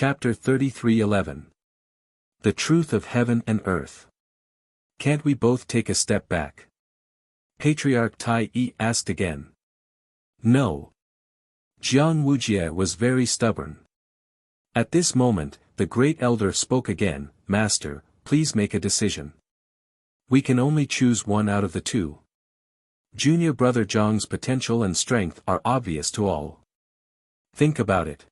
Chapter 33:11. The Truth of Heaven and Earth. Can't we both take a step back? Patriarch Tai asked again. No. Jiang Wujie was very stubborn. At this moment, the great elder spoke again. Master, please make a decision. We can only choose one out of the two. Junior brother Zhang's potential and strength are obvious to all. Think about it.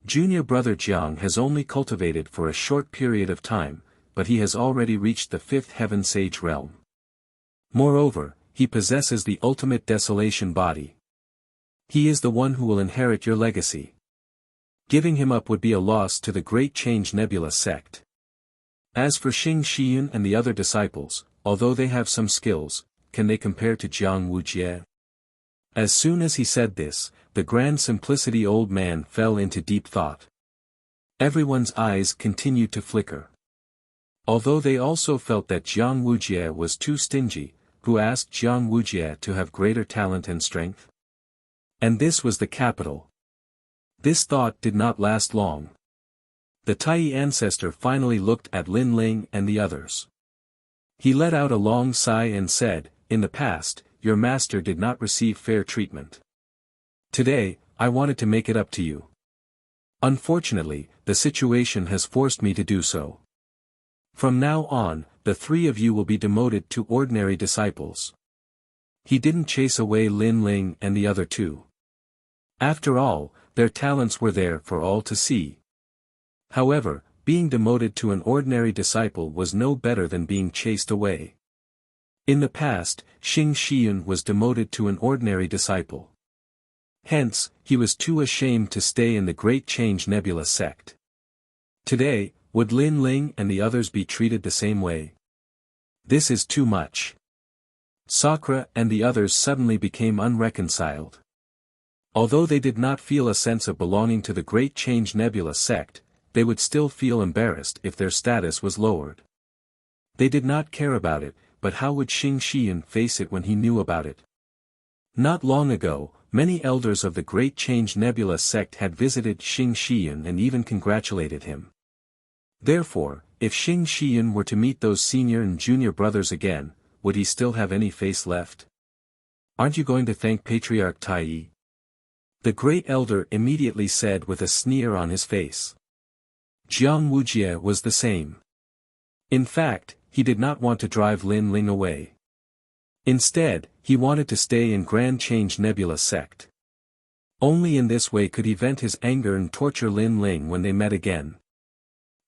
Junior brother Jiang has only cultivated for a short period of time, but he has already reached the fifth heaven sage realm. Moreover, he possesses the ultimate desolation body. He is the one who will inherit your legacy. Giving him up would be a loss to the Great Change Nebula sect. As for Xing Shiyun and the other disciples, although they have some skills, can they compare to Jiang Wujie? As soon as he said this, the grand simplicity old man fell into deep thought. Everyone's eyes continued to flicker. Although they also felt that Jiang Wujie was too stingy, who asked Jiang Wujie to have greater talent and strength? And this was the capital. This thought did not last long. The Tai ancestor finally looked at Lin Ling and the others. He let out a long sigh and said, "In the past, your master did not receive fair treatment. Today, I wanted to make it up to you. Unfortunately, the situation has forced me to do so. From now on, the three of you will be demoted to ordinary disciples." He didn't chase away Lin Ling and the other two. After all, their talents were there for all to see. However, being demoted to an ordinary disciple was no better than being chased away. In the past, Xing Shiyun was demoted to an ordinary disciple. Hence, he was too ashamed to stay in the Great Change Nebula sect. Today, would Lin Ling and the others be treated the same way? This is too much. Sakura and the others suddenly became unreconciled. Although they did not feel a sense of belonging to the Great Change Nebula sect, they would still feel embarrassed if their status was lowered. They did not care about it, but how would Xing Shiyun face it when he knew about it? Not long ago, many elders of the Great Change Nebula sect had visited Xing Shiyun and even congratulated him. Therefore, if Xing Shiyun were to meet those senior and junior brothers again, would he still have any face left? Aren't you going to thank Patriarch Tai? The great elder immediately said with a sneer on his face. Jiang Wujie was the same. In fact, he did not want to drive Lin Ling away. Instead, he wanted to stay in Grand Change Nebula sect. Only in this way could he vent his anger and torture Lin Ling when they met again.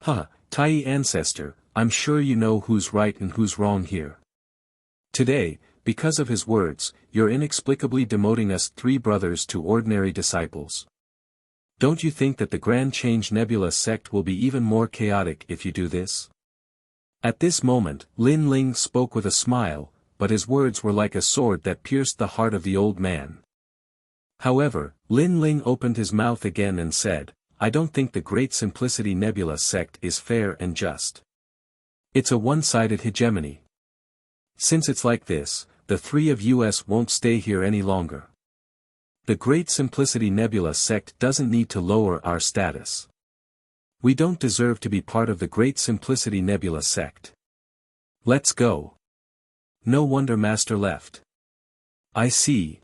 Tai ancestor, I'm sure you know who's right and who's wrong here. Today, because of his words, you're inexplicably demoting us three brothers to ordinary disciples. Don't you think that the Grand Change Nebula sect will be even more chaotic if you do this? At this moment, Lin Ling spoke with a smile, but his words were like a sword that pierced the heart of the old man. However, Lin Ling opened his mouth again and said, I don't think the Great Simplicity Nebula sect is fair and just. It's a one-sided hegemony. Since it's like this, the three of us won't stay here any longer. The Great Simplicity Nebula sect doesn't need to lower our status. We don't deserve to be part of the Great Simplicity Nebula sect. Let's go. No wonder Master left. I see.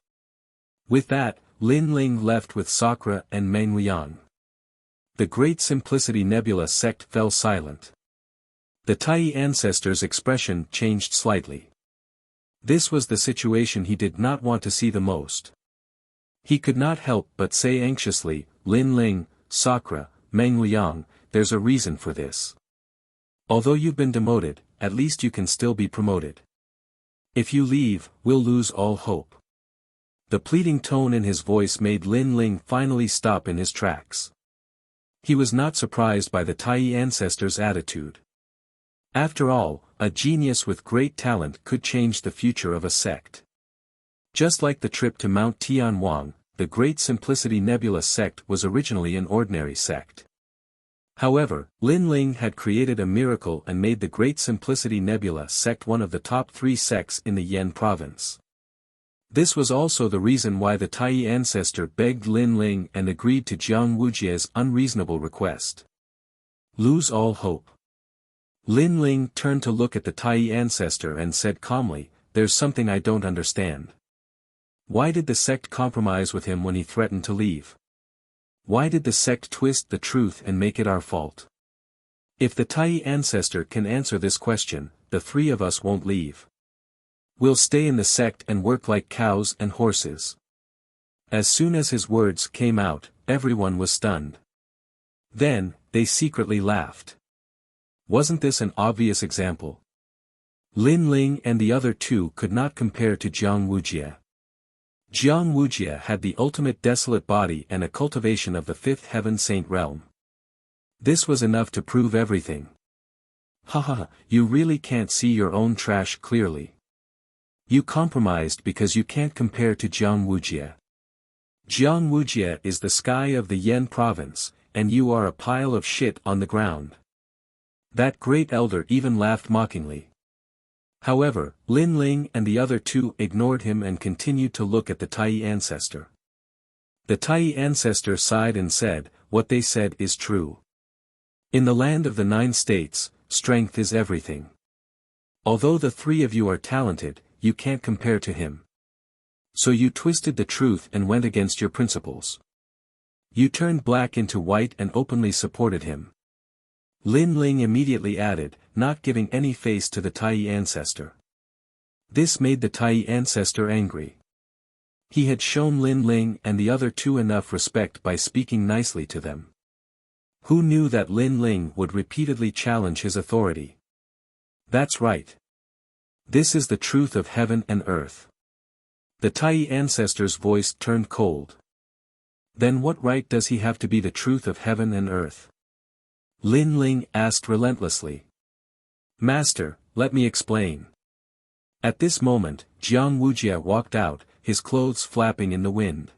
With that, Lin Ling left with Sakura and Meng Liang. The Great Simplicity Nebula sect fell silent. The Tai ancestor's expression changed slightly. This was the situation he did not want to see the most. He could not help but say anxiously, Lin Ling, Sakura, Meng Liang, there's a reason for this. Although you've been demoted, at least you can still be promoted. If you leave, we'll lose all hope. The pleading tone in his voice made Lin Ling finally stop in his tracks. He was not surprised by the Tai ancestor's attitude. After all, a genius with great talent could change the future of a sect. Just like the trip to Mount Tianwang, the Great Simplicity Nebula sect was originally an ordinary sect. However, Lin Ling had created a miracle and made the Great Simplicity Nebula sect one of the top 3 sects in the Yan province. This was also the reason why the Tai ancestor begged Lin Ling and agreed to Jiang Wujia's unreasonable request. Lose all hope. Lin Ling turned to look at the Tai ancestor and said calmly, "There's something I don't understand. Why did the sect compromise with him when he threatened to leave? Why did the sect twist the truth and make it our fault? If the Tai ancestor can answer this question, the three of us won't leave. We'll stay in the sect and work like cows and horses." As soon as his words came out, everyone was stunned. Then, they secretly laughed. Wasn't this an obvious example? Lin Ling and the other two could not compare to Jiang Wujia. Jiang Wujia had the ultimate desolate body and a cultivation of the fifth heaven saint realm. This was enough to prove everything. Haha, you really can't see your own trash clearly. You compromised because you can't compare to Jiang Wujia. Jiang Wujia is the sky of the Yan province, and you are a pile of shit on the ground. That great elder even laughed mockingly. However, Lin Ling and the other two ignored him and continued to look at the Tai ancestor. The Tai ancestor sighed and said, "What they said is true. In the land of the 9 states, strength is everything. Although the three of you are talented, you can't compare to him. So you twisted the truth and went against your principles. You turned black into white and openly supported him." Lin Ling immediately added, not giving any face to the Tai ancestor. This made the Tai ancestor angry. He had shown Lin Ling and the other two enough respect by speaking nicely to them. Who knew that Lin Ling would repeatedly challenge his authority? That's right. This is the truth of heaven and earth. The Tai ancestor's voice turned cold. Then what right does he have to be the truth of heaven and earth? Lin Ling asked relentlessly. "Master, let me explain." At this moment, Jiang Wujia walked out, his clothes flapping in the wind.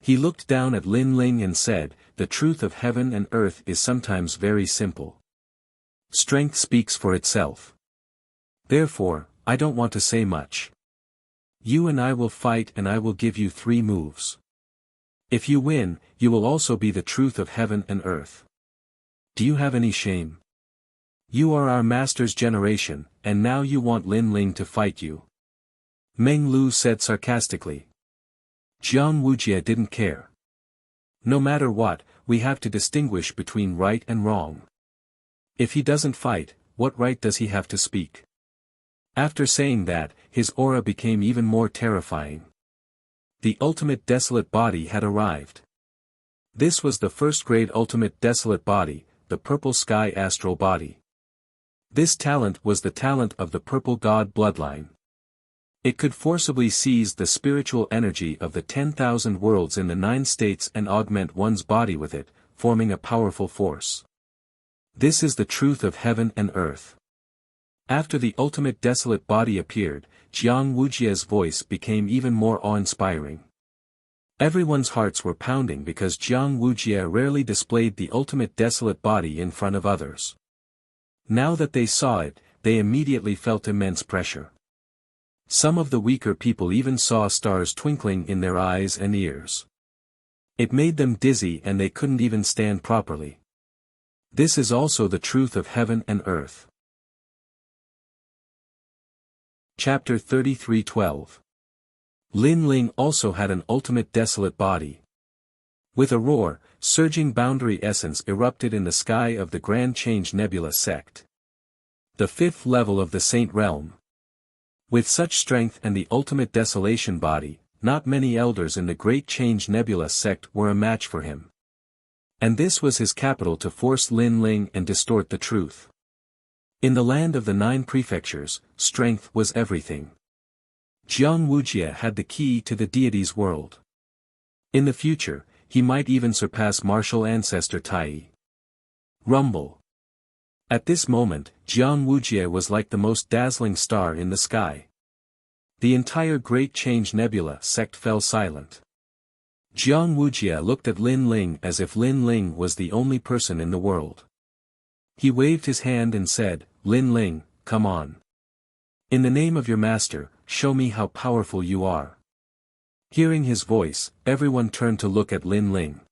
He looked down at Lin Ling and said, "The truth of heaven and earth is sometimes very simple. Strength speaks for itself. Therefore, I don't want to say much. You and I will fight and I will give you 3 moves. If you win, you will also be the truth of heaven and earth. Do you have any shame? You are our master's generation, and now you want Lin Ling to fight you?" Meng Lu said sarcastically. Jiang Wujia didn't care. No matter what, we have to distinguish between right and wrong. If he doesn't fight, what right does he have to speak? After saying that, his aura became even more terrifying. The ultimate desolate body had arrived. This was the first-grade ultimate desolate body, the purple sky astral body. This talent was the talent of the purple god bloodline. It could forcibly seize the spiritual energy of the 10,000 worlds in the 9 states and augment one's body with it, forming a powerful force. This is the truth of heaven and earth. After the ultimate desolate body appeared, Jiang Wujia's voice became even more awe-inspiring. Everyone's hearts were pounding because Jiang Wujia rarely displayed the ultimate desolate body in front of others. Now that they saw it, they immediately felt immense pressure. Some of the weaker people even saw stars twinkling in their eyes and ears. It made them dizzy and they couldn't even stand properly. This is also the truth of heaven and earth. Chapter 33:12. Lin Ling also had an ultimate desolate body. With a roar, surging boundary essence erupted in the sky of the Grand Change Nebula sect. The 5th level of the Saint Realm. With such strength and the ultimate desolation body, not many elders in the Great Change Nebula sect were a match for him. And this was his capital to force Lin Ling and distort the truth. In the land of the 9 prefectures, strength was everything. Jiang Wujia had the key to the deity's world. In the future, he might even surpass martial ancestor Tai. Rumble. At this moment, Jiang Wujia was like the most dazzling star in the sky. The entire Great Change Nebula sect fell silent. Jiang Wujia looked at Lin Ling as if Lin Ling was the only person in the world. He waved his hand and said, "Lin Ling, come on. In the name of your master, show me how powerful you are." Hearing his voice, everyone turned to look at Lin Ling.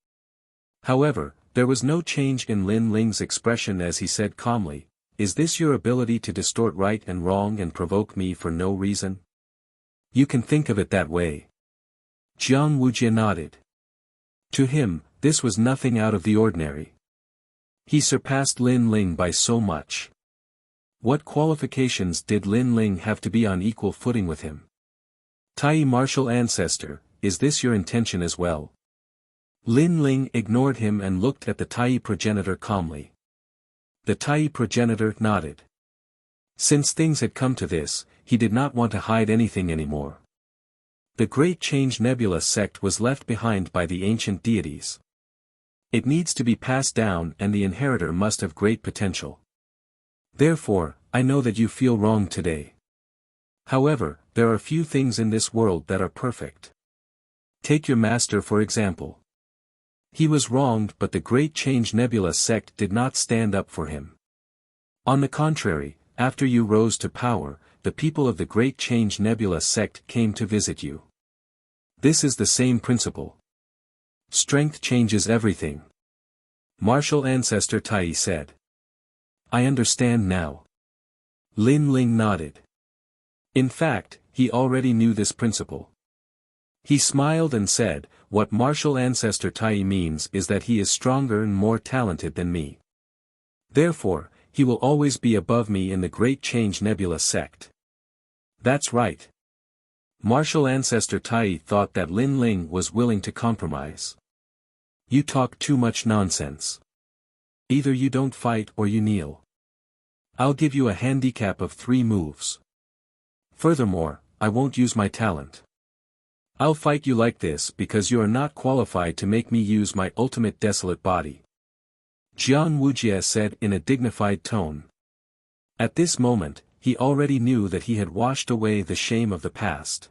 However, there was no change in Lin Ling's expression as he said calmly, "Is this your ability to distort right and wrong and provoke me for no reason? You can think of it that way." Jiang Wujie nodded. To him, this was nothing out of the ordinary. He surpassed Lin Ling by so much. What qualifications did Lin Ling have to be on equal footing with him? Tai martial ancestor, is this your intention as well? Lin Ling ignored him and looked at the Tai progenitor calmly. The Tai progenitor nodded. Since things had come to this, he did not want to hide anything anymore. The Great Change Nebula sect was left behind by the ancient deities. It needs to be passed down and the inheritor must have great potential. Therefore, I know that you feel wrong today. However, there are few things in this world that are perfect. Take your master for example. He was wronged but the Great Change Nebula sect did not stand up for him. On the contrary, after you rose to power, the people of the Great Change Nebula sect came to visit you. This is the same principle. Strength changes everything. Martial Ancestor Tai said. I understand now. Lin Ling nodded. In fact, he already knew this principle. He smiled and said, what Martial Ancestor Tai means is that he is stronger and more talented than me. Therefore, he will always be above me in the Great Change Nebula sect. That's right. Martial Ancestor Tai thought that Lin Ling was willing to compromise. You talk too much nonsense. Either you don't fight or you kneel. I'll give you a handicap of 3 moves. Furthermore, I won't use my talent. I'll fight you like this because you are not qualified to make me use my ultimate desolate body. Jiang Wujie said in a dignified tone. At this moment, he already knew that he had washed away the shame of the past.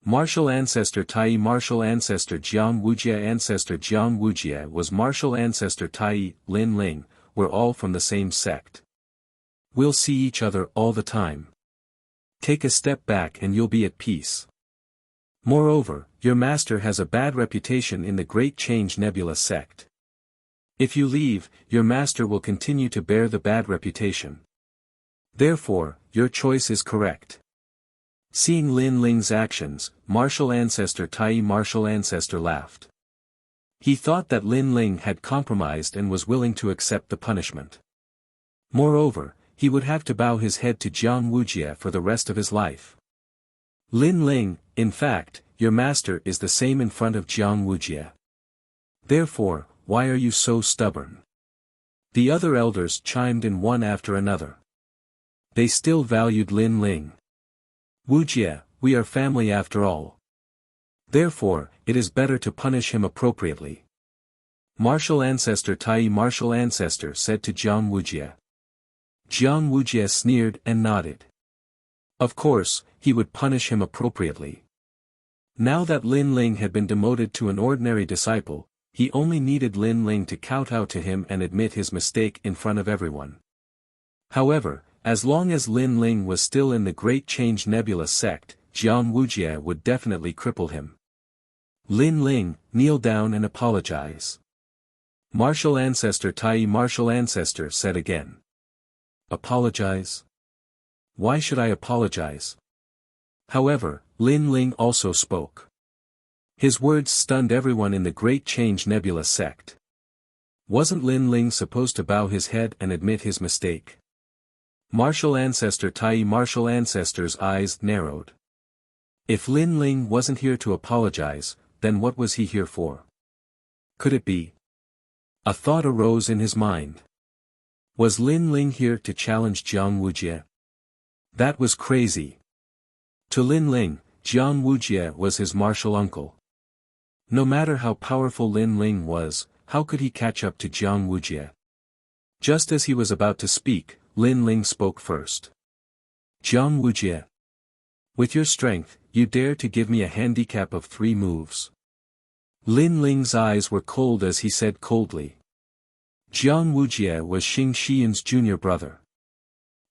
Martial Ancestor Tai Martial Ancestor Jiang Wujie was Martial Ancestor Tai, Lin Ling, we're all from the same sect. We'll see each other all the time. Take a step back and you'll be at peace. Moreover, your master has a bad reputation in the Great Change Nebula sect. If you leave, your master will continue to bear the bad reputation. Therefore, your choice is correct. Seeing Lin Ling's actions, Martial Ancestor Tai Martial Ancestor laughed. He thought that Lin Ling had compromised and was willing to accept the punishment. Moreover, he would have to bow his head to Jiang Wujie for the rest of his life. Lin Ling, in fact, your master is the same in front of Jiang Wujie. Therefore, why are you so stubborn? The other elders chimed in one after another. They still valued Lin Ling. Wujie, we are family after all. Therefore, it is better to punish him appropriately. Martial Ancestor Tai Martial Ancestor said to Jiang Wujie. Jiang Wujie sneered and nodded. Of course, he would punish him appropriately. Now that Lin Ling had been demoted to an ordinary disciple, he only needed Lin Ling to kowtow to him and admit his mistake in front of everyone. However, as long as Lin Ling was still in the Great Change Nebula sect, Jiang Wujie would definitely cripple him. Lin Ling, kneel down and apologize. Martial Ancestor Tai Martial Ancestor said again. Apologize? Why should I apologize? However, Lin Ling also spoke. His words stunned everyone in the Great Change Nebula sect. Wasn't Lin Ling supposed to bow his head and admit his mistake? Martial Ancestor Tai Martial Ancestor's eyes narrowed. If Lin Ling wasn't here to apologize, then what was he here for? Could it be? A thought arose in his mind. Was Lin Ling here to challenge Jiang Wujie? That was crazy. To Lin Ling, Jiang Wujie was his martial uncle. No matter how powerful Lin Ling was, how could he catch up to Jiang Wujie? Just as he was about to speak, Lin Ling spoke first. Jiang Wujie. With your strength, you dare to give me a handicap of 3 moves. Lin Ling's eyes were cold as he said coldly. Jiang Wujie was Xing Xian's junior brother.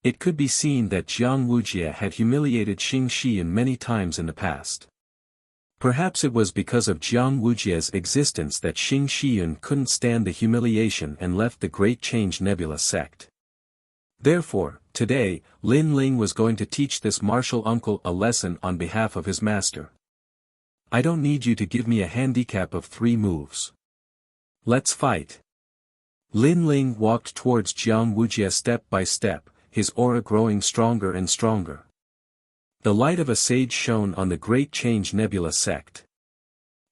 It could be seen that Jiang Wujie had humiliated Xing Xian many times in the past. Perhaps it was because of Jiang Wujia's existence that Xing Shiyun couldn't stand the humiliation and left the Great Change Nebula sect. Therefore, today, Lin Ling was going to teach this martial uncle a lesson on behalf of his master. I don't need you to give me a handicap of 3 moves. Let's fight. Lin Ling walked towards Jiang Wujia step by step, his aura growing stronger and stronger. The light of a sage shone on the Great Change Nebula sect.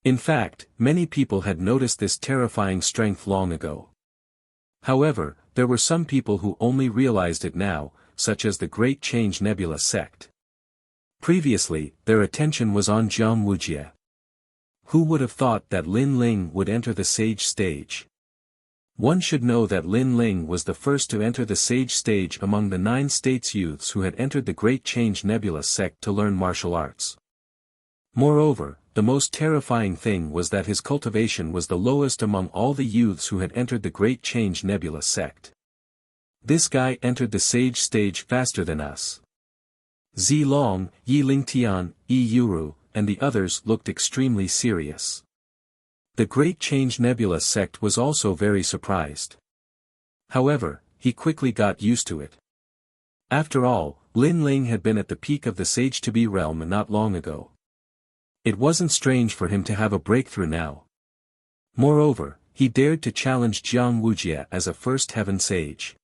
In fact, many people had noticed this terrifying strength long ago. However, there were some people who only realized it now, such as the Great Change Nebula sect. Previously, their attention was on Jiang Wujia. Who would have thought that Lin Ling would enter the sage stage? One should know that Lin Ling was the first to enter the sage stage among the 9 states youths who had entered the Great Change Nebula sect to learn martial arts. Moreover, the most terrifying thing was that his cultivation was the lowest among all the youths who had entered the Great Change Nebula sect. This guy entered the sage stage faster than us. Zi Long, Yi Lingtian, Yi Yuru, and the others looked extremely serious. The Great Change Nebula sect was also very surprised. However, he quickly got used to it. After all, Lin Ling had been at the peak of the Sage-to-be realm not long ago. It wasn't strange for him to have a breakthrough now. Moreover, he dared to challenge Jiang Wujia as a first heaven sage.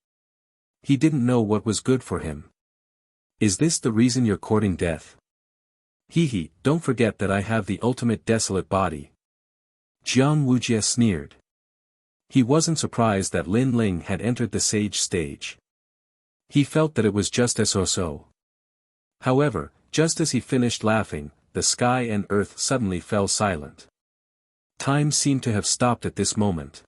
He didn't know what was good for him. Is this the reason you're courting death? Hehe, don't forget that I have the ultimate desolate body. Jiang Wujia sneered. He wasn't surprised that Lin Ling had entered the sage stage. He felt that it was just as so. However, just as he finished laughing, the sky and earth suddenly fell silent. Time seemed to have stopped at this moment.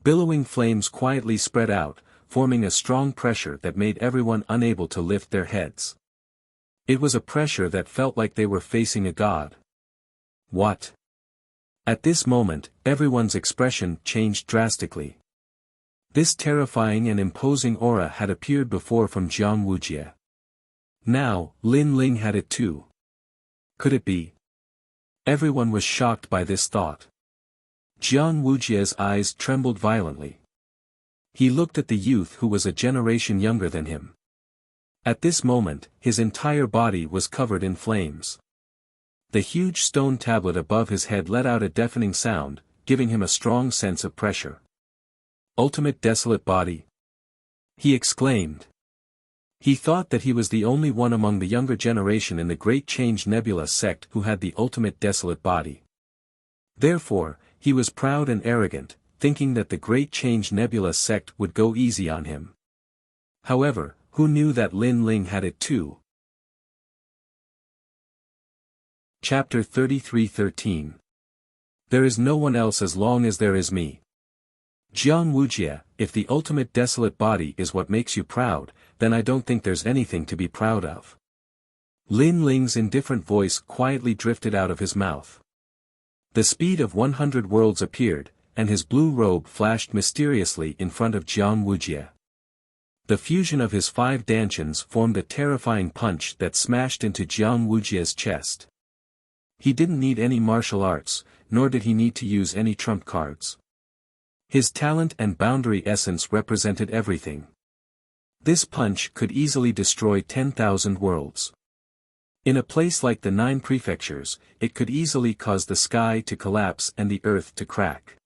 Billowing flames quietly spread out, forming a strong pressure that made everyone unable to lift their heads. It was a pressure that felt like they were facing a god. What? At this moment, everyone's expression changed drastically. This terrifying and imposing aura had appeared before from Jiang Wujia. Now, Lin Ling had it too. Could it be? Everyone was shocked by this thought. Jiang Wujia's eyes trembled violently. He looked at the youth who was a generation younger than him. At this moment, his entire body was covered in flames. The huge stone tablet above his head let out a deafening sound, giving him a strong sense of pressure. Ultimate desolate body? He exclaimed. He thought that he was the only one among the younger generation in the Great Change Nebula sect who had the ultimate desolate body. Therefore, he was proud and arrogant, thinking that the Great Change Nebula sect would go easy on him. However, who knew that Lin Ling had it too? Chapter 33:13. There is no one else as long as there is me. Jiang Wujia, if the ultimate desolate body is what makes you proud, then I don't think there's anything to be proud of. Lin Ling's indifferent voice quietly drifted out of his mouth. The speed of 100 worlds appeared, and his blue robe flashed mysteriously in front of Jiang Wujia. The fusion of his 5 dantians formed a terrifying punch that smashed into Jiang Wujia's chest. He didn't need any martial arts, nor did he need to use any trump cards. His talent and boundary essence represented everything. This punch could easily destroy 10,000 worlds. In a place like the 9 prefectures, it could easily cause the sky to collapse and the earth to crack.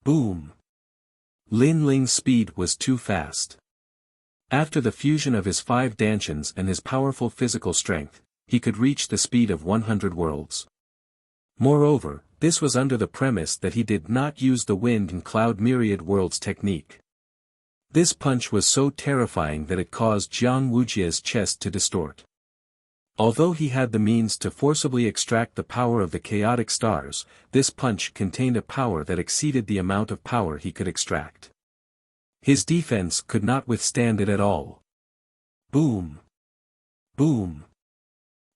Boom! Lin Ling's speed was too fast. After the fusion of his 5 dantians and his powerful physical strength, he could reach the speed of 100 worlds. Moreover, this was under the premise that he did not use the wind and cloud myriad worlds technique. This punch was so terrifying that it caused Jiang Wujia's chest to distort. Although he had the means to forcibly extract the power of the chaotic stars, this punch contained a power that exceeded the amount of power he could extract. His defense could not withstand it at all. Boom! Boom!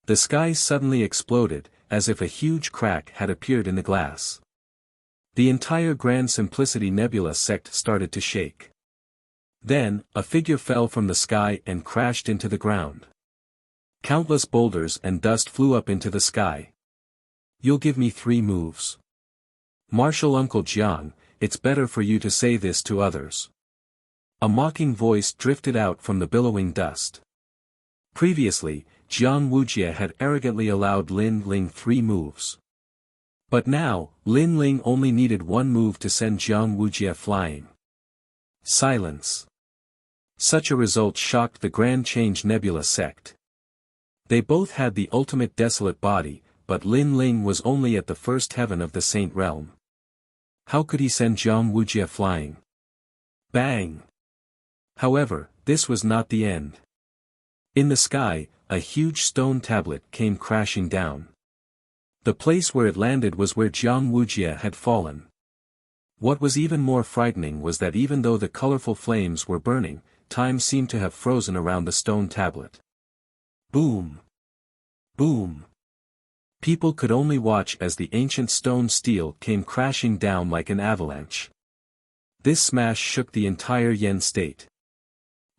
The sky suddenly exploded, as if a huge crack had appeared in the glass. The entire Grand Simplicity Nebula sect started to shake. Then, a figure fell from the sky and crashed into the ground. Countless boulders and dust flew up into the sky. You'll give me 3 moves. Martial Uncle Jiang, it's better for you to say this to others. A mocking voice drifted out from the billowing dust. Previously, Jiang Wujie had arrogantly allowed Lin Ling 3 moves. But now, Lin Ling only needed 1 move to send Jiang Wujie flying. Silence. Such a result shocked the Grand Change Nebula sect. They both had the ultimate desolate body, but Lin Ling was only at the first heaven of the Saint Realm. How could he send Jiang Wujie flying? Bang! However, this was not the end. In the sky, a huge stone tablet came crashing down. The place where it landed was where Jiang Wujie had fallen. What was even more frightening was that even though the colorful flames were burning, time seemed to have frozen around the stone tablet. Boom! Boom! People could only watch as the ancient stone steel came crashing down like an avalanche. This smash shook the entire Yen state.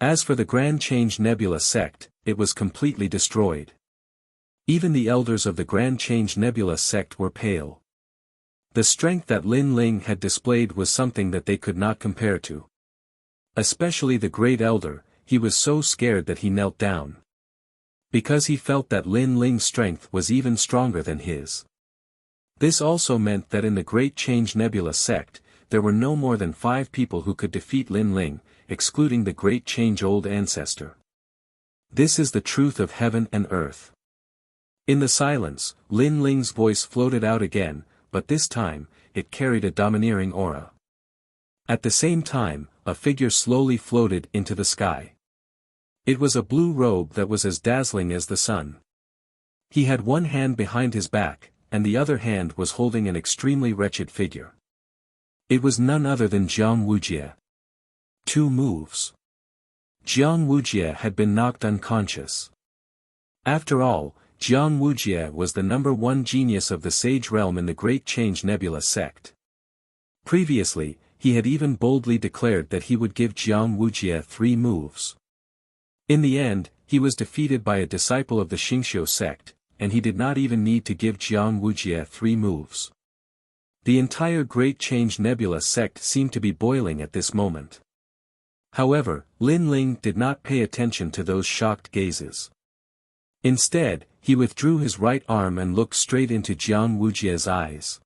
As for the Grand Change Nebula sect, it was completely destroyed. Even the elders of the Grand Change Nebula sect were pale. The strength that Lin Ling had displayed was something that they could not compare to. Especially the Great Elder, he was so scared that he knelt down. Because he felt that Lin Ling's strength was even stronger than his. This also meant that in the Great Change Nebula sect, there were no more than 5 people who could defeat Lin Ling, excluding the Great Change Old Ancestor. This is the truth of heaven and earth. In the silence, Lin Ling's voice floated out again, but this time, it carried a domineering aura. At the same time, a figure slowly floated into the sky. It was a blue robe that was as dazzling as the sun. He had one hand behind his back, and the other hand was holding an extremely wretched figure. It was none other than Jiang Wujie. 2 moves. Jiang Wujie had been knocked unconscious. After all, Jiang Wujie was the #1 genius of the Sage Realm in the Great Change Nebula sect. Previously, he had even boldly declared that he would give Jiang Wujie 3 moves. In the end, he was defeated by a disciple of the Xingqiu sect, and he did not even need to give Jiang Wujie 3 moves. The entire Great Change Nebula sect seemed to be boiling at this moment. However, Lin Ling did not pay attention to those shocked gazes. Instead, he withdrew his right arm and looked straight into Jiang Wujie's eyes.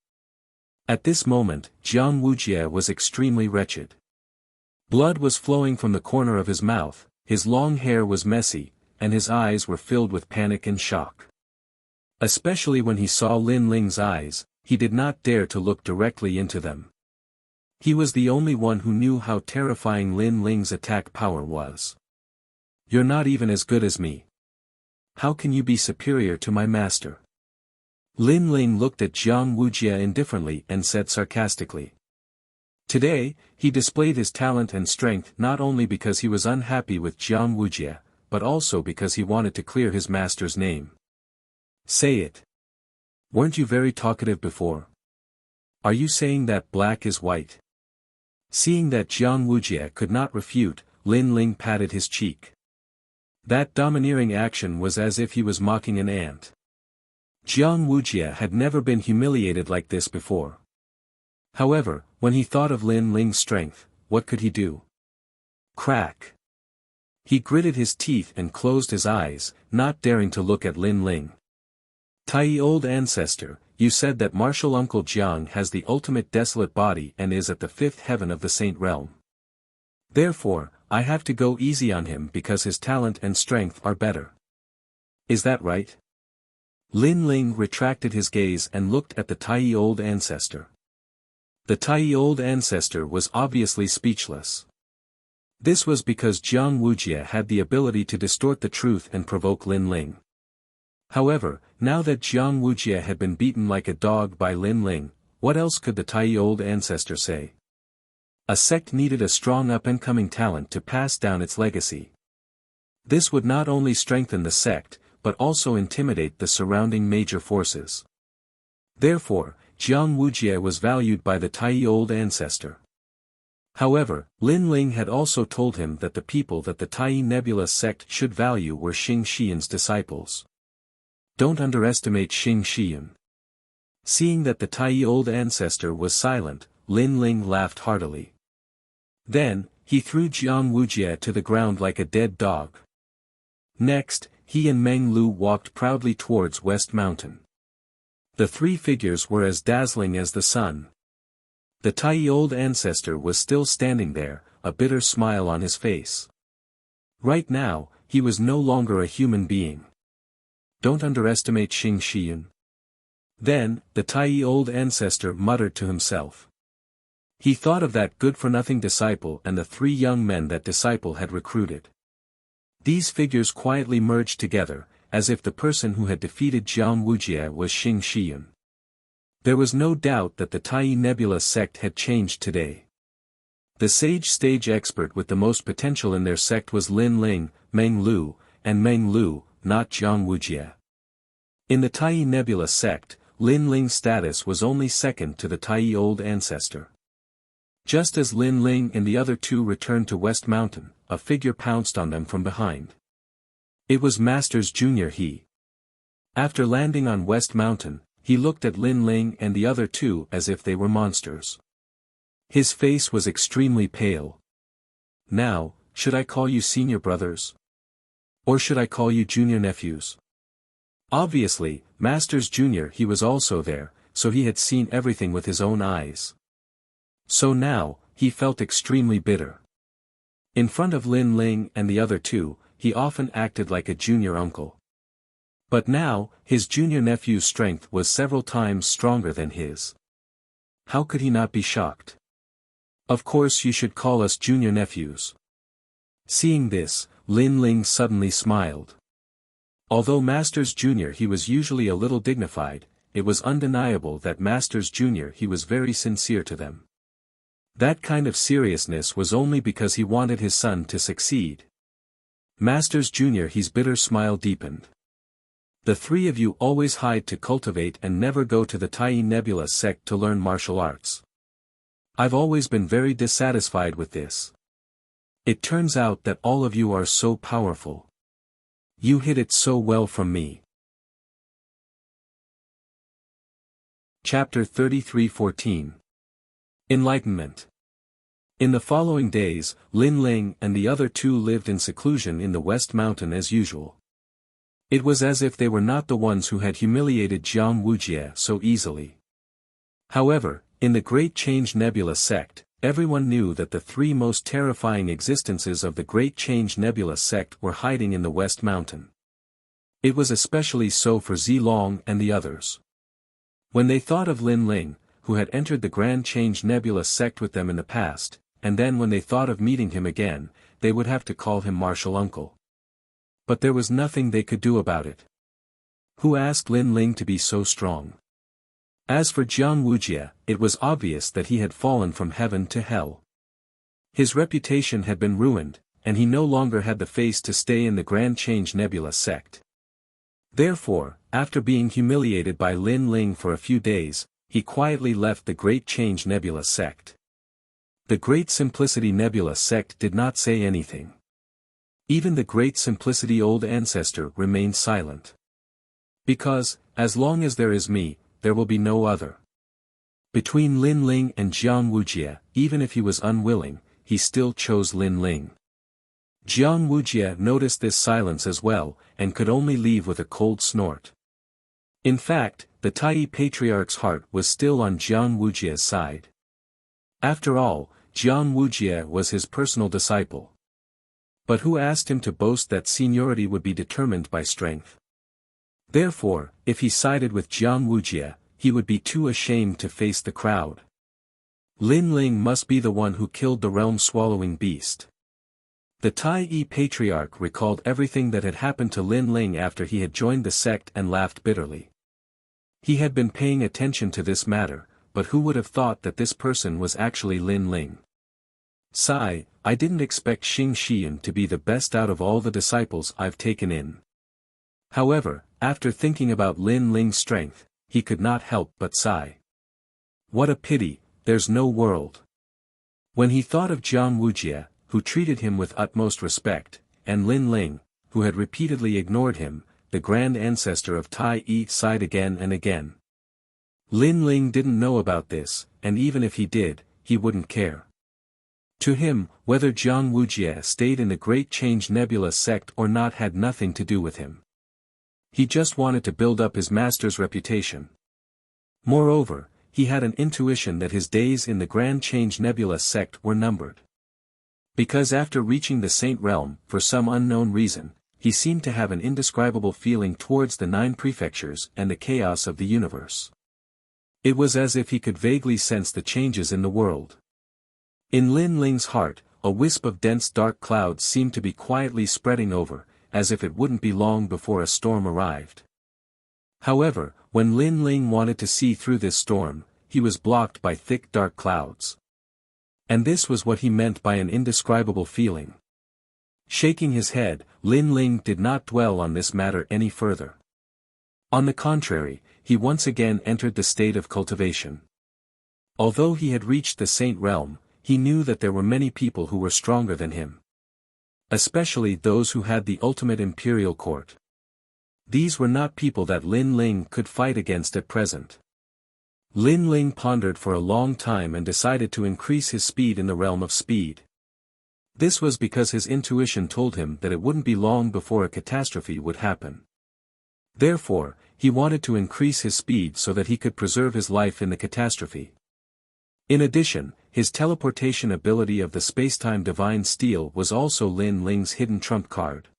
At this moment, Jiang Wujie was extremely wretched. Blood was flowing from the corner of his mouth, his long hair was messy, and his eyes were filled with panic and shock. Especially when he saw Lin Ling's eyes, he did not dare to look directly into them. He was the only one who knew how terrifying Lin Ling's attack power was. You're not even as good as me. How can you be superior to my master? Lin Ling looked at Jiang Wujie indifferently and said sarcastically. Today, he displayed his talent and strength not only because he was unhappy with Jiang Wujie, but also because he wanted to clear his master's name. Say it. Weren't you very talkative before? Are you saying that black is white? Seeing that Jiang Wujie could not refute, Lin Ling patted his cheek. That domineering action was as if he was mocking an ant. Jiang Wujie had never been humiliated like this before. However, when he thought of Lin Ling's strength, what could he do? Crack. He gritted his teeth and closed his eyes, not daring to look at Lin Ling. Tai Old Ancestor, you said that martial Uncle Jiang has the ultimate desolate body and is at the 5th heaven of the Saint Realm. Therefore, I have to go easy on him because his talent and strength are better. Is that right? Lin Ling retracted his gaze and looked at the Tai Old Ancestor. The Tai Old Ancestor was obviously speechless. This was because Jiang Wujie had the ability to distort the truth and provoke Lin Ling. However, now that Jiang Wujie had been beaten like a dog by Lin Ling, what else could the Tai Old Ancestor say? A sect needed a strong up-and-coming talent to pass down its legacy. This would not only strengthen the sect, but also intimidate the surrounding major forces. Therefore, Jiang Wujie was valued by the Tai Old Ancestor. However, Lin Ling had also told him that the people that the Tai Nebula sect should value were Xing Xian's disciples. Don't underestimate Xing Xian. Seeing that the Tai old ancestor was silent, Lin Ling laughed heartily. Then, he threw Jiang Wujie to the ground like a dead dog. Next, he and Meng Lu walked proudly towards West Mountain. The three figures were as dazzling as the sun. The Tai old ancestor was still standing there, a bitter smile on his face. Right now, he was no longer a human being. Don't underestimate Xing Shiyun. Then, the Tai old ancestor muttered to himself. He thought of that good-for-nothing disciple and the three young men that disciple had recruited. These figures quietly merged together, as if the person who had defeated Jiang Wujie was Xing Shiyun. There was no doubt that the Tai Nebula sect had changed today. The sage stage expert with the most potential in their sect was Lin Ling, Meng Lu, and Meng Lu, not Jiang Wujie. In the Tai Nebula sect, Lin Ling's status was only second to the Tai old ancestor. Just as Lin Ling and the other two returned to West Mountain, a figure pounced on them from behind. It was Masters Jr. He. After landing on West Mountain, he looked at Lin Ling and the other two as if they were monsters. His face was extremely pale. Now, should I call you senior brothers? Or should I call you junior nephews? Obviously, Masters Jr. He was also there, so he had seen everything with his own eyes. So now, he felt extremely bitter. In front of Lin Ling and the other two, he often acted like a junior uncle. But now, his junior nephew's strength was several times stronger than his. How could he not be shocked? Of course you should call us junior nephews. Seeing this, Lin Ling suddenly smiled. Although Masters Jr. he was usually a little dignified, it was undeniable that Masters Jr. he was very sincere to them. That kind of seriousness was only because he wanted his son to succeed. Masters Jr. his bitter smile deepened. The three of you always hide to cultivate and never go to the Tai Nebula sect to learn martial arts. I've always been very dissatisfied with this. It turns out that all of you are so powerful. You hid it so well from me. Chapter 33:14 Enlightenment. In the following days, Lin Ling and the other two lived in seclusion in the West Mountain as usual. It was as if they were not the ones who had humiliated Jiang Wujie so easily. However, in the Great Change Nebula sect, everyone knew that the three most terrifying existences of the Great Change Nebula sect were hiding in the West Mountain. It was especially so for Zilong and the others. When they thought of Lin Ling, who had entered the Grand Change Nebula sect with them in the past, and then when they thought of meeting him again, they would have to call him martial uncle. But there was nothing they could do about it. Who asked Lin Ling to be so strong? As for Jiang Wujie, it was obvious that he had fallen from heaven to hell. His reputation had been ruined, and he no longer had the face to stay in the Grand Change Nebula sect. Therefore, after being humiliated by Lin Ling for a few days, he quietly left the Great Change Nebula sect. The Great Simplicity Nebula sect did not say anything. Even the Great Simplicity Old Ancestor remained silent. Because, as long as there is me, there will be no other. Between Lin Ling and Jiang Wujie, even if he was unwilling, he still chose Lin Ling. Jiang Wujie noticed this silence as well, and could only leave with a cold snort. In fact, the Tai Patriarch's heart was still on Jiang Wujie's side. After all, Jiang Wujie was his personal disciple. But who asked him to boast that seniority would be determined by strength? Therefore, if he sided with Jiang Wujie, he would be too ashamed to face the crowd. Lin Ling must be the one who killed the realm-swallowing beast. The Tai Patriarch recalled everything that had happened to Lin Ling after he had joined the sect and laughed bitterly. He had been paying attention to this matter, but who would have thought that this person was actually Lin Ling? Sigh, I didn't expect Xing Shiyun to be the best out of all the disciples I've taken in. However, after thinking about Lin Ling's strength, he could not help but sigh. What a pity, there's no world. When he thought of Jiang Wujie, who treated him with utmost respect, and Lin Ling, who had repeatedly ignored him, the grand ancestor of Tai Yi sighed again and again. Lin Ling didn't know about this, and even if he did, he wouldn't care. To him, whether Jiang Wujie stayed in the Great Change Nebula sect or not had nothing to do with him. He just wanted to build up his master's reputation. Moreover, he had an intuition that his days in the Grand Change Nebula sect were numbered. Because after reaching the Saint Realm, for some unknown reason, he seemed to have an indescribable feeling towards the 9 prefectures and the chaos of the universe. It was as if he could vaguely sense the changes in the world. In Lin Ling's heart, a wisp of dense dark clouds seemed to be quietly spreading over, as if it wouldn't be long before a storm arrived. However, when Lin Ling wanted to see through this storm, he was blocked by thick dark clouds. And this was what he meant by an indescribable feeling. Shaking his head, Lin Ling did not dwell on this matter any further. On the contrary, he once again entered the state of cultivation. Although he had reached the Saint Realm, he knew that there were many people who were stronger than him. Especially those who had the ultimate imperial court. These were not people that Lin Ling could fight against at present. Lin Ling pondered for a long time and decided to increase his speed in the realm of speed. This was because his intuition told him that it wouldn't be long before a catastrophe would happen. Therefore, he wanted to increase his speed so that he could preserve his life in the catastrophe. In addition, his teleportation ability of the spacetime divine steel was also Lin Ling's hidden trump card.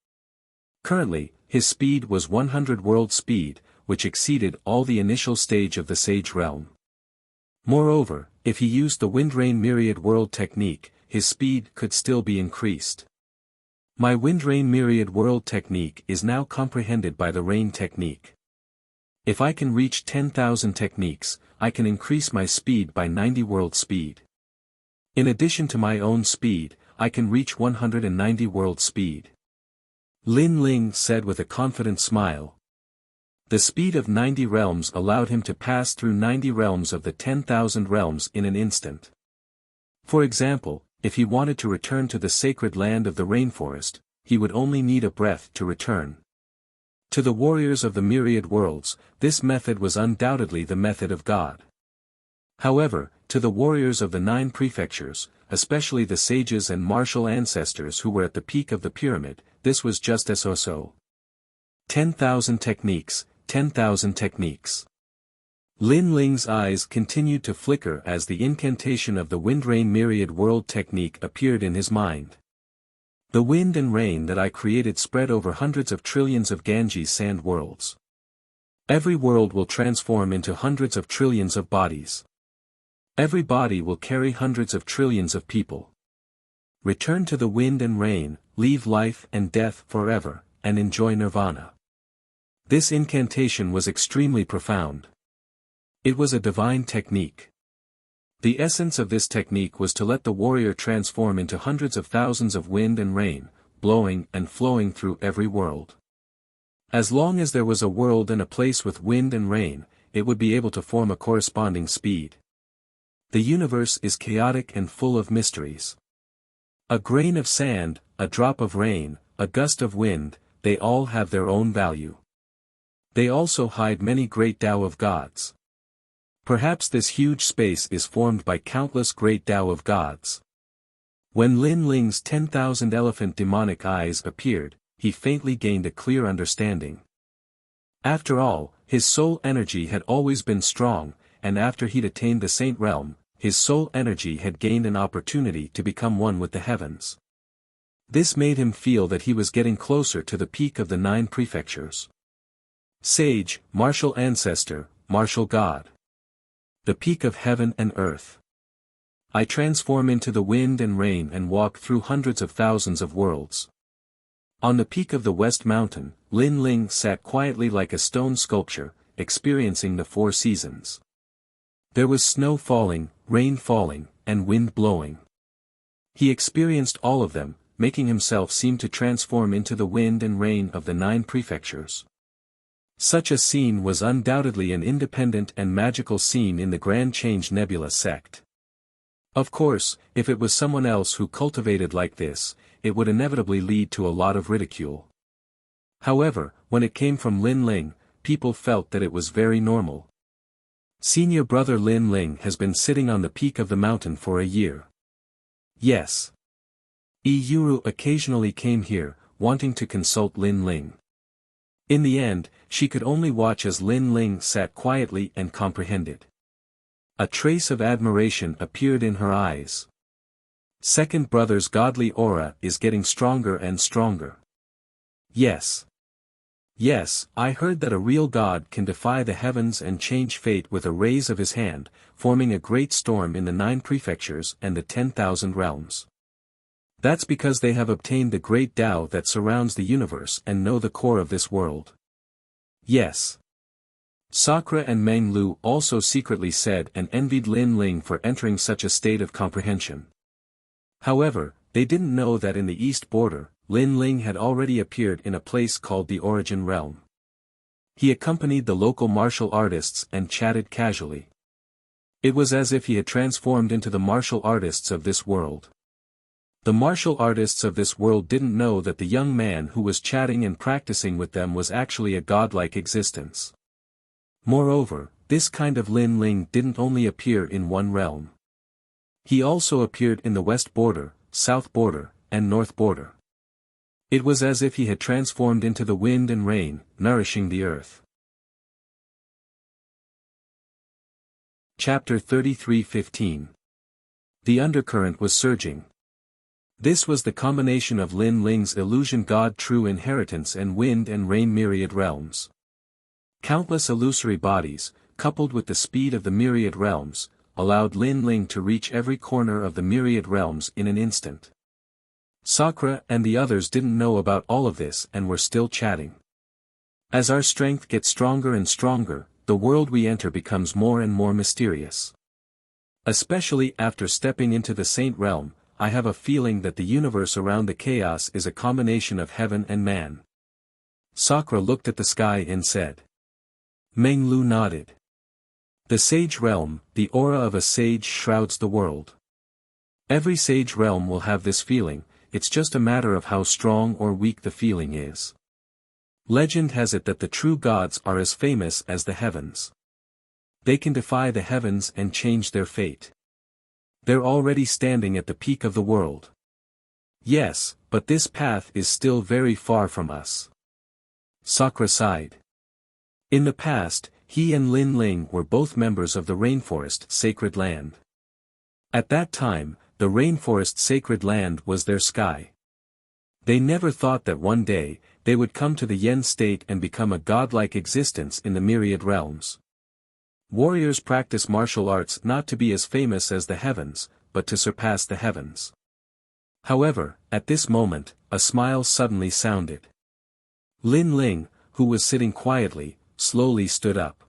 Currently, his speed was 100 world speed, which exceeded all the initial stage of the Sage Realm. Moreover, if he used the Windrain Myriad World technique, his speed could still be increased. My Windrain Myriad World technique is now comprehended by the Rain technique. If I can reach 10,000 techniques, I can increase my speed by 90 world speed. In addition to my own speed, I can reach 190 world speed. Lin Ling said with a confident smile. The speed of 90 realms allowed him to pass through 90 realms of the 10,000 realms in an instant. For example, if he wanted to return to the sacred land of the rainforest, he would only need a breath to return. To the warriors of the myriad worlds, this method was undoubtedly the method of God. However, to the warriors of the 9 prefectures, especially the sages and martial ancestors who were at the peak of the pyramid, this was just as so. 10,000 techniques, 10,000 techniques. Lin Ling's eyes continued to flicker as the incantation of the Windrain Myriad World technique appeared in his mind. The wind and rain that I created spread over hundreds of trillions of Ganges sand worlds. Every world will transform into hundreds of trillions of bodies. Every body will carry hundreds of trillions of people. Return to the wind and rain, leave life and death forever, and enjoy nirvana. This incantation was extremely profound. It was a divine technique. The essence of this technique was to let the warrior transform into hundreds of thousands of wind and rain, blowing and flowing through every world. As long as there was a world and a place with wind and rain, it would be able to form a corresponding speed. The universe is chaotic and full of mysteries. A grain of sand, a drop of rain, a gust of wind, they all have their own value. They also hide many great Tao of gods. Perhaps this huge space is formed by countless great Tao of gods. When Lin Ling's 10,000 elephant demonic eyes appeared, he faintly gained a clear understanding. After all, his soul energy had always been strong, and after he'd attained the Saint Realm, his soul energy had gained an opportunity to become one with the heavens. This made him feel that he was getting closer to the peak of the 9 prefectures. Sage, martial ancestor, martial god. The peak of heaven and earth. I transform into the wind and rain and walk through hundreds of thousands of worlds. On the peak of the West Mountain, Lin Ling sat quietly like a stone sculpture, experiencing the 4 seasons. There was snow falling, rain falling, and wind blowing. He experienced all of them, making himself seem to transform into the wind and rain of the 9 prefectures. Such a scene was undoubtedly an independent and magical scene in the Grand Change Nebula sect. Of course, if it was someone else who cultivated like this, it would inevitably lead to a lot of ridicule. However, when it came from Lin Ling, people felt that it was very normal. Senior brother Lin Ling has been sitting on the peak of the mountain for a year. Yes. Yuru occasionally came here, wanting to consult Lin Ling. In the end, she could only watch as Lin Ling sat quietly and comprehended. A trace of admiration appeared in her eyes. Second brother's godly aura is getting stronger and stronger. Yes. Yes, I heard that a real god can defy the heavens and change fate with a raise of his hand, forming a great storm in the 9 prefectures and the 10,000 realms. That's because they have obtained the great Tao that surrounds the universe and know the core of this world. Yes. Sakura and Meng Lu also secretly said and envied Lin Ling for entering such a state of comprehension. However, they didn't know that in the east border, Lin Ling had already appeared in a place called the Origin Realm. He accompanied the local martial artists and chatted casually. It was as if he had transformed into the martial artists of this world. The martial artists of this world didn't know that the young man who was chatting and practicing with them was actually a godlike existence. Moreover, this kind of Lin Ling didn't only appear in one realm. He also appeared in the west border, south border, and north border. It was as if he had transformed into the wind and rain, nourishing the earth. Chapter 33:15. The undercurrent was surging. This was the combination of Lin Ling's illusion god true inheritance and wind and rain myriad realms. Countless illusory bodies, coupled with the speed of the myriad realms, allowed Lin Ling to reach every corner of the myriad realms in an instant. Sakura and the others didn't know about all of this and were still chatting. As our strength gets stronger and stronger, the world we enter becomes more and more mysterious. Especially after stepping into the Saint Realm, I have a feeling that the universe around the chaos is a combination of heaven and man. Sakura looked at the sky and said. Meng Lu nodded. The Sage Realm, the aura of a sage shrouds the world. Every Sage Realm will have this feeling. It's just a matter of how strong or weak the feeling is. Legend has it that the true gods are as famous as the heavens. They can defy the heavens and change their fate. They're already standing at the peak of the world. Yes, but this path is still very far from us. Sakura sighed. In the past, he and Lin Ling were both members of the Rainforest Sacred Land. At that time, the Rainforest Sacred Land was their sky. They never thought that one day, they would come to the Yen state and become a godlike existence in the myriad realms. Warriors practice martial arts not to be as famous as the heavens, but to surpass the heavens. However, at this moment, a smile suddenly sounded. Lin Ling, who was sitting quietly, slowly stood up.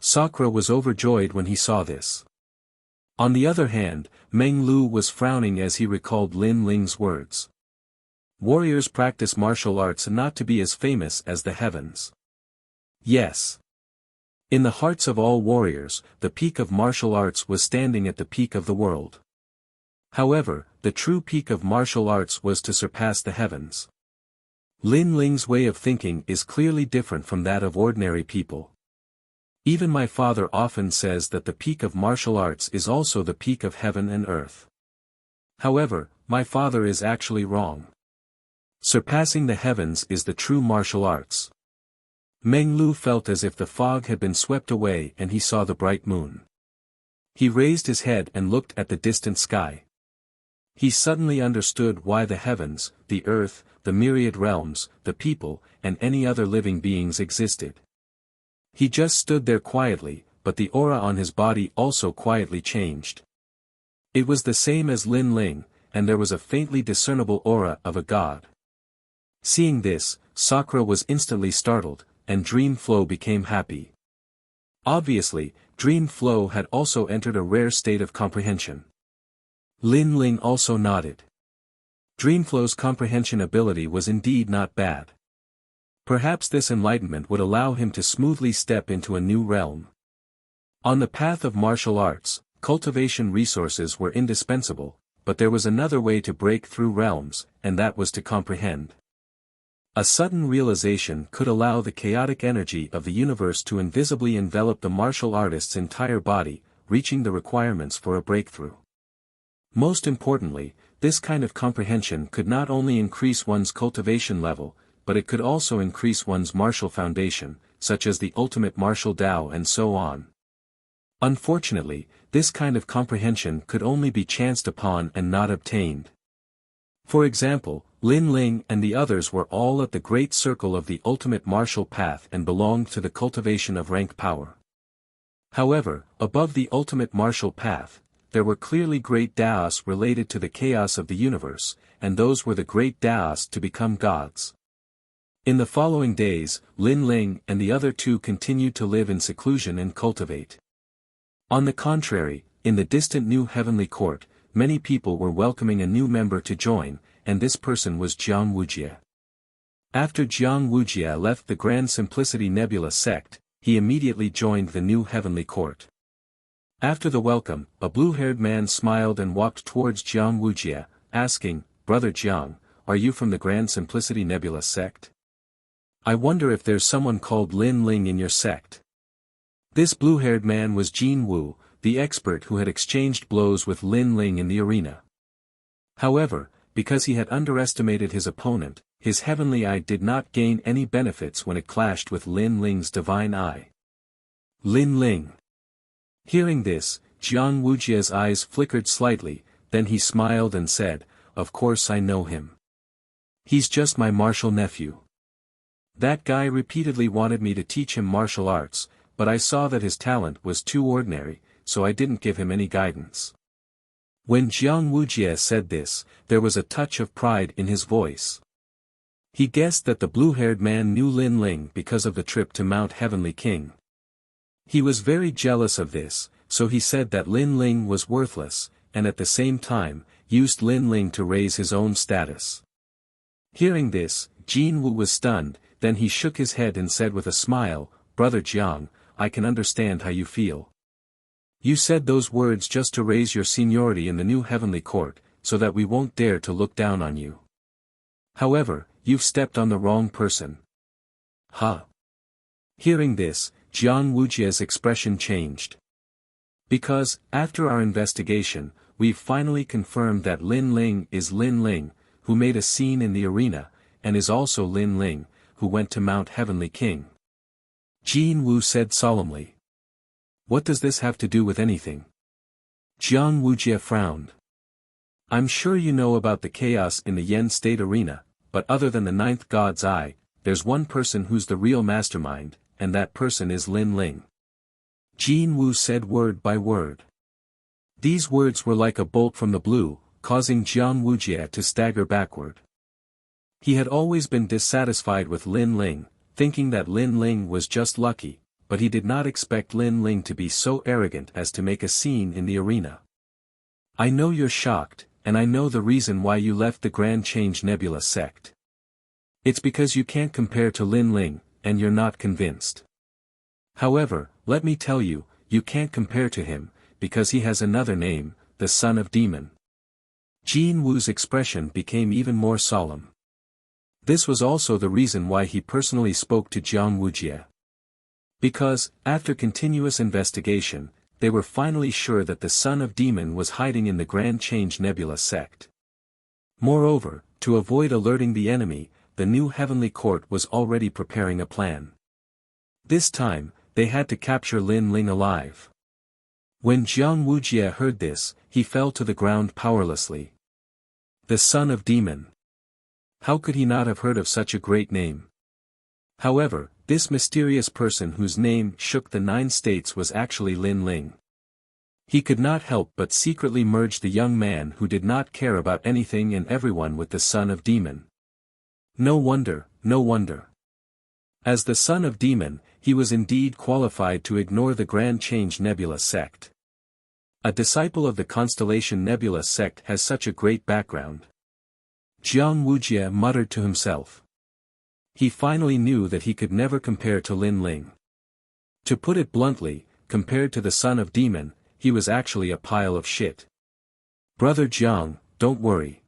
Sakura was overjoyed when he saw this. On the other hand, Meng Lu was frowning as he recalled Lin Ling's words. Warriors practice martial arts not to be as famous as the heavens. Yes. In the hearts of all warriors, the peak of martial arts was standing at the peak of the world. However, the true peak of martial arts was to surpass the heavens. Lin Ling's way of thinking is clearly different from that of ordinary people. Even my father often says that the peak of martial arts is also the peak of heaven and earth. However, my father is actually wrong. Surpassing the heavens is the true martial arts. Meng Lu felt as if the fog had been swept away and he saw the bright moon. He raised his head and looked at the distant sky. He suddenly understood why the heavens, the earth, the myriad realms, the people, and any other living beings existed. He just stood there quietly, but the aura on his body also quietly changed. It was the same as Lin Ling, and there was a faintly discernible aura of a god. Seeing this, Sakura was instantly startled, and Dream Flow became happy. Obviously, Dream Flow had also entered a rare state of comprehension. Lin Ling also nodded. Dreamflow's comprehension ability was indeed not bad. Perhaps this enlightenment would allow him to smoothly step into a new realm. On the path of martial arts, cultivation resources were indispensable, but there was another way to break through realms, and that was to comprehend. A sudden realization could allow the chaotic energy of the universe to invisibly envelop the martial artist's entire body, reaching the requirements for a breakthrough. Most importantly, this kind of comprehension could not only increase one's cultivation level, but it could also increase one's martial foundation, such as the ultimate martial Tao and so on. Unfortunately, this kind of comprehension could only be chanced upon and not obtained. For example, Lin Ling and the others were all at the great circle of the ultimate martial path and belonged to the cultivation of rank power. However, above the ultimate martial path, there were clearly great Daos related to the chaos of the universe, and those were the great Daos to become gods. In the following days, Lin Ling and the other two continued to live in seclusion and cultivate. On the contrary, in the distant new heavenly court, many people were welcoming a new member to join, and this person was Jiang Wuxia. After Jiang Wuxia left the Grand Simplicity Nebula sect, he immediately joined the new heavenly court. After the welcome, a blue-haired man smiled and walked towards Jiang Wuxia, asking, "Brother Jiang, are you from the Grand Simplicity Nebula sect? I wonder if there's someone called Lin Ling in your sect." This blue-haired man was Jin Wu, the expert who had exchanged blows with Lin Ling in the arena. However, because he had underestimated his opponent, his heavenly eye did not gain any benefits when it clashed with Lin Ling's divine eye. Lin Ling. Hearing this, Jiang Wujia's eyes flickered slightly, then he smiled and said, "Of course I know him. He's just my martial nephew. That guy repeatedly wanted me to teach him martial arts, but I saw that his talent was too ordinary, so I didn't give him any guidance." When Jiang Wujie said this, there was a touch of pride in his voice. He guessed that the blue-haired man knew Lin Ling because of the trip to Mount Heavenly King. He was very jealous of this, so he said that Lin Ling was worthless, and at the same time, used Lin Ling to raise his own status. Hearing this, Jin Wu was stunned, then he shook his head and said with a smile, "Brother Jiang, I can understand how you feel. You said those words just to raise your seniority in the new heavenly court, so that we won't dare to look down on you. However, you've stepped on the wrong person." Huh? Hearing this, Jiang Wujie's expression changed. Because, after our investigation, we've finally confirmed that Lin Ling is Lin Ling, who made a scene in the arena, and is also Lin Ling, who went to Mount Heavenly King. Jin Wu said solemnly. "What does this have to do with anything?" Jiang Wujie frowned. "I'm sure you know about the chaos in the Yen State Arena, but other than the ninth god's eye, there's one person who's the real mastermind, and that person is Lin Ling." Jin Wu said word by word. These words were like a bolt from the blue, causing Jiang Wujie to stagger backward. He had always been dissatisfied with Lin Ling, thinking that Lin Ling was just lucky, but he did not expect Lin Ling to be so arrogant as to make a scene in the arena. "I know you're shocked, and I know the reason why you left the Grand Change Nebula sect. It's because you can't compare to Lin Ling, and you're not convinced. However, let me tell you, you can't compare to him, because he has another name, the Son of Demon." Jin Wu's expression became even more solemn. This was also the reason why he personally spoke to Jiang Wujie. Because, after continuous investigation, they were finally sure that the Son of Demon was hiding in the Grand Change Nebula sect. Moreover, to avoid alerting the enemy, the new heavenly court was already preparing a plan. This time, they had to capture Lin Ling alive. When Jiang Wujie heard this, he fell to the ground powerlessly. The Son of Demon. How could he not have heard of such a great name? However, this mysterious person whose name shook the 9 states was actually Lin Ling. He could not help but secretly merge the young man who did not care about anything and everyone with the Son of Demon. No wonder, no wonder. As the Son of Demon, he was indeed qualified to ignore the Grand Change Nebula sect. A disciple of the Constellation Nebula sect has such a great background. Jiang Wujie muttered to himself. He finally knew that he could never compare to Lin Ling. To put it bluntly, compared to the Son of Demon, he was actually a pile of shit. "Brother Jiang, don't worry.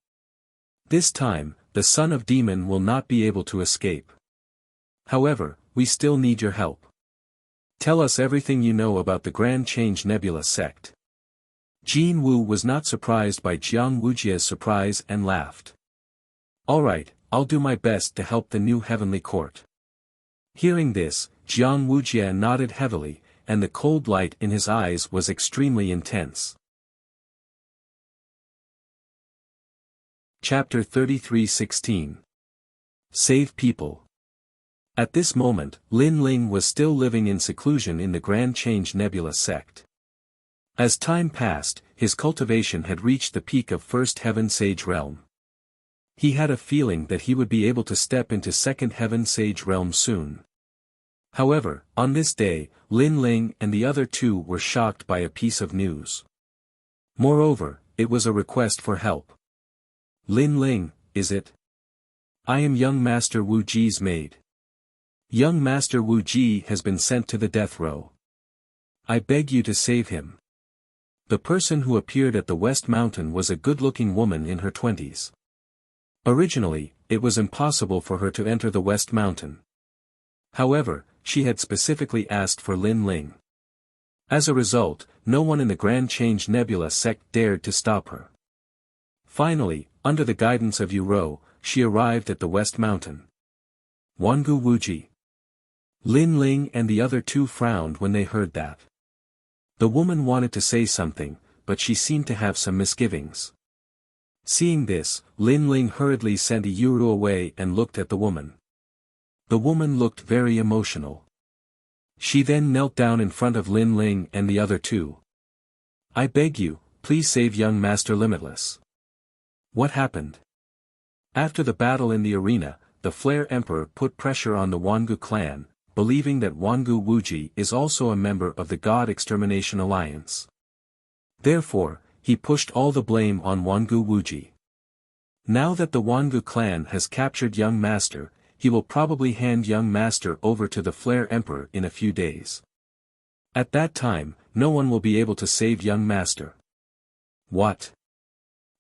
This time, the son of demon will not be able to escape. However, we still need your help. Tell us everything you know about the Grand Change Nebula sect. Jin Wu was not surprised by Jiang Wujia's surprise and laughed. Alright, I'll do my best to help the new heavenly court. Hearing this, Jiang Wujia nodded heavily, and the cold light in his eyes was extremely intense. Chapter 33:16. Save People. At this moment, Lin Ling was still living in seclusion in the Grand Change Nebula sect. As time passed, his cultivation had reached the peak of First Heaven Sage Realm. He had a feeling that he would be able to step into Second Heaven Sage Realm soon. However, on this day, Lin Ling and the other two were shocked by a piece of news. Moreover, it was a request for help. Lin Ling, is it? I am young Master Wu Ji's maid. Young Master Wu Ji has been sent to the death row. I beg you to save him. The person who appeared at the West Mountain was a good-looking woman in her 20s. Originally, it was impossible for her to enter the West Mountain. However, she had specifically asked for Lin Ling. As a result, no one in the Grand Change Nebula sect dared to stop her. Finally, under the guidance of Yu Rou, she arrived at the West Mountain. Wangu Wuji. Lin Ling and the other two frowned when they heard that. The woman wanted to say something, but she seemed to have some misgivings. Seeing this, Lin Ling hurriedly sent Yu Rou away and looked at the woman. The woman looked very emotional. She then knelt down in front of Lin Ling and the other two. I beg you, please save young Master Limitless. What happened? After the battle in the arena, the Flare Emperor put pressure on the Wangu clan, believing that Wangu Wuji is also a member of the God Extermination Alliance. Therefore, he pushed all the blame on Wangu Wuji. Now that the Wangu clan has captured young Master, he will probably hand young Master over to the Flare Emperor in a few days. At that time, no one will be able to save young Master. What?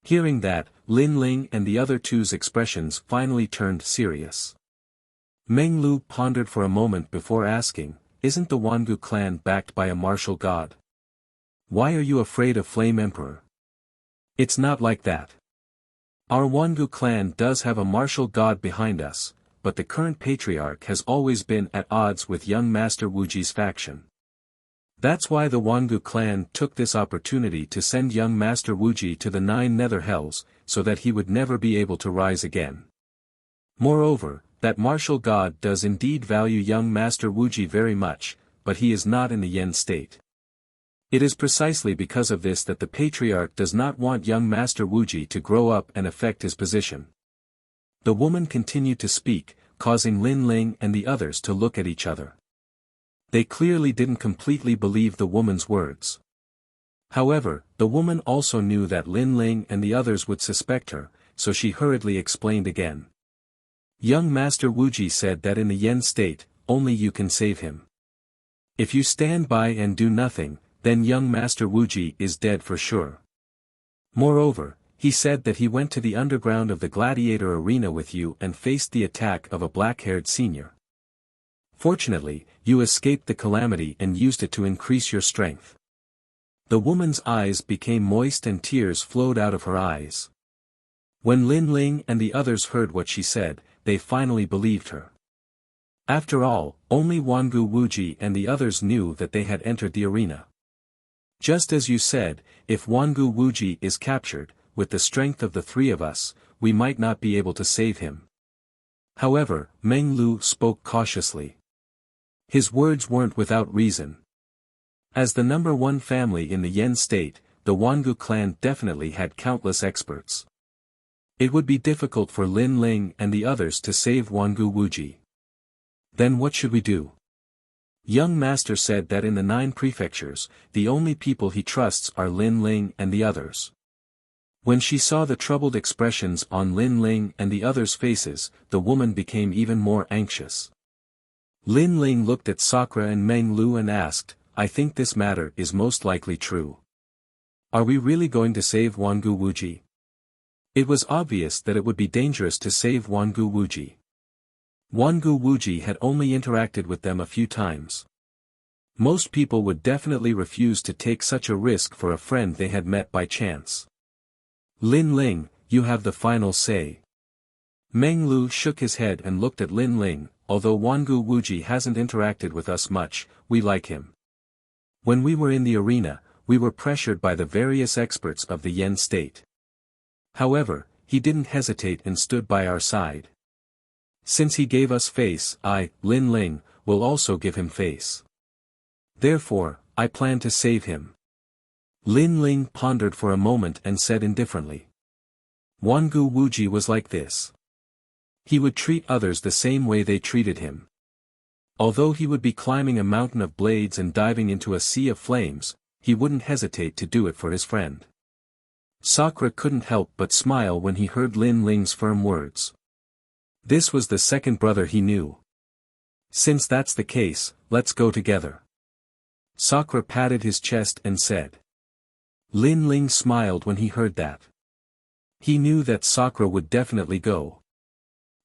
Hearing that, Lin Ling and the other two's expressions finally turned serious. Meng Lu pondered for a moment before asking, isn't the Wangu clan backed by a martial god? Why are you afraid of Flame Emperor? It's not like that. Our Wangu clan does have a martial god behind us, but the current patriarch has always been at odds with young Master Wuji's faction. That's why the Wangu clan took this opportunity to send young Master Wuji to the 9 nether hells, so that he would never be able to rise again. Moreover, that martial god does indeed value young Master Wuji very much, but he is not in the yen state. It is precisely because of this that the patriarch does not want young Master Wuji to grow up and affect his position. The woman continued to speak, causing Lin Ling and the others to look at each other. They clearly didn't completely believe the woman's words. However, the woman also knew that Lin Ling and the others would suspect her, so she hurriedly explained again. Young Master Wuji said that in the yen state, only you can save him. If you stand by and do nothing, then young Master Wuji is dead for sure. Moreover, he said that he went to the underground of the gladiator arena with you and faced the attack of a black-haired senior. Fortunately, you escaped the calamity and used it to increase your strength. The woman's eyes became moist and tears flowed out of her eyes. When Lin Ling and the others heard what she said, they finally believed her. After all, only Wangu Wuji and the others knew that they had entered the arena. Just as you said, if Wangu Wuji is captured, with the strength of the 3 of us, we might not be able to save him. However, Meng Lu spoke cautiously. His words weren't without reason. As the number 1 family in the yen state, the Wangu clan definitely had countless experts. It would be difficult for Lin Ling and the others to save Wangu Wuji. Then what should we do? Young Master said that in the 9 prefectures, the only people he trusts are Lin Ling and the others. When she saw the troubled expressions on Lin Ling and the others' faces, the woman became even more anxious. Lin Ling looked at Sakura and Meng Lu and asked, I think this matter is most likely true. Are we really going to save Wangu Wuji? It was obvious that it would be dangerous to save Wangu Wuji. Wangu Wuji had only interacted with them a few times. Most people would definitely refuse to take such a risk for a friend they had met by chance. Lin Ling, you have the final say. Meng Lu shook his head and looked at Lin Ling. Although Wangu Wuji hasn't interacted with us much, we like him. When we were in the arena, we were pressured by the various experts of the Yen state. However, he didn't hesitate and stood by our side. Since he gave us face, I, Lin Ling, will also give him face. Therefore, I plan to save him. Lin Ling pondered for a moment and said indifferently. Wangu Wuji was like this. He would treat others the same way they treated him. Although he would be climbing a mountain of blades and diving into a sea of flames, he wouldn't hesitate to do it for his friend. Sakura couldn't help but smile when he heard Lin Ling's firm words. This was the second brother he knew. Since that's the case, let's go together. Sakura patted his chest and said. Lin Ling smiled when he heard that. He knew that Sakura would definitely go.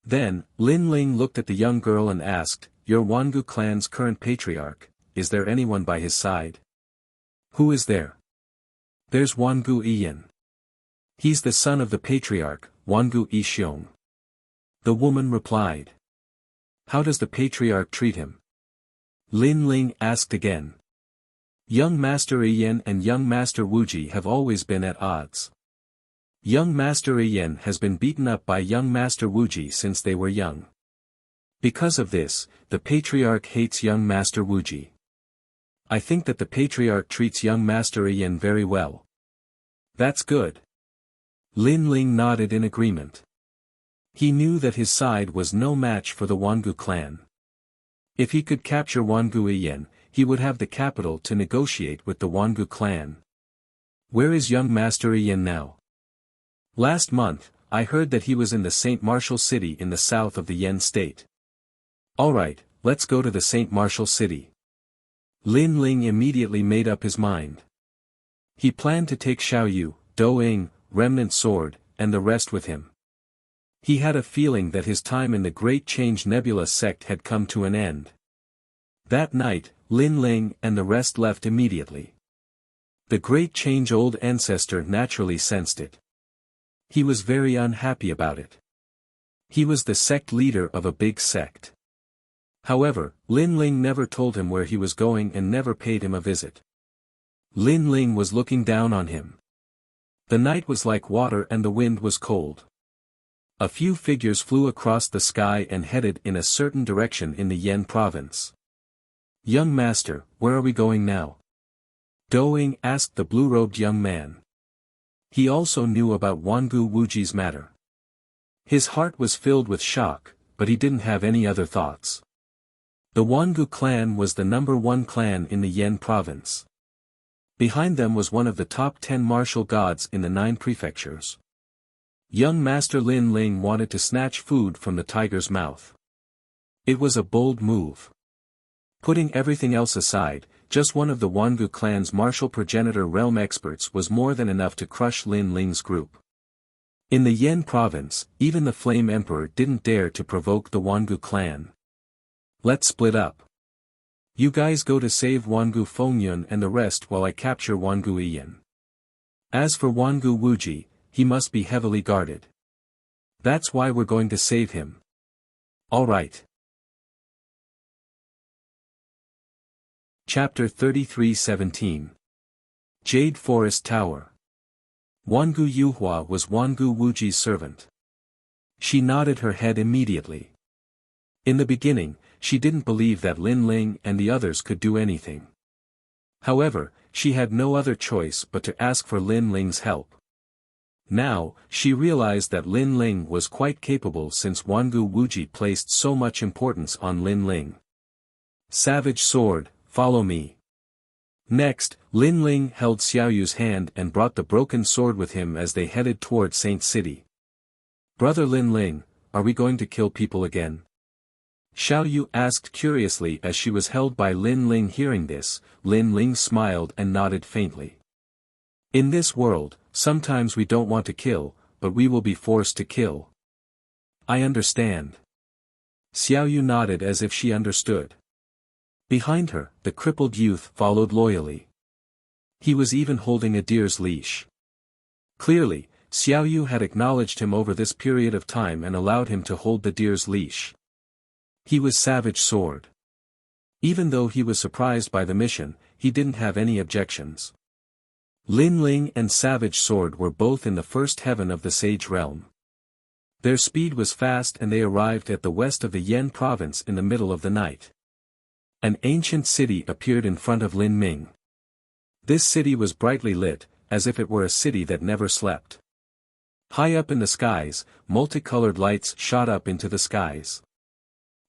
Then, Lin Ling looked at the young girl and asked, Your Wangu clan's current patriarch, is there anyone by his side? Who is there? There's Wangu Iyan. He's the son of the patriarch, Wangu Ixiong. The woman replied. How does the patriarch treat him? Lin Ling asked again. Young Master Iyan and young Master Wuji have always been at odds. Young Master Iyan has been beaten up by young Master Wuji since they were young. Because of this, the patriarch hates young Master Wuji. I think that the patriarch treats young Master Iyan very well. That's good. Lin Ling nodded in agreement. He knew that his side was no match for the Wangu clan. If he could capture Wangu Iyan, he would have the capital to negotiate with the Wangu clan. Where is young Master Iyan now? Last month, I heard that he was in the St. Martial City in the south of the Yen state. Alright, let's go to the St. Martial City. Lin Ling immediately made up his mind. He planned to take Xiaoyu, Doing, Remnant Sword, and the rest with him. He had a feeling that his time in the Great Change Nebula sect had come to an end. That night, Lin Ling and the rest left immediately. The Great Change old ancestor naturally sensed it. He was very unhappy about it. He was the sect leader of a big sect. However, Lin Ling never told him where he was going and never paid him a visit. Lin Ling was looking down on him. The night was like water and the wind was cold. A few figures flew across the sky and headed in a certain direction in the Yen province. Young master, where are we going now? Doing asked the blue-robed young man. He also knew about Wangu Wuji's matter. His heart was filled with shock, but he didn't have any other thoughts. The Wangu clan was the #1 clan in the Yen province. Behind them was one of the top 10 martial gods in the 9 prefectures. Young Master Lin Ling wanted to snatch food from the tiger's mouth. It was a bold move. Putting everything else aside, just one of the Wangu clan's martial progenitor realm experts was more than enough to crush Lin Ling's group. In the Yen province, even the Flame Emperor didn't dare to provoke the Wangu clan. Let's split up. You guys go to save Wangu Fengyun and the rest while I capture Wangu Iyan. As for Wangu Wuji, he must be heavily guarded. That's why we're going to save him. Alright. Chapter 33:17. Jade Forest Tower. Wangu Yuhua was Wangu Wuji's servant. She nodded her head immediately. In the beginning, she didn't believe that Lin Ling and the others could do anything. However, she had no other choice but to ask for Lin Ling's help. Now, she realized that Lin Ling was quite capable since Wangu Wuji placed so much importance on Lin Ling. Savage Sword, follow me. Next, Lin Ling held Xiaoyu's hand and brought the broken sword with him as they headed toward Saint City. Brother Lin Ling, are we going to kill people again? Xiaoyu asked curiously as she was held by Lin Ling. Hearing this, Lin Ling smiled and nodded faintly. In this world, sometimes we don't want to kill, but we will be forced to kill. I understand. Xiaoyu nodded as if she understood. Behind her, the crippled youth followed loyally. He was even holding a deer's leash. Clearly, Xiaoyu had acknowledged him over this period of time and allowed him to hold the deer's leash. He was Savage Sword. Even though he was surprised by the mission, he didn't have any objections. Lin Ling and Savage Sword were both in the first heaven of the Sage Realm. Their speed was fast and they arrived at the west of the Yan province in the middle of the night. An ancient city appeared in front of Lin Ming. This city was brightly lit, as if it were a city that never slept. High up in the skies, multicolored lights shot up into the skies.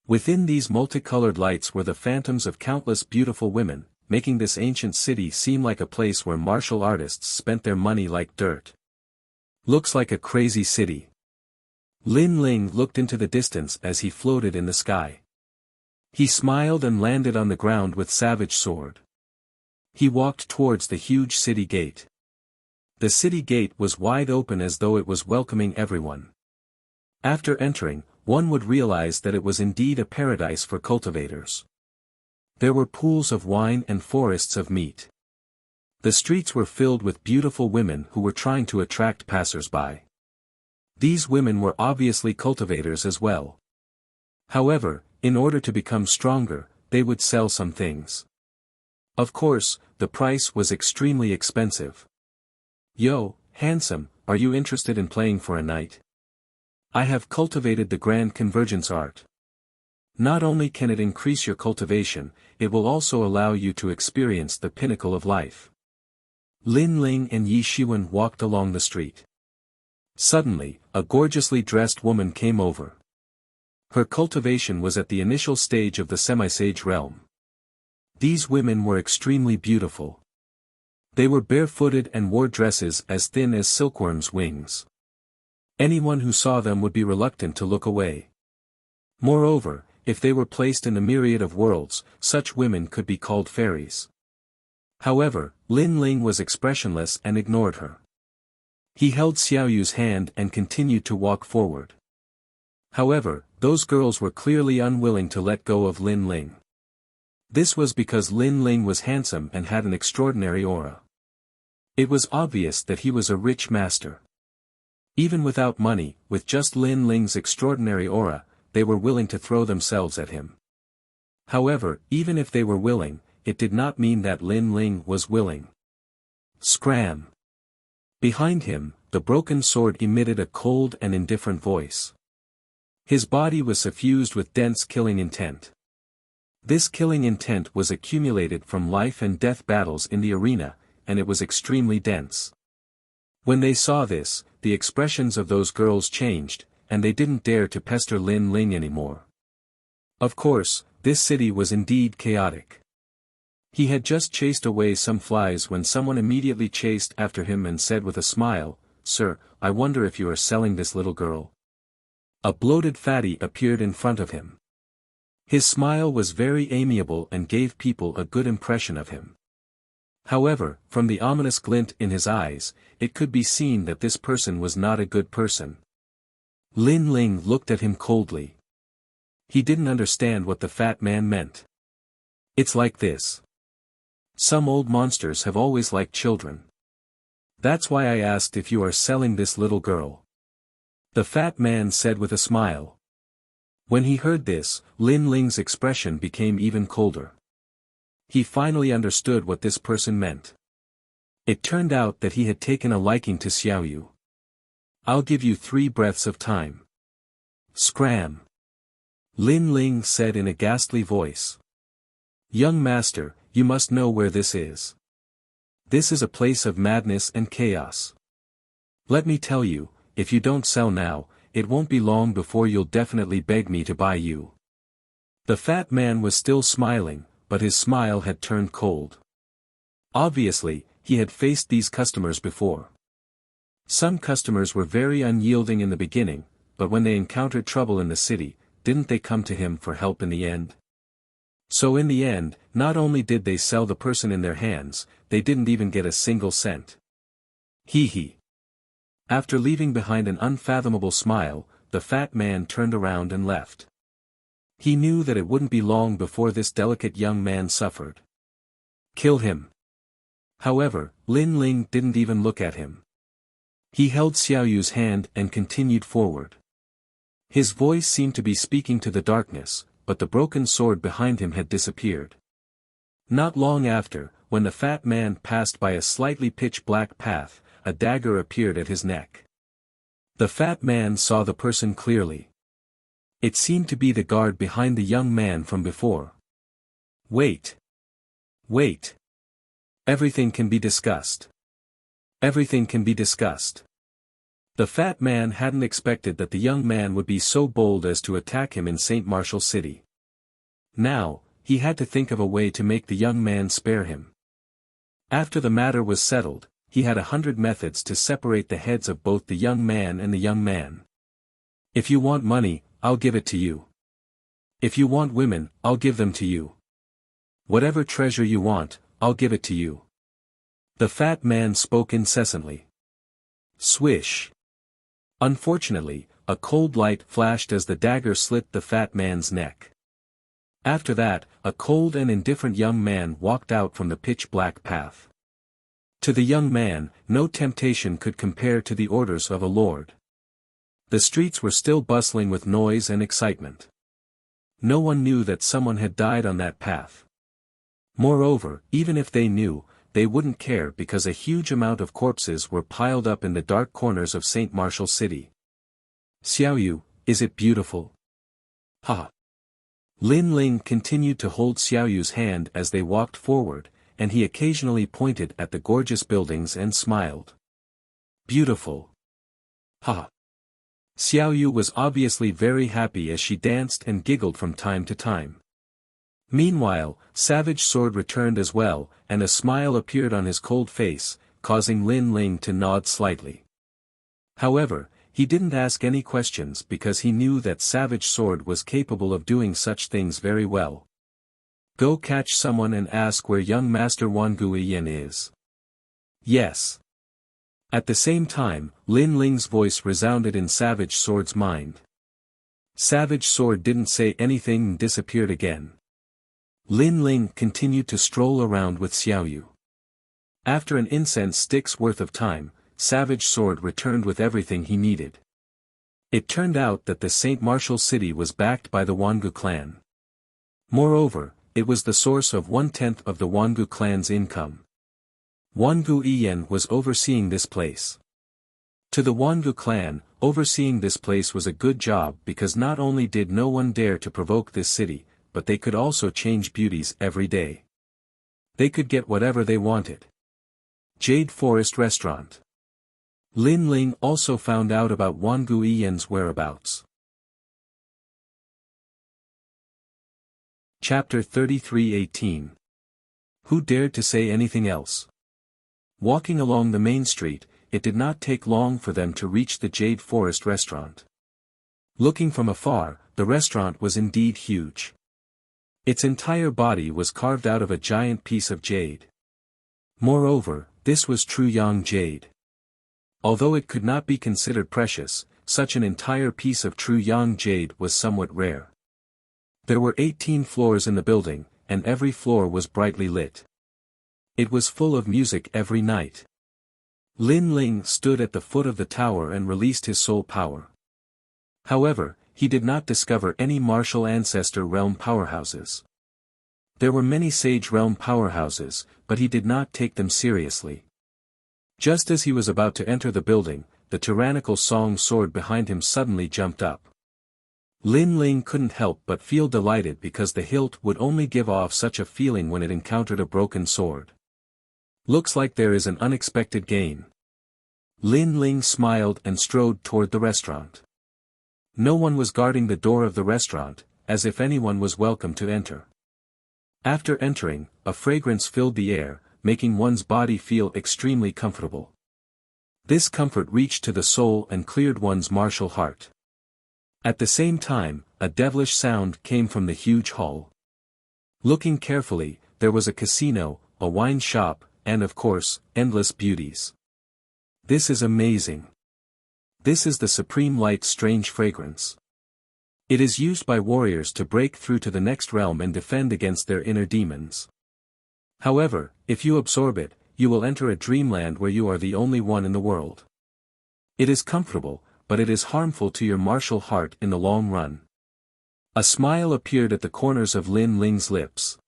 Within these multicolored lights were the phantoms of countless beautiful women, making this ancient city seem like a place where martial artists spent their money like dirt. Looks like a crazy city. Lin Ling looked into the distance as he floated in the sky. He smiled and landed on the ground with Savage Sword. He walked towards the huge city gate. The city gate was wide open as though it was welcoming everyone. After entering, one would realize that it was indeed a paradise for cultivators. There were pools of wine and forests of meat. The streets were filled with beautiful women who were trying to attract passers-by. These women were obviously cultivators as well. However, in order to become stronger, they would sell some things. Of course, the price was extremely expensive. Yo, handsome, are you interested in playing for a night? I have cultivated the Grand Convergence art. Not only can it increase your cultivation, it will also allow you to experience the pinnacle of life. Lin Ling and Yi Shiwen walked along the street. Suddenly, a gorgeously dressed woman came over. Her cultivation was at the initial stage of the semi-sage realm. These women were extremely beautiful. They were barefooted and wore dresses as thin as silkworms' wings. Anyone who saw them would be reluctant to look away. Moreover, if they were placed in the myriad of worlds, such women could be called fairies. However, Lin Ling was expressionless and ignored her. He held Xiaoyu's hand and continued to walk forward. However, those girls were clearly unwilling to let go of Lin Ling. This was because Lin Ling was handsome and had an extraordinary aura. It was obvious that he was a rich master. Even without money, with just Lin Ling's extraordinary aura, they were willing to throw themselves at him. However, even if they were willing, it did not mean that Lin Ling was willing. Scram! Behind him, the broken sword emitted a cold and indifferent voice. His body was suffused with dense killing intent. This killing intent was accumulated from life and death battles in the arena, and it was extremely dense. When they saw this, the expressions of those girls changed, and they didn't dare to pester Lin Ling anymore. Of course, this city was indeed chaotic. He had just chased away some flies when someone immediately chased after him and said with a smile, "Sir, I wonder if you are selling this little girl." A bloated fatty appeared in front of him. His smile was very amiable and gave people a good impression of him. However, from the ominous glint in his eyes, it could be seen that this person was not a good person. Lin Ling looked at him coldly. He didn't understand what the fat man meant. It's like this. Some old monsters have always liked children. That's why I asked if you are selling this little girl. The fat man said with a smile. When he heard this, Lin Ling's expression became even colder. He finally understood what this person meant. It turned out that he had taken a liking to Xiaoyu. I'll give you 3 breaths of time. Scram! Lin Ling said in a ghastly voice. Young master, you must know where this is. This is a place of madness and chaos. Let me tell you, if you don't sell now, it won't be long before you'll definitely beg me to buy you. The fat man was still smiling, but his smile had turned cold. Obviously, he had faced these customers before. Some customers were very unyielding in the beginning, but when they encountered trouble in the city, didn't they come to him for help in the end? So in the end, not only did they sell the person in their hands, they didn't even get a single cent. Hee hee. After leaving behind an unfathomable smile, the fat man turned around and left. He knew that it wouldn't be long before this delicate young man suffered. Kill him. However, Lin Ling didn't even look at him. He held Xiaoyu's hand and continued forward. His voice seemed to be speaking to the darkness, but the broken sword behind him had disappeared. Not long after, when the fat man passed by a slightly pitch-black path, a dagger appeared at his neck. The fat man saw the person clearly. It seemed to be the guard behind the young man from before. Wait. Wait. Everything can be discussed. Everything can be discussed. The fat man hadn't expected that the young man would be so bold as to attack him in St. Martial City. Now, he had to think of a way to make the young man spare him. After the matter was settled, he had 100 methods to separate the heads of both the young man and the young man. If you want money, I'll give it to you. If you want women, I'll give them to you. Whatever treasure you want, I'll give it to you. The fat man spoke incessantly. Swish. Unfortunately, a cold light flashed as the dagger slit the fat man's neck. After that, a cold and indifferent young man walked out from the pitch-black path. To the young man, no temptation could compare to the orders of a lord. The streets were still bustling with noise and excitement. No one knew that someone had died on that path. Moreover, even if they knew, they wouldn't care because a huge amount of corpses were piled up in the dark corners of St. Martial City. Xiaoyu, is it beautiful? Ha! Lin Ling continued to hold Xiaoyu's hand as they walked forward, and he occasionally pointed at the gorgeous buildings and smiled. Beautiful. Ha! Xiaoyu was obviously very happy as she danced and giggled from time to time. Meanwhile, Savage Sword returned as well, and a smile appeared on his cold face, causing Lin Ling to nod slightly. However, he didn't ask any questions because he knew that Savage Sword was capable of doing such things very well. Go catch someone and ask where young Master Wan Guiyan is. Yes. At the same time, Lin Ling's voice resounded in Savage Sword's mind. Savage Sword didn't say anything and disappeared again. Lin Ling continued to stroll around with Xiaoyu. After an incense stick's worth of time, Savage Sword returned with everything he needed. It turned out that the St. Martial City was backed by the Wangu clan. Moreover, it was the source of 1/10 of the Wangu clan's income. Wangu Iyan was overseeing this place. To the Wangu clan, overseeing this place was a good job because not only did no one dare to provoke this city, but they could also change beauties every day. They could get whatever they wanted. Jade Forest Restaurant. Lin Ling also found out about Wangu Iyan's whereabouts. Chapter 33:18. Who dared to say anything else? Walking along the main street, it did not take long for them to reach the Jade Forest Restaurant. Looking from afar, the restaurant was indeed huge. Its entire body was carved out of a giant piece of jade. Moreover, this was true yang jade. Although it could not be considered precious, such an entire piece of true yang jade was somewhat rare. There were 18 floors in the building, and every floor was brightly lit. It was full of music every night. Lin Ling stood at the foot of the tower and released his soul power. However, he did not discover any martial ancestor realm powerhouses. There were many sage realm powerhouses, but he did not take them seriously. Just as he was about to enter the building, the tyrannical song sword behind him suddenly jumped up. Lin Ling couldn't help but feel delighted because the hilt would only give off such a feeling when it encountered a broken sword. Looks like there is an unexpected gain. Lin Ling smiled and strode toward the restaurant. No one was guarding the door of the restaurant, as if anyone was welcome to enter. After entering, a fragrance filled the air, making one's body feel extremely comfortable. This comfort reached to the soul and cleared one's martial heart. At the same time, a devilish sound came from the huge hall. Looking carefully, there was a casino, a wine shop, and of course, endless beauties. This is amazing. This is the supreme light's strange fragrance. It is used by warriors to break through to the next realm and defend against their inner demons. However, if you absorb it, you will enter a dreamland where you are the only one in the world. It is comfortable, but it is harmful to your martial heart in the long run. A smile appeared at the corners of Lin Ling's lips.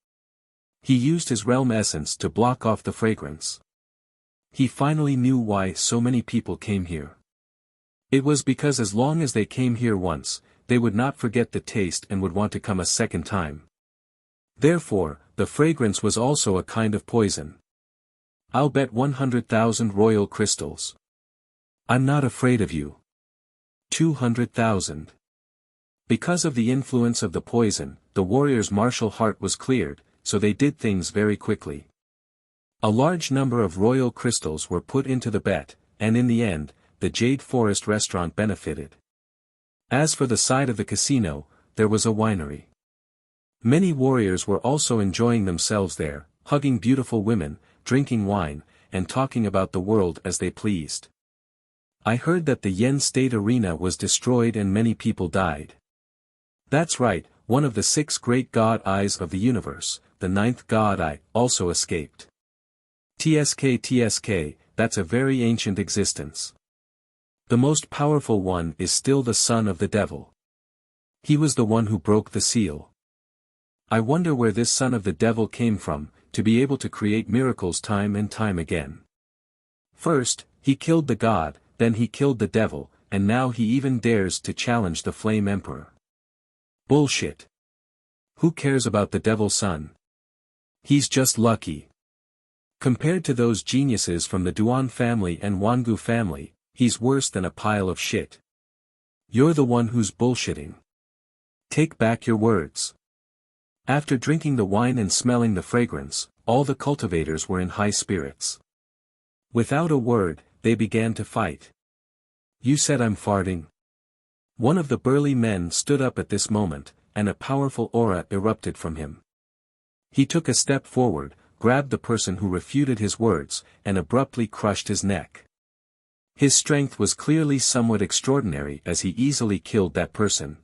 He used his realm essence to block off the fragrance. He finally knew why so many people came here. It was because as long as they came here once, they would not forget the taste and would want to come a second time. Therefore, the fragrance was also a kind of poison. I'll bet 100,000 royal crystals. I'm not afraid of you. 200,000. Because of the influence of the poison, the warrior's martial heart was cleared, so they did things very quickly. A large number of royal crystals were put into the bet, and in the end, the Jade Forest restaurant benefited. As for the side of the casino, there was a winery. Many warriors were also enjoying themselves there, hugging beautiful women, drinking wine, and talking about the world as they pleased. I heard that the Yen State Arena was destroyed and many people died. That's right, one of the 6 great god eyes of the universe, the 9th god eye, also escaped. TSK, that's a very ancient existence. The most powerful one is still the son of the devil. He was the one who broke the seal. I wonder where this son of the devil came from, to be able to create miracles time and time again. First, he killed the god, then he killed the devil, and now he even dares to challenge the Flame Emperor. Bullshit. Who cares about the devil's son? He's just lucky. Compared to those geniuses from the Duan family and Wangu family, he's worse than a pile of shit. You're the one who's bullshitting. Take back your words. After drinking the wine and smelling the fragrance, all the cultivators were in high spirits. Without a word, they began to fight. You said I'm farting? One of the burly men stood up at this moment, and a powerful aura erupted from him. He took a step forward, grabbed the person who refuted his words, and abruptly crushed his neck. His strength was clearly somewhat extraordinary as he easily killed that person.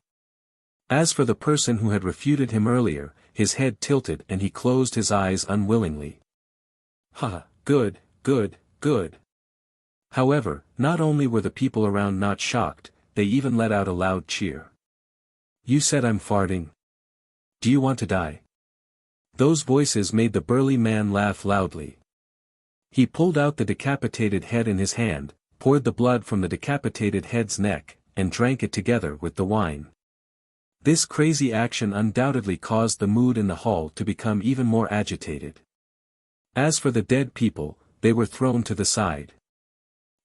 As for the person who had refuted him earlier, his head tilted and he closed his eyes unwillingly. Ha, good. However, not only were the people around not shocked, they even let out a loud cheer. You said I'm farting? Do you want to die? Those voices made the burly man laugh loudly. He pulled out the decapitated head in his hand, poured the blood from the decapitated head's neck, and drank it together with the wine. This crazy action undoubtedly caused the mood in the hall to become even more agitated. As for the dead people, they were thrown to the side.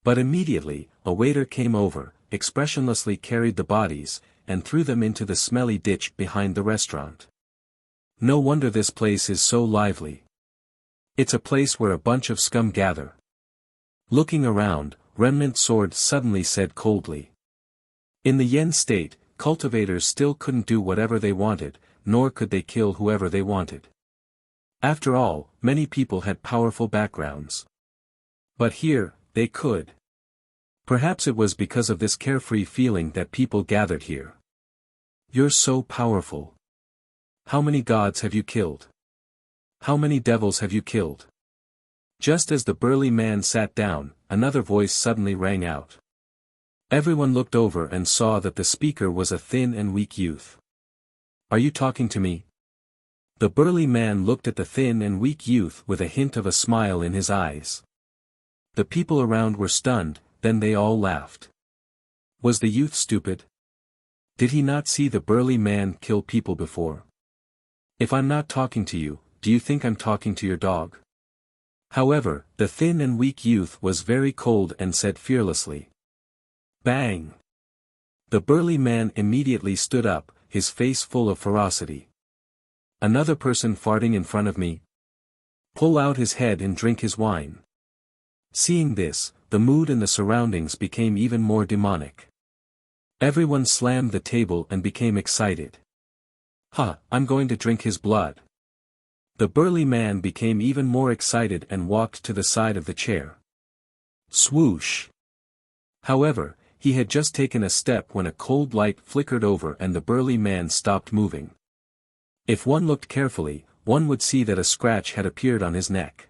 But immediately, a waiter came over, expressionlessly carried the bodies, and threw them into the smelly ditch behind the restaurant. No wonder this place is so lively. It's a place where a bunch of scum gather. Looking around, Remnant Sword suddenly said coldly. In the Yen state, cultivators still couldn't do whatever they wanted, nor could they kill whoever they wanted. After all, many people had powerful backgrounds. But here, they could. Perhaps it was because of this carefree feeling that people gathered here. You're so powerful. How many gods have you killed? How many devils have you killed? Just as the burly man sat down, another voice suddenly rang out. Everyone looked over and saw that the speaker was a thin and weak youth. Are you talking to me? The burly man looked at the thin and weak youth with a hint of a smile in his eyes. The people around were stunned, then they all laughed. Was the youth stupid? Did he not see the burly man kill people before? If I'm not talking to you, do you think I'm talking to your dog? However, the thin and weak youth was very cold and said fearlessly. Bang! The burly man immediately stood up, his face full of ferocity. Another person farting in front of me? Pull out his head and drink his wine. Seeing this, the mood in the surroundings became even more demonic. Everyone slammed the table and became excited. I'm going to drink his blood. The burly man became even more excited and walked to the side of the chair. Swoosh! However, he had just taken a step when a cold light flickered over and the burly man stopped moving. If one looked carefully, one would see that a scratch had appeared on his neck.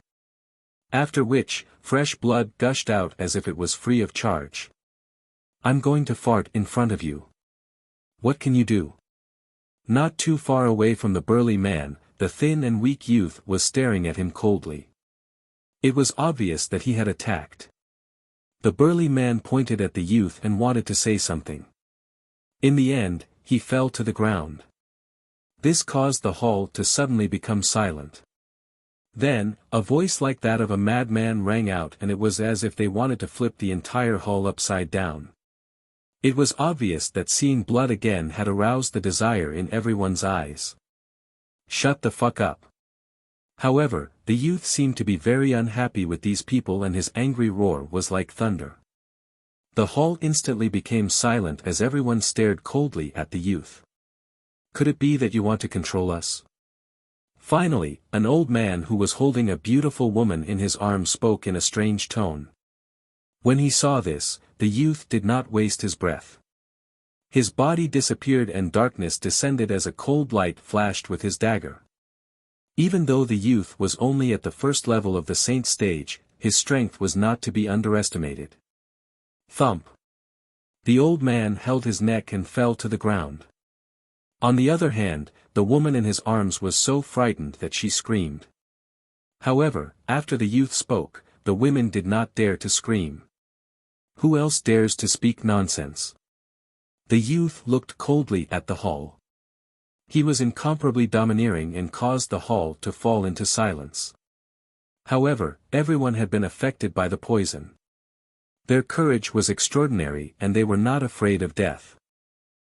After which, fresh blood gushed out as if it was free of charge. "I'm going to fart in front of you. What can you do?" Not too far away from the burly man, the thin and weak youth was staring at him coldly. It was obvious that he had attacked. The burly man pointed at the youth and wanted to say something. In the end, he fell to the ground. This caused the hall to suddenly become silent. Then, a voice like that of a madman rang out, and it was as if they wanted to flip the entire hall upside down. It was obvious that seeing blood again had aroused the desire in everyone's eyes. "Shut the fuck up." However, the youth seemed to be very unhappy with these people, and his angry roar was like thunder. The hall instantly became silent as everyone stared coldly at the youth. "Could it be that you want to control us?" Finally, an old man who was holding a beautiful woman in his arms spoke in a strange tone. When he saw this, the youth did not waste his breath. His body disappeared and darkness descended as a cold light flashed with his dagger. Even though the youth was only at the first level of the saint stage, his strength was not to be underestimated. Thump! The old man held his neck and fell to the ground. On the other hand, the woman in his arms was so frightened that she screamed. However, after the youth spoke, the women did not dare to scream. Who else dares to speak nonsense? The youth looked coldly at the hall. He was incomparably domineering and caused the hall to fall into silence. However, everyone had been affected by the poison. Their courage was extraordinary and they were not afraid of death.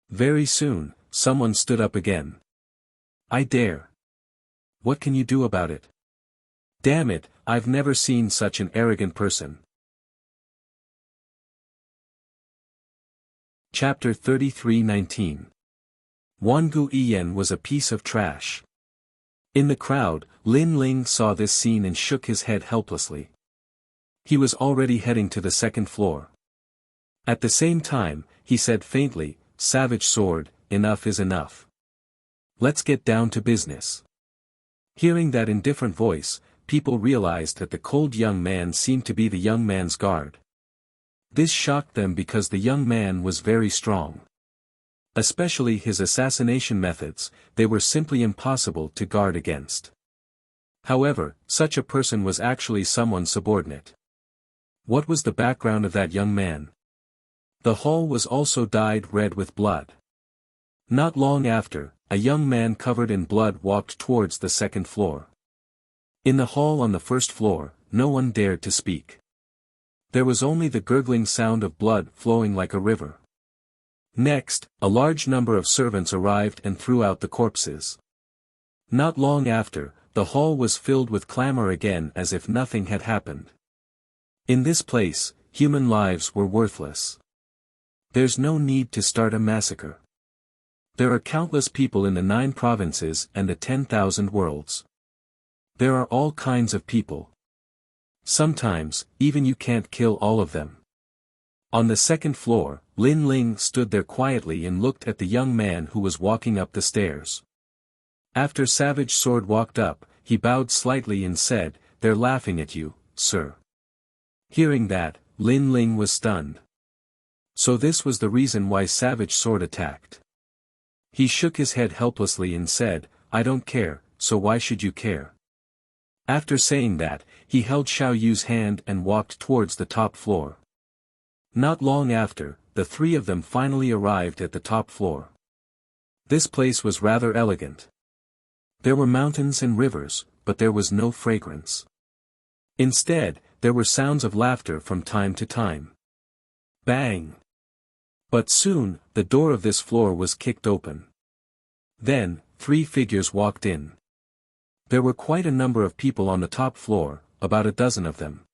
Very soon, someone stood up again. "I dare. What can you do about it?" "Damn it, I've never seen such an arrogant person." Chapter 33:19. Wangu Iyen was a piece of trash. In the crowd, Lin Ling saw this scene and shook his head helplessly. He was already heading to the second floor. At the same time, he said faintly, "Savage sword, enough is enough. Let's get down to business." Hearing that indifferent voice, people realized that the cold young man seemed to be the young man's guard. This shocked them because the young man was very strong. Especially his assassination methods, they were simply impossible to guard against. However, such a person was actually someone subordinate. What was the background of that young man? The hall was also dyed red with blood. Not long after, a young man covered in blood walked towards the second floor. In the hall on the first floor, no one dared to speak. There was only the gurgling sound of blood flowing like a river. Next, a large number of servants arrived and threw out the corpses. Not long after, the hall was filled with clamor again as if nothing had happened. In this place, human lives were worthless. There's no need to start a massacre. There are countless people in the 9 provinces and the 10,000 worlds. There are all kinds of people. Sometimes, even you can't kill all of them. On the second floor, Lin Ling stood there quietly and looked at the young man who was walking up the stairs. After Savage Sword walked up, he bowed slightly and said, "They're laughing at you, sir." Hearing that, Lin Ling was stunned. So this was the reason why Savage Sword attacked. He shook his head helplessly and said, "I don't care, so why should you care?" After saying that, he held Xiao Yu's hand and walked towards the top floor. Not long after, the 3 of them finally arrived at the top floor. This place was rather elegant. There were mountains and rivers, but there was no fragrance. Instead, there were sounds of laughter from time to time. Bang! But soon, the door of this floor was kicked open. Then, 3 figures walked in. There were quite a number of people on the top floor, about a dozen of them.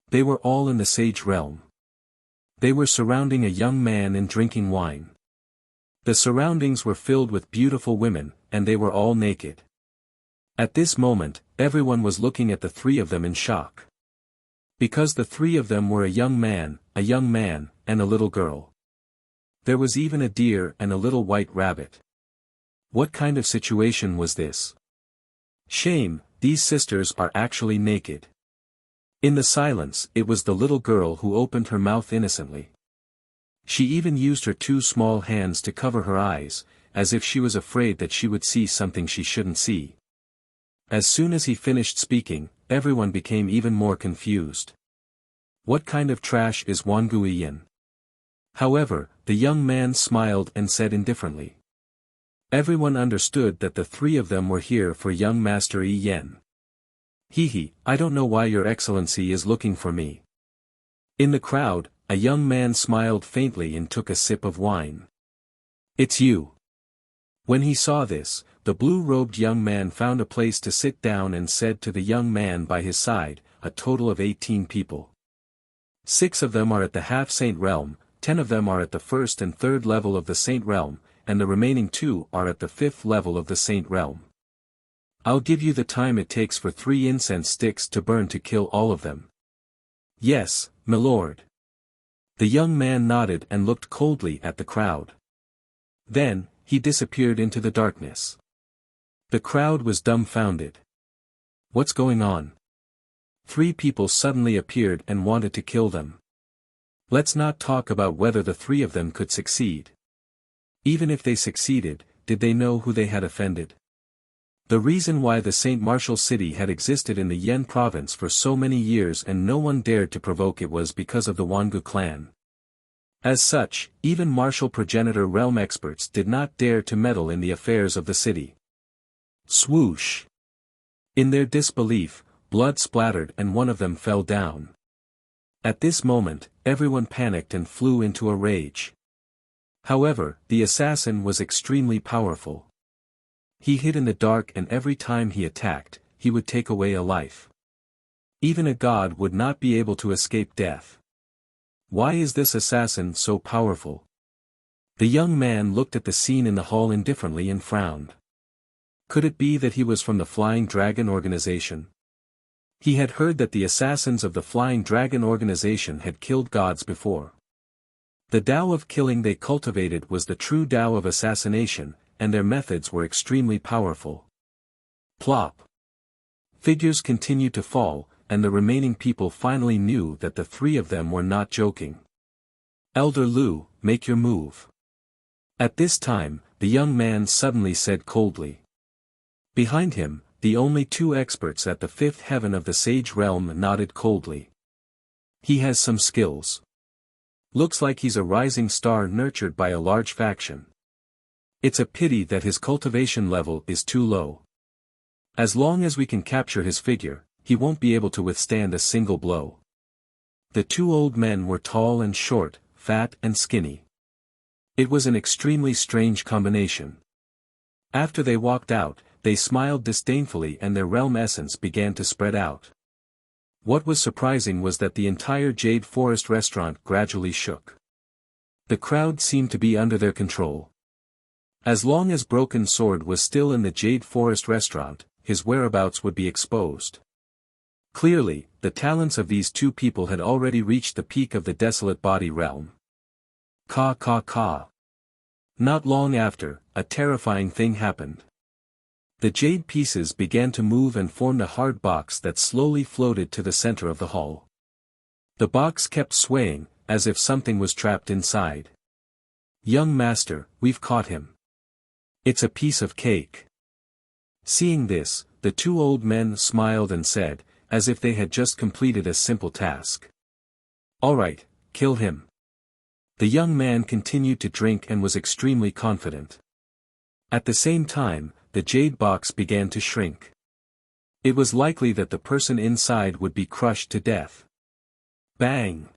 They were all in the sage realm. They were surrounding a young man and drinking wine. The surroundings were filled with beautiful women, and they were all naked. At this moment, everyone was looking at the 3 of them in shock. Because the 3 of them were a young man, and a little girl. There was even a deer and a little white rabbit. What kind of situation was this? Shame, these sisters are actually naked. In the silence, it was the little girl who opened her mouth innocently. She even used her two small hands to cover her eyes, as if she was afraid that she would see something she shouldn't see. As soon as he finished speaking, everyone became even more confused. What kind of trash is Wangui Yin? However, the young man smiled and said indifferently. Everyone understood that the three of them were here for young Master Yi Yen. Hehe, I don't know why your excellency is looking for me. In the crowd, a young man smiled faintly and took a sip of wine. It's you. When he saw this, the blue-robed young man found a place to sit down and said to the young man by his side, a total of 18 people. 6 of them are at the half-saint realm, 10 of them are at the first and third level of the saint realm, and the remaining 2 are at the 5th level of the saint realm. I'll give you the time it takes for 3 incense sticks to burn to kill all of them. Yes, my lord. The young man nodded and looked coldly at the crowd. Then, he disappeared into the darkness. The crowd was dumbfounded. What's going on? 3 people suddenly appeared and wanted to kill them. Let's not talk about whether the 3 of them could succeed. Even if they succeeded, did they know who they had offended? The reason why the Saint Martial City had existed in the Yen province for so many years and no one dared to provoke it was because of the Wangu clan. As such, even martial progenitor realm experts did not dare to meddle in the affairs of the city. Swoosh! In their disbelief, blood splattered and one of them fell down. At this moment, everyone panicked and flew into a rage. However, the assassin was extremely powerful. He hid in the dark and every time he attacked, he would take away a life. Even a god would not be able to escape death. Why is this assassin so powerful? The young man looked at the scene in the hall indifferently and frowned. Could it be that he was from the Flying Dragon organization? He had heard that the assassins of the Flying Dragon organization had killed gods before. The Tao of killing they cultivated was the true Tao of assassination, and their methods were extremely powerful. Plop. Figures continued to fall, and the remaining people finally knew that the 3 of them were not joking. Elder Lu, make your move. At this time, the young man suddenly said coldly. Behind him, the only 2 experts at the 5th heaven of the Sage realm nodded coldly. He has some skills. Looks like he's a rising star nurtured by a large faction. It's a pity that his cultivation level is too low. As long as we can capture his figure, he won't be able to withstand a single blow. The 2 old men were tall and short, fat and skinny. It was an extremely strange combination. After they walked out, they smiled disdainfully and their realm essence began to spread out. What was surprising was that the entire Jade Forest restaurant gradually shook. The crowd seemed to be under their control. As long as Broken Sword was still in the Jade Forest restaurant, his whereabouts would be exposed. Clearly, the talents of these 2 people had already reached the peak of the Desolate Body realm. Ka ka ka. Not long after, a terrifying thing happened. The jade pieces began to move and formed a hard box that slowly floated to the center of the hall. The box kept swaying, as if something was trapped inside. Young master, we've caught him. It's a piece of cake. Seeing this, the 2 old men smiled and said, as if they had just completed a simple task. All right, kill him. The young man continued to drink and was extremely confident. At the same time, the jade box began to shrink. It was likely that the person inside would be crushed to death. Bang!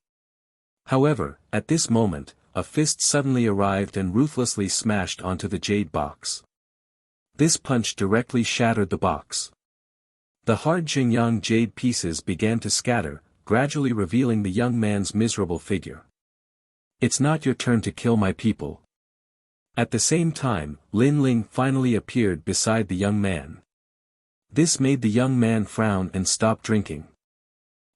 However, at this moment, a fist suddenly arrived and ruthlessly smashed onto the jade box. This punch directly shattered the box. The hard Xingyang jade pieces began to scatter, gradually revealing the young man's miserable figure. It's not your turn to kill my people. At the same time, Lin Ling finally appeared beside the young man. This made the young man frown and stop drinking.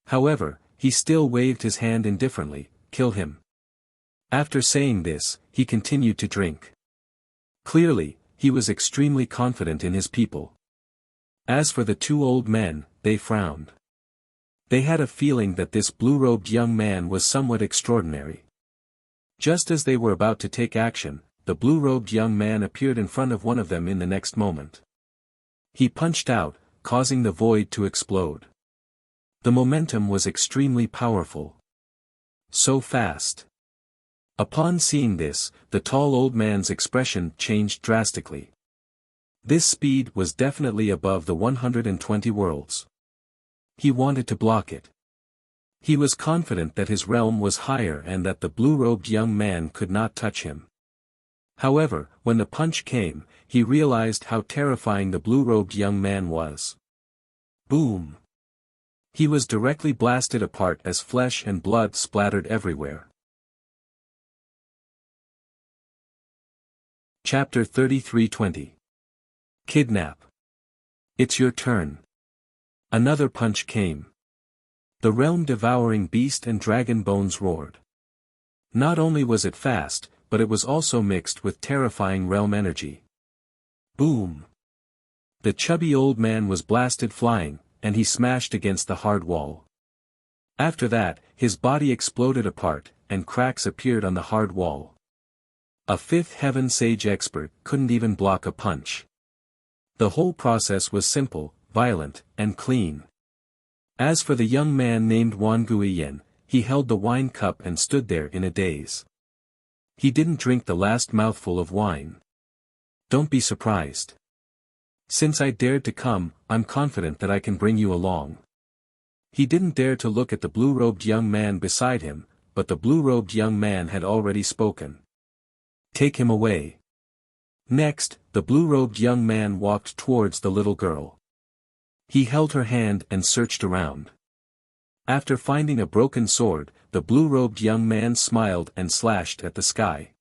However, he still waved his hand indifferently. Kill him. After saying this, he continued to drink. Clearly, he was extremely confident in his people. As for the two old men, they frowned. They had a feeling that this blue-robed young man was somewhat extraordinary. Just as they were about to take action, the blue-robed young man appeared in front of one of them in the next moment. He punched out, causing the void to explode. The momentum was extremely powerful. So fast. Upon seeing this, the tall old man's expression changed drastically. This speed was definitely above the 120 worlds. He wanted to block it. He was confident that his realm was higher and that the blue-robed young man could not touch him. However, when the punch came, he realized how terrifying the blue-robed young man was. Boom! He was directly blasted apart as flesh and blood splattered everywhere. Chapter 33:20. Kidnap. It's your turn. Another punch came. The realm-devouring beast and dragon bones roared. Not only was it fast, but it was also mixed with terrifying realm energy. Boom! The chubby old man was blasted flying, and he smashed against the hard wall. After that, his body exploded apart, and cracks appeared on the hard wall. A fifth heaven sage expert couldn't even block a punch. The whole process was simple, violent, and clean. As for the young man named Wan Guiyan, he held the wine cup and stood there in a daze. He didn't drink the last mouthful of wine. Don't be surprised. Since I dared to come, I'm confident that I can bring you along. He didn't dare to look at the blue-robed young man beside him, but the blue-robed young man had already spoken. Take him away. Next, the blue-robed young man walked towards the little girl. He held her hand and searched around. After finding a broken sword, the blue-robed young man smiled and slashed at the sky.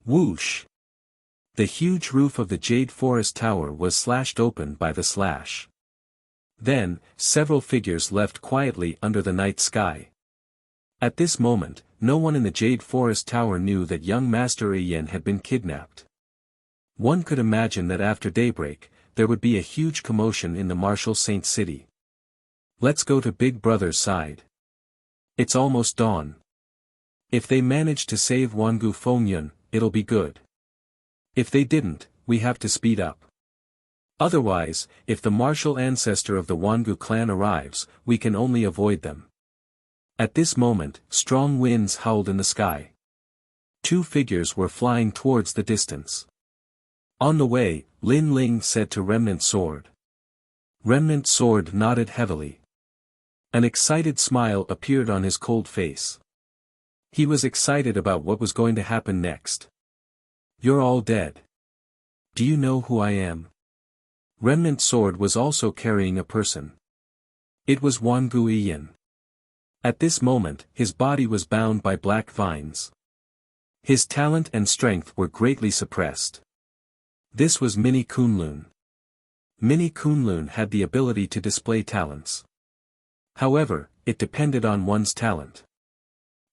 Whoosh! The huge roof of the Jade Forest Tower was slashed open by the slash. Then, several figures left quietly under the night sky. At this moment, no one in the Jade Forest Tower knew that young Master Iyan had been kidnapped. One could imagine that after daybreak, there would be a huge commotion in the Martial Saint City. Let's go to Big Brother's side. It's almost dawn. If they manage to save Wangu Fengyun, it'll be good. If they didn't, we have to speed up. Otherwise, if the martial ancestor of the Wangu clan arrives, we can only avoid them. At this moment, strong winds howled in the sky. Two figures were flying towards the distance. On the way, Lin Ling said to Remnant Sword. Remnant Sword nodded heavily. An excited smile appeared on his cold face. He was excited about what was going to happen next. You're all dead. Do you know who I am? Remnant Sword was also carrying a person. It was Wan Guiyan. At this moment, his body was bound by black vines. His talent and strength were greatly suppressed. This was Mini Kunlun. Mini Kunlun had the ability to display talents. However, it depended on one's talent.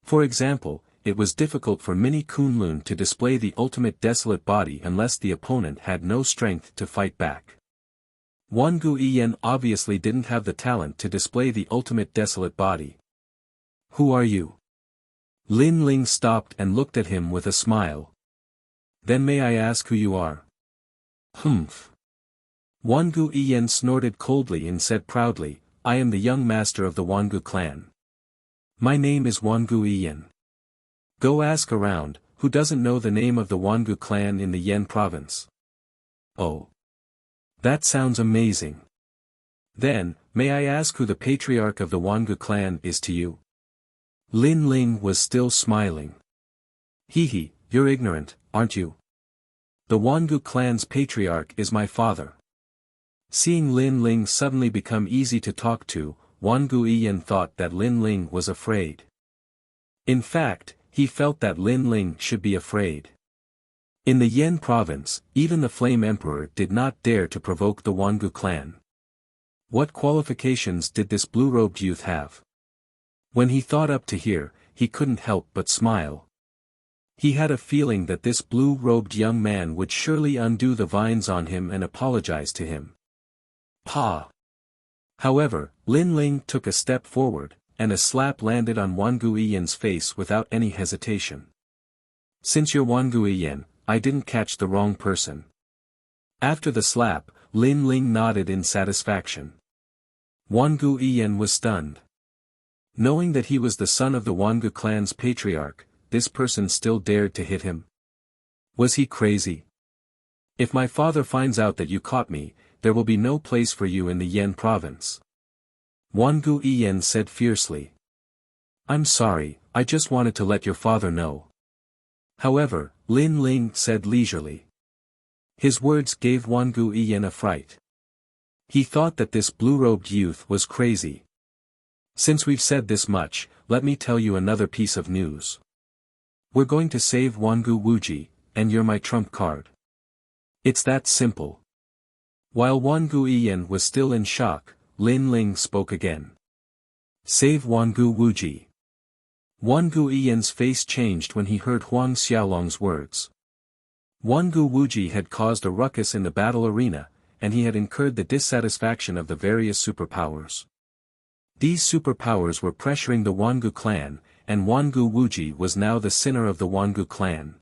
For example, it was difficult for Mini Kunlun to display the ultimate desolate body unless the opponent had no strength to fight back. Wan Guiyan obviously didn't have the talent to display the ultimate desolate body. Who are you? Lin Ling stopped and looked at him with a smile. Then may I ask who you are? Humph. Wan Guiyan snorted coldly and said proudly, I am the young master of the Wangu clan. My name is Wan Guiyan. Go ask around, who doesn't know the name of the Wangu clan in the Yen province? Oh. That sounds amazing. Then, may I ask who the patriarch of the Wangu clan is to you? Lin Ling was still smiling. Hee, you're ignorant, aren't you? The Wangu clan's patriarch is my father. Seeing Lin Ling suddenly become easy to talk to, Wan Guiyan thought that Lin Ling was afraid. In fact, he felt that Lin Ling should be afraid. In the Yen province, even the Flame Emperor did not dare to provoke the Wangu clan. What qualifications did this blue-robed youth have? When he thought up to here, he couldn't help but smile. He had a feeling that this blue-robed young man would surely undo the vines on him and apologize to him. Pa! However, Lin Ling took a step forward, and a slap landed on Wan Guiyan's face without any hesitation. Since you're Wan Guiyan, I didn't catch the wrong person. After the slap, Lin Ling nodded in satisfaction. Wan Guiyan was stunned. Knowing that he was the son of the Wangu clan's patriarch, this person still dared to hit him. Was he crazy? If my father finds out that you caught me, there will be no place for you in the Yan province. Wan Guiyan said fiercely. I'm sorry, I just wanted to let your father know. However, Lin Ling said leisurely. His words gave Wan Guiyan a fright. He thought that this blue-robed youth was crazy. Since we've said this much, let me tell you another piece of news. We're going to save Wangu Wuji, and you're my trump card. It's that simple. While Wan Guiyan was still in shock, Lin Ling spoke again. Save Wangu Wuji. Wan Guiyan's face changed when he heard Huang Xiaolong's words. Wangu Wuji had caused a ruckus in the battle arena, and he had incurred the dissatisfaction of the various superpowers. These superpowers were pressuring the Wangu clan, and Wangu Wuji was now the sinner of the Wangu clan.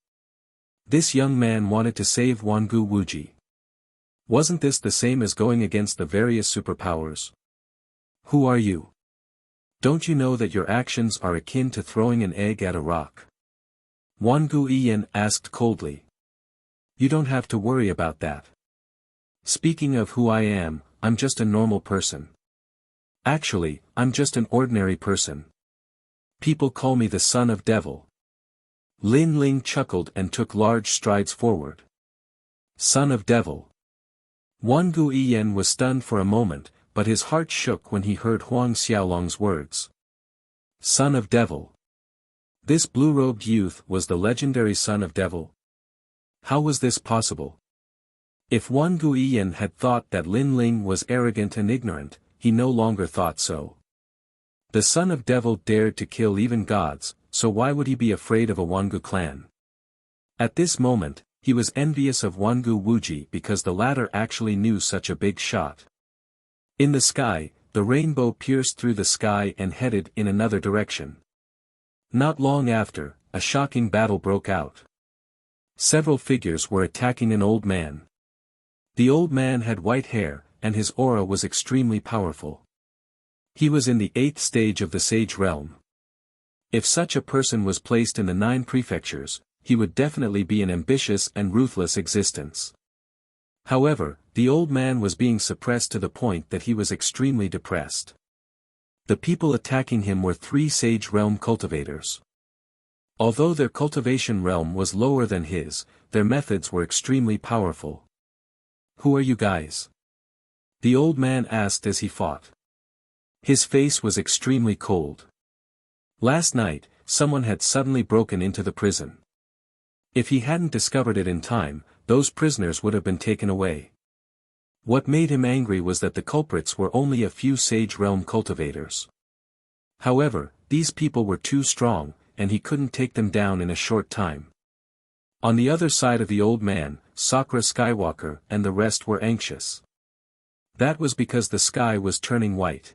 This young man wanted to save Wangu Wuji. Wasn't this the same as going against the various superpowers? Who are you? Don't you know that your actions are akin to throwing an egg at a rock? Wan Guiyan asked coldly. You don't have to worry about that. Speaking of who I am, I'm just a normal person. Actually, I'm just an ordinary person. People call me the son of devil. Lin Ling chuckled and took large strides forward. Son of devil. Wan Guiyan was stunned for a moment, but his heart shook when he heard Huang Xiaolong's words. Son of devil. This blue-robed youth was the legendary son of devil. How was this possible? If Wan Guiyan had thought that Lin Ling was arrogant and ignorant, he no longer thought so. The son of devil dared to kill even gods, so why would he be afraid of a Wangu clan? At this moment, he was envious of Wangu Wuji because the latter actually knew such a big shot. In the sky, the rainbow pierced through the sky and headed in another direction. Not long after, a shocking battle broke out. Several figures were attacking an old man. The old man had white hair, and his aura was extremely powerful. He was in the 8th stage of the Sage realm. If such a person was placed in the 9 prefectures, he would definitely be an ambitious and ruthless existence. However, the old man was being suppressed to the point that he was extremely depressed. The people attacking him were 3 Sage realm cultivators. Although their cultivation realm was lower than his, their methods were extremely powerful. Who are you guys? The old man asked as he fought. His face was extremely cold. Last night, someone had suddenly broken into the prison. If he hadn't discovered it in time, those prisoners would have been taken away. What made him angry was that the culprits were only a few Sage realm cultivators. However, these people were too strong, and he couldn't take them down in a short time. On the other side of the old man, Sakura Skywalker and the rest were anxious. That was because the sky was turning white.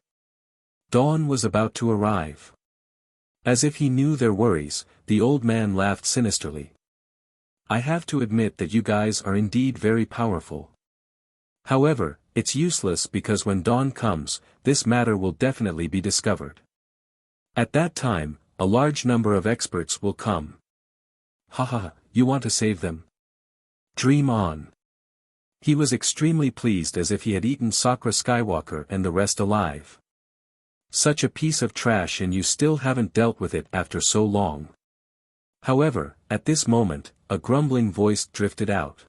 Dawn was about to arrive. As if he knew their worries, the old man laughed sinisterly. I have to admit that you guys are indeed very powerful. However, it's useless because when dawn comes, this matter will definitely be discovered. At that time, a large number of experts will come. Haha, you want to save them? Dream on. He was extremely pleased as if he had eaten Sakura Skywalker and the rest alive. Such a piece of trash and you still haven't dealt with it after so long. However, at this moment, a grumbling voice drifted out.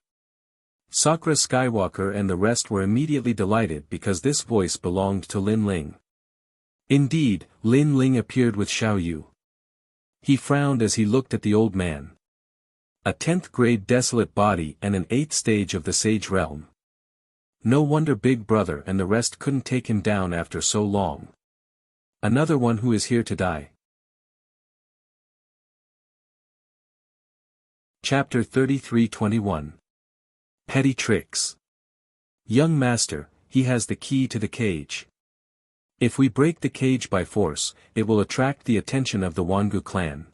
Sakura Skywalker and the rest were immediately delighted because this voice belonged to Lin Ling. Indeed, Lin Ling appeared with Xiao Yu. He frowned as he looked at the old man. A 10th grade desolate body and an 8th stage of the Sage realm. No wonder Big Brother and the rest couldn't take him down after so long. Another one who is here to die. Chapter 33:21. Petty Tricks. Young master, he has the key to the cage. If we break the cage by force, it will attract the attention of the Wangu clan.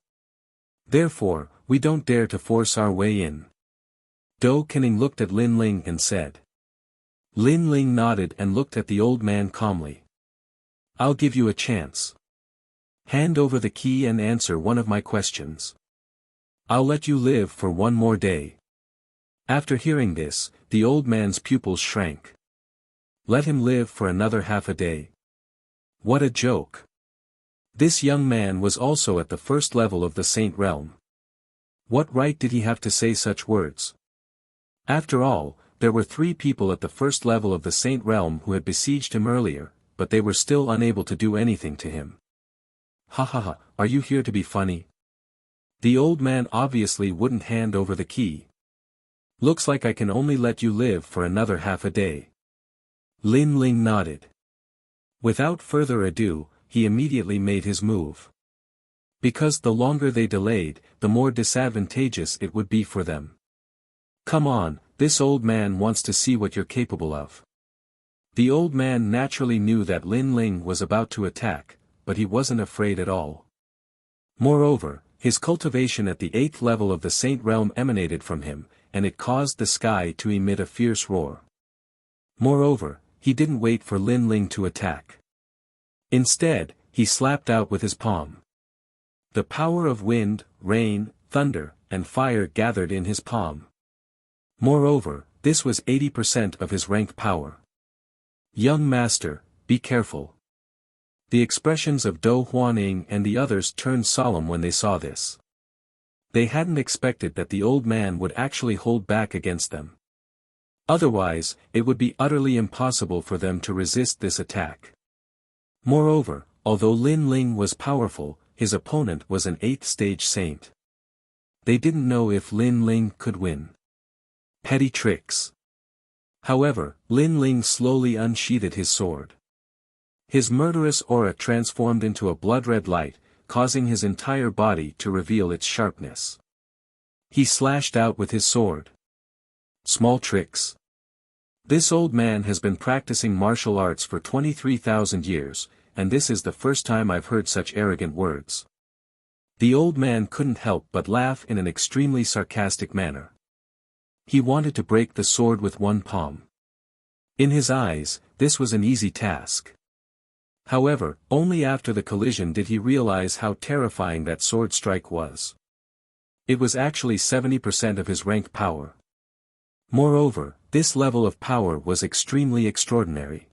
Therefore, we don't dare to force our way in. Do Kening looked at Lin Ling and said. Lin Ling nodded and looked at the old man calmly. I'll give you a chance. Hand over the key and answer one of my questions. I'll let you live for one more day. After hearing this, the old man's pupils shrank. Let him live for another half a day. What a joke. This young man was also at the first level of the Saint Realm. What right did he have to say such words? After all, there were 3 people at the first level of the Saint Realm who had besieged him earlier, but they were still unable to do anything to him. Ha ha ha, are you here to be funny? The old man obviously wouldn't hand over the key. Looks like I can only let you live for another half a day. Lin Ling nodded. Without further ado, he immediately made his move. Because the longer they delayed, the more disadvantageous it would be for them. Come on, this old man wants to see what you're capable of. The old man naturally knew that Lin Ling was about to attack, but he wasn't afraid at all. Moreover, his cultivation at the 8th level of the Saint Realm emanated from him, and it caused the sky to emit a fierce roar. Moreover, he didn't wait for Lin Ling to attack. Instead, he slapped out with his palm. The power of wind, rain, thunder, and fire gathered in his palm. Moreover, this was 80% of his rank power. Young master, be careful. The expressions of Do Huaning and the others turned solemn when they saw this. They hadn't expected that the old man would actually hold back against them. Otherwise, it would be utterly impossible for them to resist this attack. Moreover, although Lin Ling was powerful, his opponent was an 8th stage saint. They didn't know if Lin Ling could win. Petty tricks. However, Lin Ling slowly unsheathed his sword. His murderous aura transformed into a blood-red light, causing his entire body to reveal its sharpness. He slashed out with his sword. Small tricks. This old man has been practicing martial arts for 23,000 years, and this is the first time I've heard such arrogant words. The old man couldn't help but laugh in an extremely sarcastic manner. He wanted to break the sword with one palm. In his eyes, this was an easy task. However, only after the collision did he realize how terrifying that sword strike was. It was actually 70% of his rank power. Moreover, this level of power was extremely extraordinary.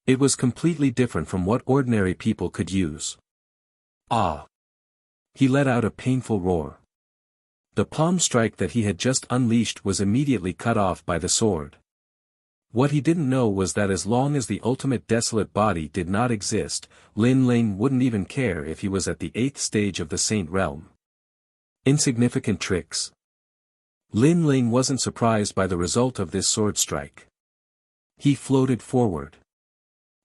It was completely different from what ordinary people could use. Ah! He let out a painful roar. The palm strike that he had just unleashed was immediately cut off by the sword. What he didn't know was that as long as the ultimate desolate body did not exist, Lin Ling wouldn't even care if he was at the 8th stage of the Saint Realm. Insignificant tricks. Lin Ling wasn't surprised by the result of this sword strike. He floated forward.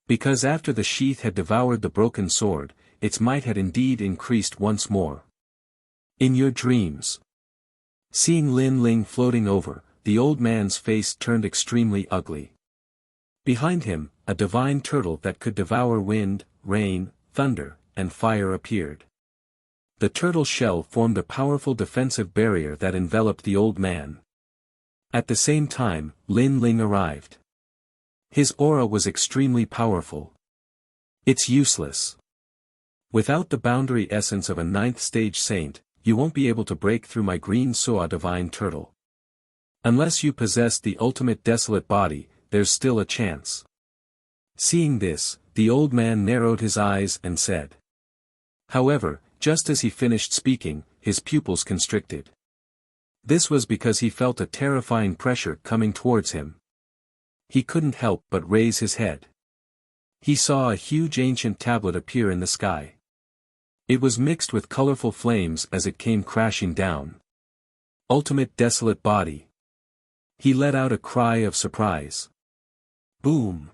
Because after the sheath had devoured the broken sword, its might had indeed increased once more. In your dreams. Seeing Lin Ling floating over, the old man's face turned extremely ugly. Behind him, a divine turtle that could devour wind, rain, thunder, and fire appeared. The turtle's shell formed a powerful defensive barrier that enveloped the old man. At the same time, Lin Ling arrived. His aura was extremely powerful. It's useless. Without the boundary essence of a 9th stage saint, you won't be able to break through my green Soa divine turtle. Unless you possess the ultimate desolate body, there's still a chance. Seeing this, the old man narrowed his eyes and said. However, just as he finished speaking, his pupils constricted. This was because he felt a terrifying pressure coming towards him. He couldn't help but raise his head. He saw a huge ancient tablet appear in the sky. It was mixed with colorful flames as it came crashing down. Ultimate desolate body. He let out a cry of surprise. Boom!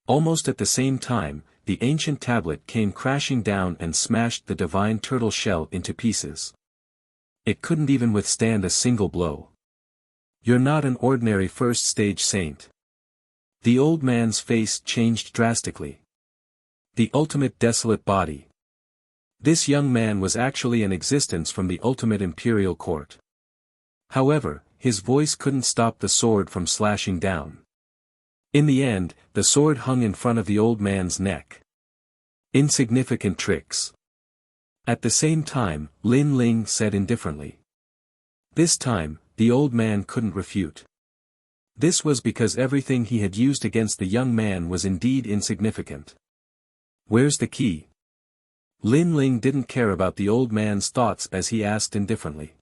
Almost at the same time, the ancient tablet came crashing down and smashed the divine turtle shell into pieces. It couldn't even withstand a single blow. You're not an ordinary first-stage saint. The old man's face changed drastically. The ultimate desolate body. This young man was actually an existence from the ultimate imperial court. However, his voice couldn't stop the sword from slashing down. In the end, the sword hung in front of the old man's neck. Insignificant tricks. At the same time, Lin Ling said indifferently. This time, the old man couldn't refute. This was because everything he had used against the young man was indeed insignificant. Where's the key? Lin Ling didn't care about the old man's thoughts as he asked indifferently.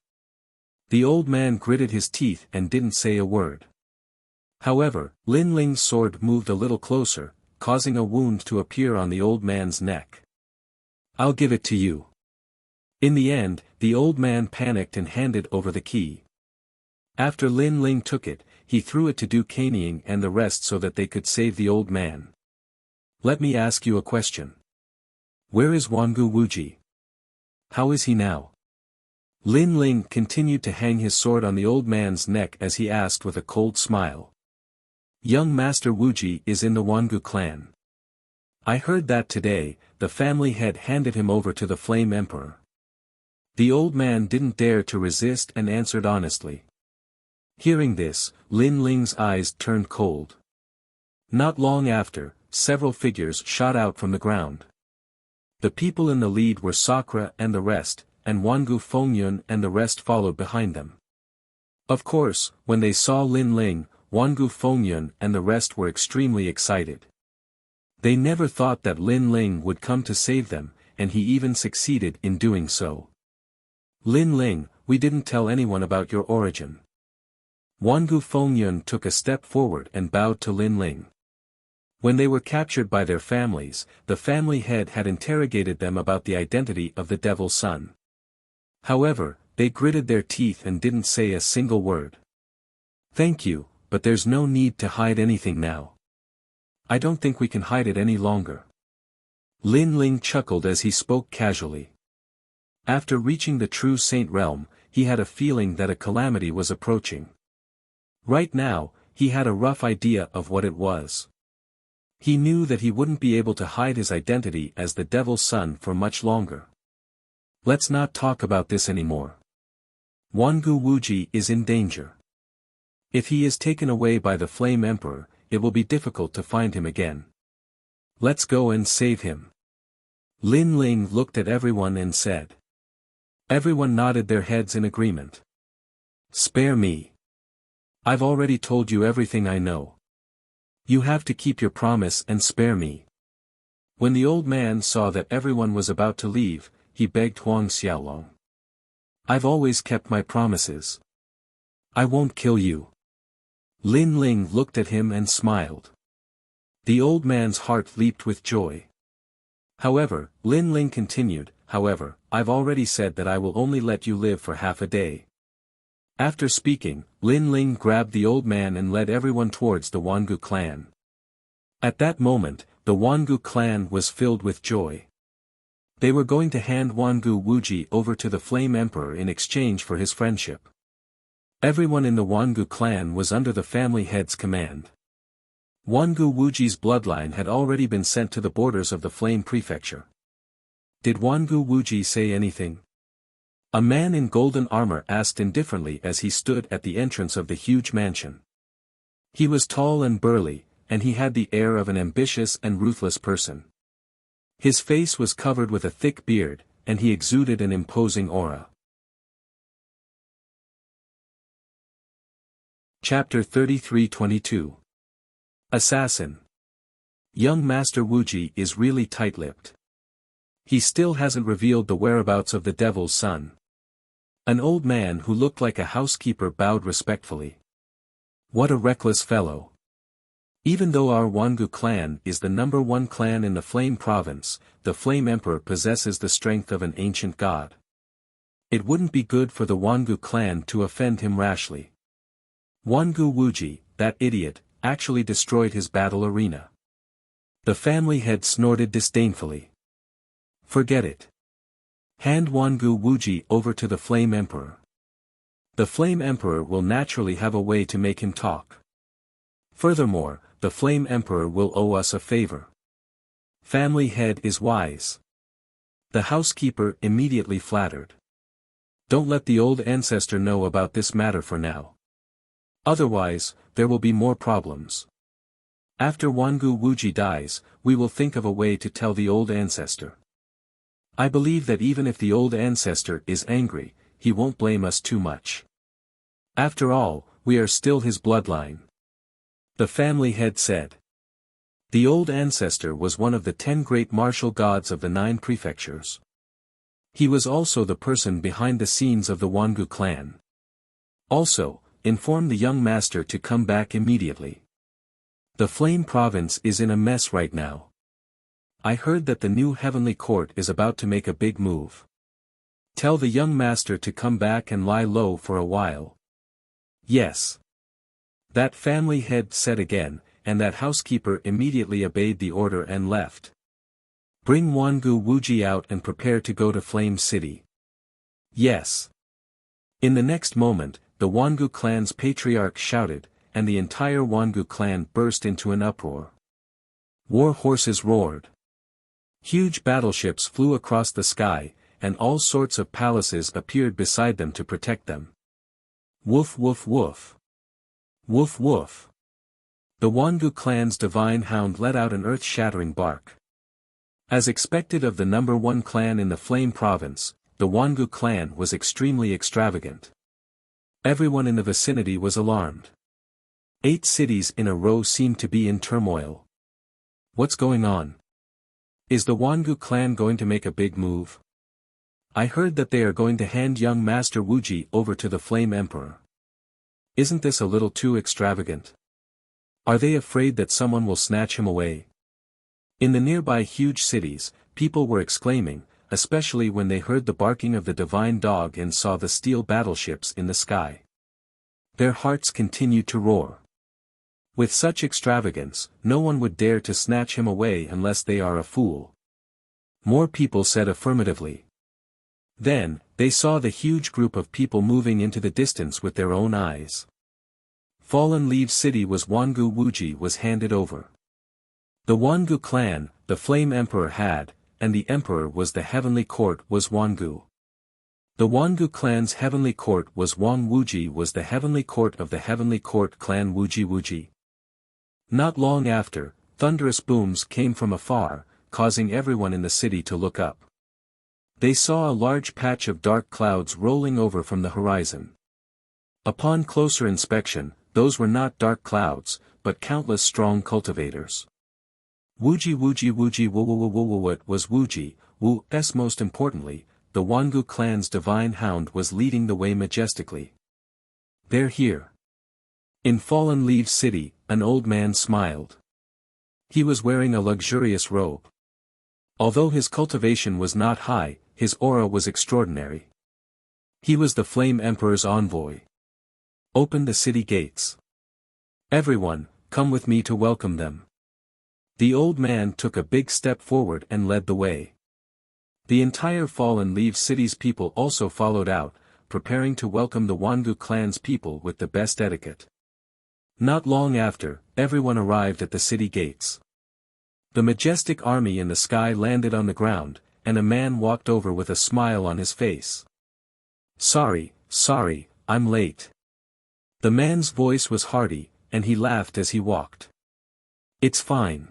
The old man gritted his teeth and didn't say a word. However, Lin Ling's sword moved a little closer, causing a wound to appear on the old man's neck. I'll give it to you. In the end, the old man panicked and handed over the key. After Lin Ling took it, he threw it to Du Kanying and the rest so that they could save the old man. Let me ask you a question. Where is Wangu Wuji? How is he now? Lin Ling continued to hang his sword on the old man's neck as he asked with a cold smile. Young Master Wuji is in the Wangu clan. I heard that today, the family head handed him over to the Flame Emperor. The old man didn't dare to resist and answered honestly. Hearing this, Lin Ling's eyes turned cold. Not long after, several figures shot out from the ground. The people in the lead were Sakura and the rest, and Wangu Fengyun and the rest followed behind them. Of course, when they saw Lin Ling, Wangu Fengyun and the rest were extremely excited. They never thought that Lin Ling would come to save them, and he even succeeded in doing so. Lin Ling, we didn't tell anyone about your origin. Wangu Fengyun took a step forward and bowed to Lin Ling. When they were captured by their families, the family head had interrogated them about the identity of the devil's son. However, they gritted their teeth and didn't say a single word. Thank you, but there's no need to hide anything now. I don't think we can hide it any longer. Lin Ling chuckled as he spoke casually. After reaching the true saint realm, he had a feeling that a calamity was approaching. Right now, he had a rough idea of what it was. He knew that he wouldn't be able to hide his identity as the devil's son for much longer. Let's not talk about this anymore. Wangu Wuji is in danger. If he is taken away by the Flame Emperor, it will be difficult to find him again. Let's go and save him. Lin Ling looked at everyone and said. Everyone nodded their heads in agreement. Spare me. I've already told you everything I know. You have to keep your promise and spare me. When the old man saw that everyone was about to leave, he begged Huang Xiaolong. I've always kept my promises. I won't kill you. Lin Ling looked at him and smiled. The old man's heart leaped with joy. However, Lin Ling continued, however, I've already said that I will only let you live for half a day. After speaking, Lin Ling grabbed the old man and led everyone towards the Wangu clan. At that moment, the Wangu clan was filled with joy. They were going to hand Wangu Wuji over to the Flame Emperor in exchange for his friendship. Everyone in the Wangu clan was under the family head's command. Wangu Wuji's bloodline had already been sent to the borders of the Flame Prefecture. Did Wangu Wuji say anything? A man in golden armor asked indifferently as he stood at the entrance of the huge mansion. He was tall and burly, and he had the air of an ambitious and ruthless person. His face was covered with a thick beard, and he exuded an imposing aura. Chapter 33-22. Assassin. Young Master Wuji is really tight-lipped. He still hasn't revealed the whereabouts of the devil's son. An old man who looked like a housekeeper bowed respectfully. What a reckless fellow. Even though our Wangu clan is the #1 clan in the Flame Province, the Flame Emperor possesses the strength of an ancient god. It wouldn't be good for the Wangu clan to offend him rashly. Wangu Wuji, that idiot, actually destroyed his battle arena. The family head snorted disdainfully. Forget it. Hand Wangu Wuji over to the Flame Emperor. The Flame Emperor will naturally have a way to make him talk. Furthermore, the Flame Emperor will owe us a favor. Family head is wise. The housekeeper immediately flattered. Don't let the old ancestor know about this matter for now. Otherwise, there will be more problems. After Wangu Wuji dies, we will think of a way to tell the old ancestor. I believe that even if the old ancestor is angry, he won't blame us too much. After all, we are still his bloodline. The family head said. The old ancestor was one of the 10 great martial gods of the 9 prefectures. He was also the person behind the scenes of the Wangu clan. Also, inform the young master to come back immediately. The Flame Province is in a mess right now. I heard that the new Heavenly Court is about to make a big move. Tell the young master to come back and lie low for a while. Yes. That family head said again, and that housekeeper immediately obeyed the order and left. Bring Wangu Wuji out and prepare to go to Flame City. Yes. In the next moment, the Wangu clan's patriarch shouted, and the entire Wangu clan burst into an uproar. War horses roared. Huge battleships flew across the sky, and all sorts of palaces appeared beside them to protect them. Woof woof woof. Woof woof. The Wangu clan's divine hound let out an earth-shattering bark. As expected of the number 1 clan in the Flame Province, the Wangu clan was extremely extravagant. Everyone in the vicinity was alarmed. 8 cities in a row seemed to be in turmoil. What's going on? Is the Wangu clan going to make a big move? I heard that they are going to hand young Master Wuji over to the Flame Emperor. Isn't this a little too extravagant? Are they afraid that someone will snatch him away? In the nearby huge cities, people were exclaiming, especially when they heard the barking of the divine dog and saw the steel battleships in the sky. Their hearts continued to roar. With such extravagance, no one would dare to snatch him away unless they are a fool. More people said affirmatively. Then, they saw the huge group of people moving into the distance with their own eyes. Fallen Leaf City was Wangu Wuji was handed over. The Wangu clan, the Flame Emperor had, and the Emperor was the Heavenly Court was Wangu. The Wangu clan's Heavenly Court was Wang Wuji was the Heavenly Court of the Heavenly Court clan Wuji Wuji. Not long after, thunderous booms came from afar, causing everyone in the city to look up. They saw a large patch of dark clouds rolling over from the horizon. Upon closer inspection, those were not dark clouds, but countless strong cultivators. Wuji Wuji Wuji What was Wuji, Wu-S most importantly, the Wangu clan's divine hound was leading the way majestically. They're here. In Fallen Leaf City, an old man smiled. He was wearing a luxurious robe. Although his cultivation was not high, his aura was extraordinary. He was the Flame Emperor's envoy. Open the city gates. Everyone, come with me to welcome them. The old man took a big step forward and led the way. The entire Fallen Leaf City's people also followed out, preparing to welcome the Wangu clan's people with the best etiquette. Not long after, everyone arrived at the city gates. The majestic army in the sky landed on the ground, and a man walked over with a smile on his face. Sorry, I'm late. The man's voice was hearty, and he laughed as he walked. It's fine.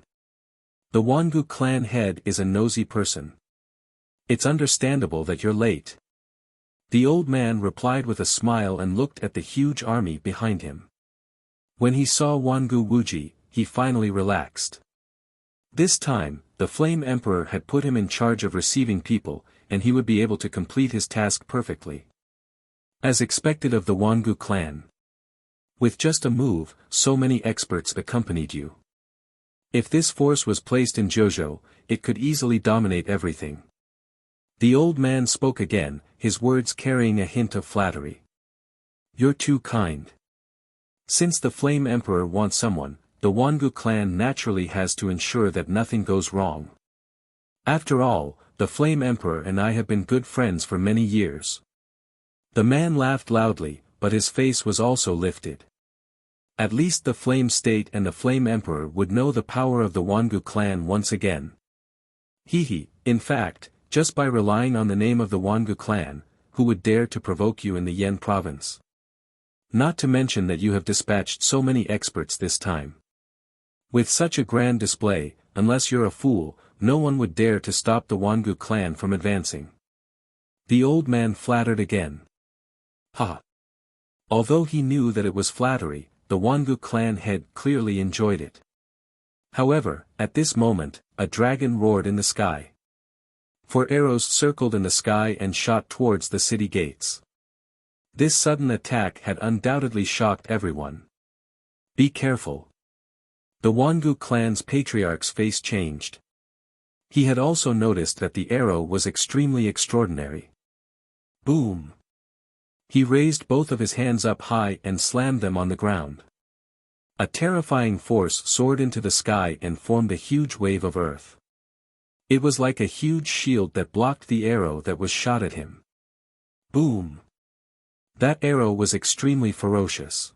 The Wangu clan head is a nosy person. It's understandable that you're late. The old man replied with a smile and looked at the huge army behind him. When he saw Wangu Wuji, he finally relaxed. This time, the Flame Emperor had put him in charge of receiving people, and he would be able to complete his task perfectly. As expected of the Wangu clan. With just a move, so many experts accompanied you. If this force was placed in Jojo, it could easily dominate everything. The old man spoke again, his words carrying a hint of flattery. You're too kind. Since the Flame Emperor wants someone, the Wangu clan naturally has to ensure that nothing goes wrong. After all, the Flame Emperor and I have been good friends for many years. The man laughed loudly, but his face was also lifted. At least the Flame State and the Flame Emperor would know the power of the Wangu clan once again. In fact, just by relying on the name of the Wangu clan, who would dare to provoke you in the Yen province? Not to mention that you have dispatched so many experts this time. With such a grand display, unless you're a fool, no one would dare to stop the Wangu clan from advancing. The old man flattered again. Ha! Although he knew that it was flattery, the Wangu clan head clearly enjoyed it. However, at this moment, a dragon roared in the sky. 4 arrows circled in the sky and shot towards the city gates. This sudden attack had undoubtedly shocked everyone. Be careful. The Wangu clan's patriarch's face changed. He had also noticed that the arrow was extremely extraordinary. Boom! He raised both of his hands up high and slammed them on the ground. A terrifying force soared into the sky and formed a huge wave of earth. It was like a huge shield that blocked the arrow that was shot at him. Boom! That arrow was extremely ferocious.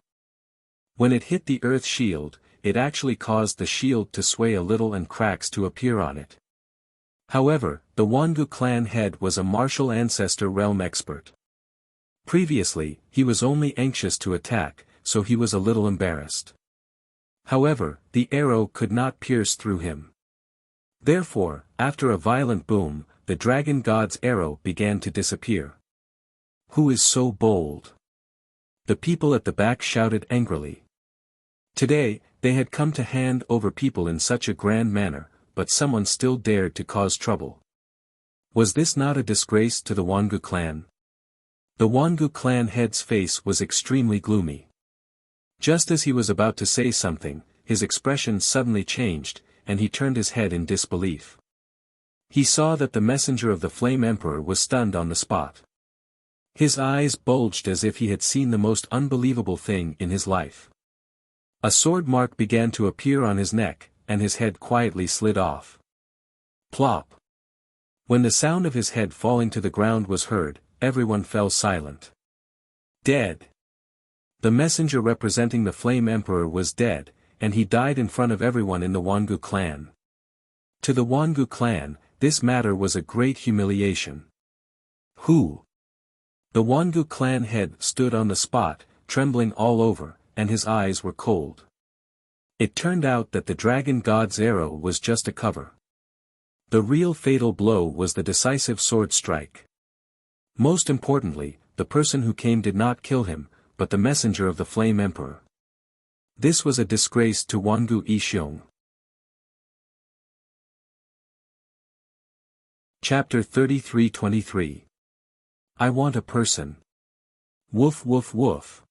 When it hit the earth shield, it actually caused the shield to sway a little and cracks to appear on it. However, the Wangu clan head was a martial ancestor realm expert. Previously, he was only anxious to attack, so he was a little embarrassed. However, the arrow could not pierce through him. Therefore, after a violent boom, the dragon god's arrow began to disappear. Who is so bold? The people at the back shouted angrily. Today, they had come to hand over people in such a grand manner, but someone still dared to cause trouble. Was this not a disgrace to the Wangu clan? The Wangu clan head's face was extremely gloomy. Just as he was about to say something, his expression suddenly changed, and he turned his head in disbelief. He saw that the messenger of the Flame Emperor was stunned on the spot. His eyes bulged as if he had seen the most unbelievable thing in his life. A sword mark began to appear on his neck, and his head quietly slid off. Plop! When the sound of his head falling to the ground was heard, everyone fell silent. Dead! The messenger representing the Flame Emperor was dead, and he died in front of everyone in the Wangu clan. To the Wangu clan, this matter was a great humiliation. Who? The Wangu clan head stood on the spot, trembling all over, and his eyes were cold. It turned out that the dragon god's arrow was just a cover. The real fatal blow was the decisive sword strike. Most importantly, the person who came did not kill him, but the messenger of the Flame Emperor. This was a disgrace to Wangu Ishiong. Chapter 33-23. I want a person. Woof woof woof.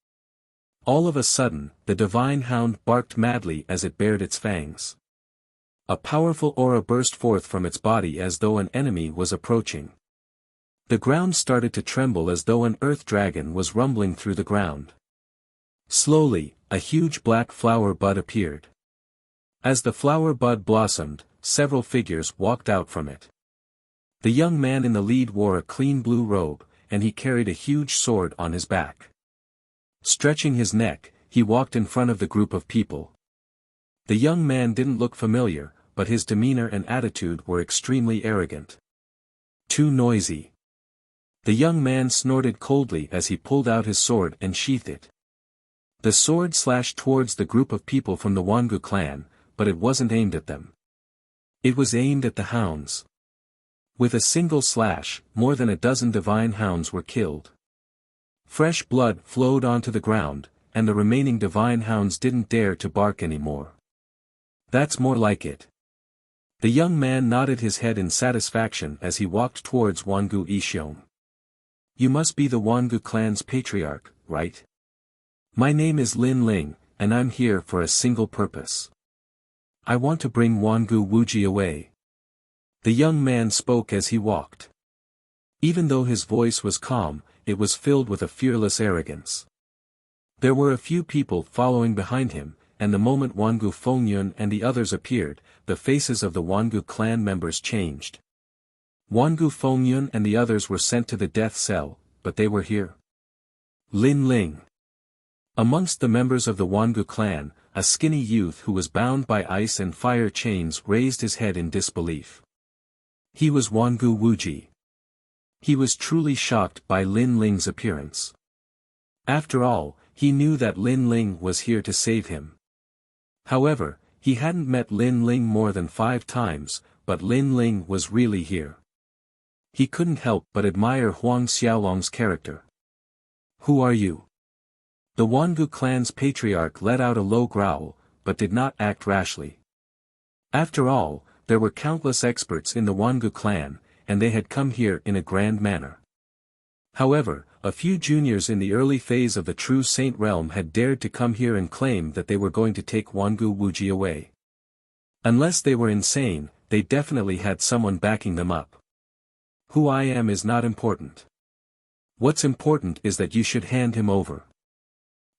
All of a sudden, the divine hound barked madly as it bared its fangs. A powerful aura burst forth from its body as though an enemy was approaching. The ground started to tremble as though an earth dragon was rumbling through the ground. Slowly, a huge black flower bud appeared. As the flower bud blossomed, several figures walked out from it. The young man in the lead wore a clean blue robe, and he carried a huge sword on his back. Stretching his neck, he walked in front of the group of people. The young man didn't look familiar, but his demeanor and attitude were extremely arrogant. Too noisy. The young man snorted coldly as he pulled out his sword and sheathed it. The sword slashed towards the group of people from the Wangu clan, but it wasn't aimed at them. It was aimed at the hounds. With a single slash, more than a dozen divine hounds were killed. Fresh blood flowed onto the ground, and the remaining divine hounds didn't dare to bark anymore. That's more like it. The young man nodded his head in satisfaction as he walked towards Wangu Ishiong. You must be the Wangu clan's patriarch, right? My name is Lin Ling, and I'm here for a single purpose. I want to bring Wangu Wuji away. The young man spoke as he walked. Even though his voice was calm, it was filled with a fearless arrogance. There were a few people following behind him, and the moment Wangu Fengyun and the others appeared, the faces of the Wangu clan members changed. Wangu Fengyun and the others were sent to the death cell, but they were here. Lin Ling. Amongst the members of the Wangu clan, a skinny youth who was bound by ice and fire chains raised his head in disbelief. He was Wangu Wuji. He was truly shocked by Lin Ling's appearance. After all, he knew that Lin Ling was here to save him. However, he hadn't met Lin Ling more than 5 times, but Lin Ling was really here. He couldn't help but admire Huang Xiaolong's character. Who are you? The Wangu clan's patriarch let out a low growl, but did not act rashly. After all, there were countless experts in the Wangu clan, and they had come here in a grand manner. However, a few juniors in the early phase of the true Saint realm had dared to come here and claim that they were going to take Wangu Wuji away. Unless they were insane, they definitely had someone backing them up. Who I am is not important. What's important is that you should hand him over.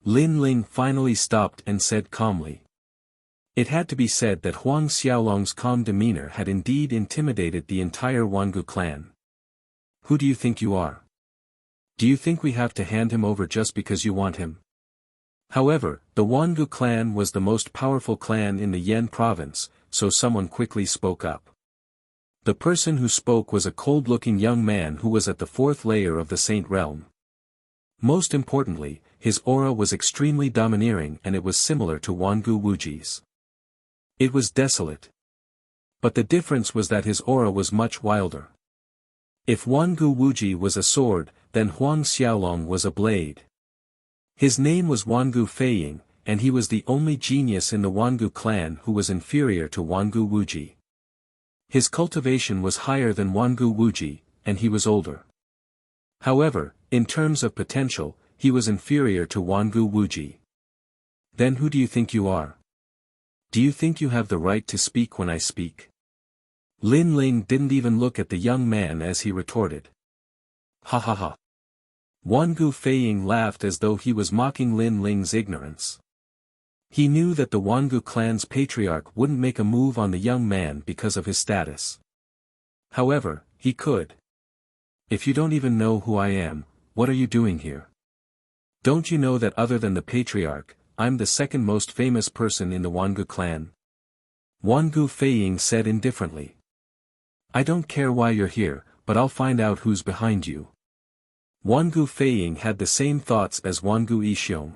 Lin Ling finally stopped and said calmly. It had to be said that Huang Xiaolong's calm demeanor had indeed intimidated the entire Wangu clan. Who do you think you are? Do you think we have to hand him over just because you want him? However, the Wangu clan was the most powerful clan in the Yan province, so someone quickly spoke up. The person who spoke was a cold-looking young man who was at the 4th layer of the Saint realm. Most importantly, his aura was extremely domineering and it was similar to Wangu Wuji's. It was desolate. But the difference was that his aura was much wilder. If Wangu Wuji was a sword, then Huang Xiaolong was a blade. His name was Wangu Feiying, and he was the only genius in the Wangu clan who was inferior to Wangu Wuji. His cultivation was higher than Wangu Wuji, and he was older. However, in terms of potential, he was inferior to Wangu Wuji. Then who do you think you are? Do you think you have the right to speak when I speak? Lin Ling didn't even look at the young man as he retorted. Ha ha ha. Wangu Feiying laughed as though he was mocking Lin Ling's ignorance. He knew that the Wangu clan's patriarch wouldn't make a move on the young man because of his status. However, he could. If you don't even know who I am, what are you doing here? Don't you know that other than the patriarch, I'm the second most famous person in the Wangu clan? Wangu Feiying said indifferently. I don't care why you're here, but I'll find out who's behind you. Wangu Feiying had the same thoughts as Wangu Yixiong.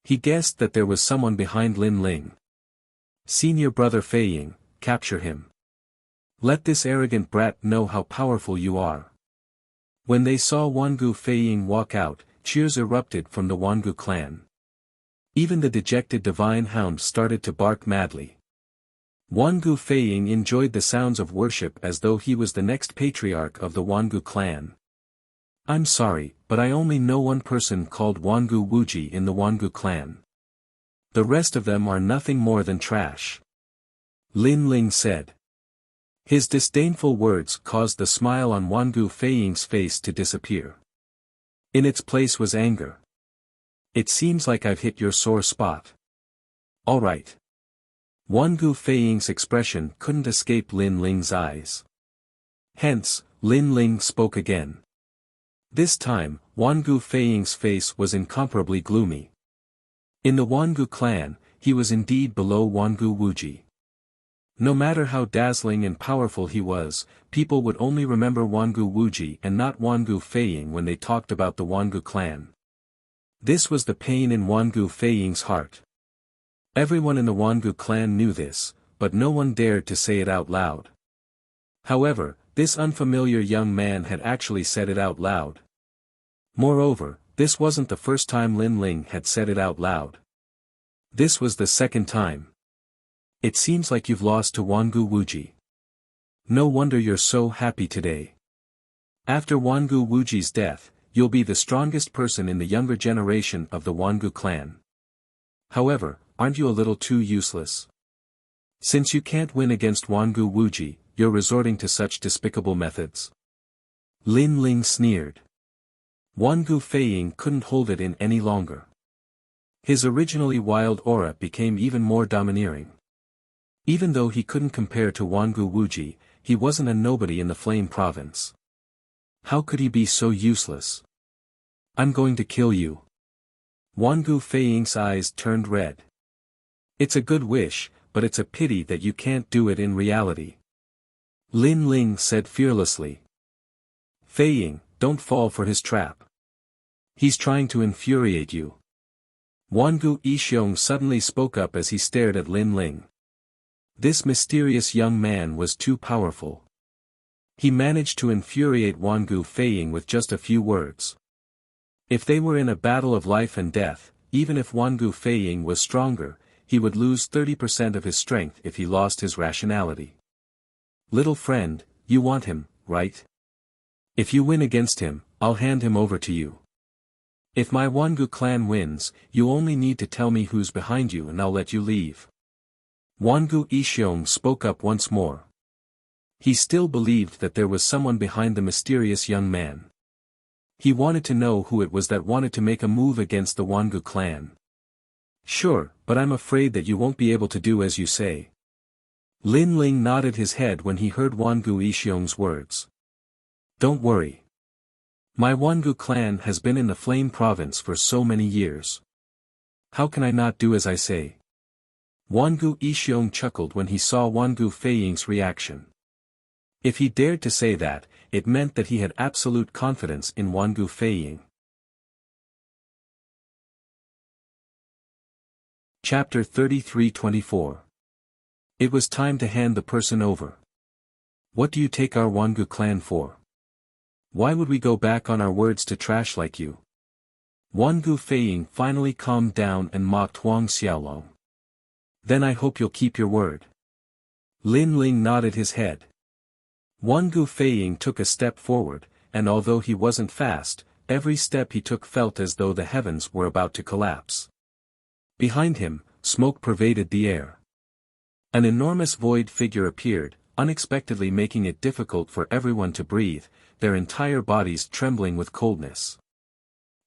He guessed that there was someone behind Lin Ling. Senior brother Feiying, capture him. Let this arrogant brat know how powerful you are. When they saw Wangu Feiying walk out, cheers erupted from the Wangu clan. Even the dejected divine hound started to bark madly. Wangu Feiying enjoyed the sounds of worship as though he was the next patriarch of the Wangu clan. I'm sorry, but I only know one person called Wangu Wuji in the Wangu clan. The rest of them are nothing more than trash. Lin Ling said. His disdainful words caused the smile on Wangu Feiying's face to disappear. In its place was anger. It seems like I've hit your sore spot. All right. Wangu Feiying's expression couldn't escape Lin Ling's eyes. Hence, Lin Ling spoke again. This time, Wangu Feiying's face was incomparably gloomy. In the Wangu clan, he was indeed below Wangu Wuji. No matter how dazzling and powerful he was, people would only remember Wangu Wuji and not Wangu Feiying when they talked about the Wangu clan. This was the pain in Wangu Feiying's heart. Everyone in the Wangu clan knew this, but no one dared to say it out loud. However, this unfamiliar young man had actually said it out loud. Moreover, this wasn't the first time Lin Ling had said it out loud. This was the second time. It seems like you've lost to Wangu Wuji. No wonder you're so happy today. After Wangu Wuji's death, you'll be the strongest person in the younger generation of the Wangu clan. However, aren't you a little too useless? Since you can't win against Wangu Wuji, you're resorting to such despicable methods. Lin Ling sneered. Wangu Feiying couldn't hold it in any longer. His originally wild aura became even more domineering. Even though he couldn't compare to Wangu Wuji, he wasn't a nobody in the Flame Province. How could he be so useless? I'm going to kill you. Wangu Feiying's eyes turned red. It's a good wish, but it's a pity that you can't do it in reality. Lin Ling said fearlessly. Feiying, don't fall for his trap. He's trying to infuriate you. Wangu Yixiong suddenly spoke up as he stared at Lin Ling. This mysterious young man was too powerful. He managed to infuriate Wangu Feiying with just a few words. If they were in a battle of life and death, even if Wangu Feiying was stronger, he would lose 30% of his strength if he lost his rationality. Little friend, you want him, right? If you win against him, I'll hand him over to you. If my Wangu clan wins, you only need to tell me who's behind you and I'll let you leave. Wangu Yixiong spoke up once more. He still believed that there was someone behind the mysterious young man. He wanted to know who it was that wanted to make a move against the Wangu clan. Sure, but I'm afraid that you won't be able to do as you say. Lin Ling nodded his head when he heard Wangu Yixiong's words. Don't worry. My Wangu clan has been in the Flame Province for so many years. How can I not do as I say? Wangu Yixiong chuckled when he saw Wangu Feiying's reaction. If he dared to say that, it meant that he had absolute confidence in Wangu Feiying. Chapter 33-24. It was time to hand the person over. What do you take our Wangu clan for? Why would we go back on our words to trash like you? Wangu Feiying finally calmed down and mocked Huang Xiaolong. Then I hope you'll keep your word. Lin Ling nodded his head. Wangu Feiying took a step forward, and although he wasn't fast, every step he took felt as though the heavens were about to collapse. Behind him, smoke pervaded the air. An enormous void figure appeared, unexpectedly making it difficult for everyone to breathe, their entire bodies trembling with coldness.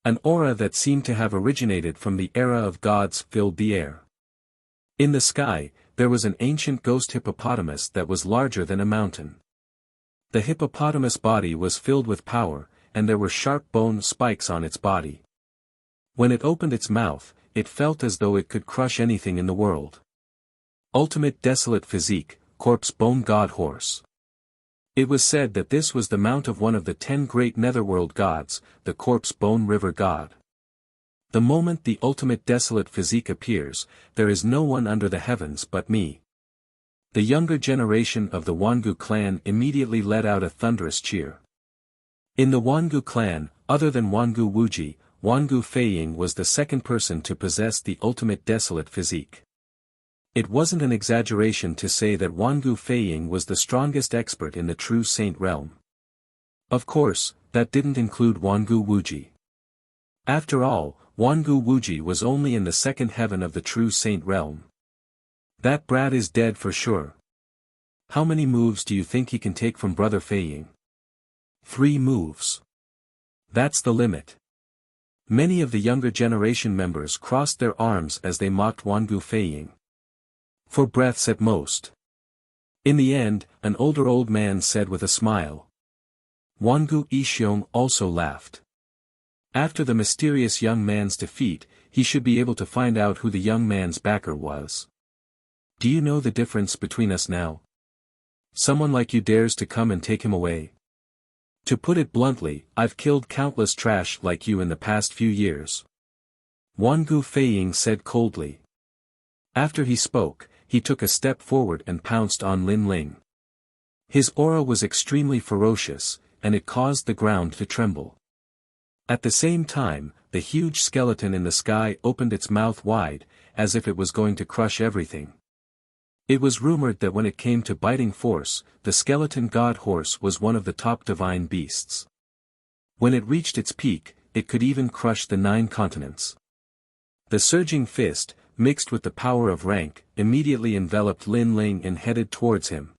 An aura that seemed to have originated from the era of gods filled the air. In the sky, there was an ancient ghost hippopotamus that was larger than a mountain. The hippopotamus body was filled with power, and there were sharp bone spikes on its body. When it opened its mouth, it felt as though it could crush anything in the world. Ultimate desolate physique, corpse bone god horse. It was said that this was the mount of one of the 10 great netherworld gods, the corpse bone river god. The moment the ultimate desolate physique appears, there is no one under the heavens but me. The younger generation of the Wangu clan immediately let out a thunderous cheer. In the Wangu clan, other than Wangu Wuji, Wangu Feiying was the second person to possess the ultimate desolate physique. It wasn't an exaggeration to say that Wangu Feiying was the strongest expert in the true saint realm. Of course, that didn't include Wangu Wuji. After all, Wangu Wuji was only in the second heaven of the true saint realm. That brat is dead for sure. How many moves do you think he can take from Brother Feiying? 3 moves. That's the limit. Many of the younger generation members crossed their arms as they mocked Wangu Feiying. 4 breaths at most. In the end, an older old man said with a smile. Wangu Yixiong also laughed. After the mysterious young man's defeat, he should be able to find out who the young man's backer was. Do you know the difference between us now? Someone like you dares to come and take him away. To put it bluntly, I've killed countless trash like you in the past few years. Wangu Feiying said coldly. After he spoke, he took a step forward and pounced on Lin Ling. His aura was extremely ferocious, and it caused the ground to tremble. At the same time, the huge skeleton in the sky opened its mouth wide, as if it was going to crush everything. It was rumored that when it came to biting force, the skeleton god horse was one of the top divine beasts. When it reached its peak, it could even crush the 9 continents. The surging fist, mixed with the power of rank, immediately enveloped Lin Ling and headed towards him.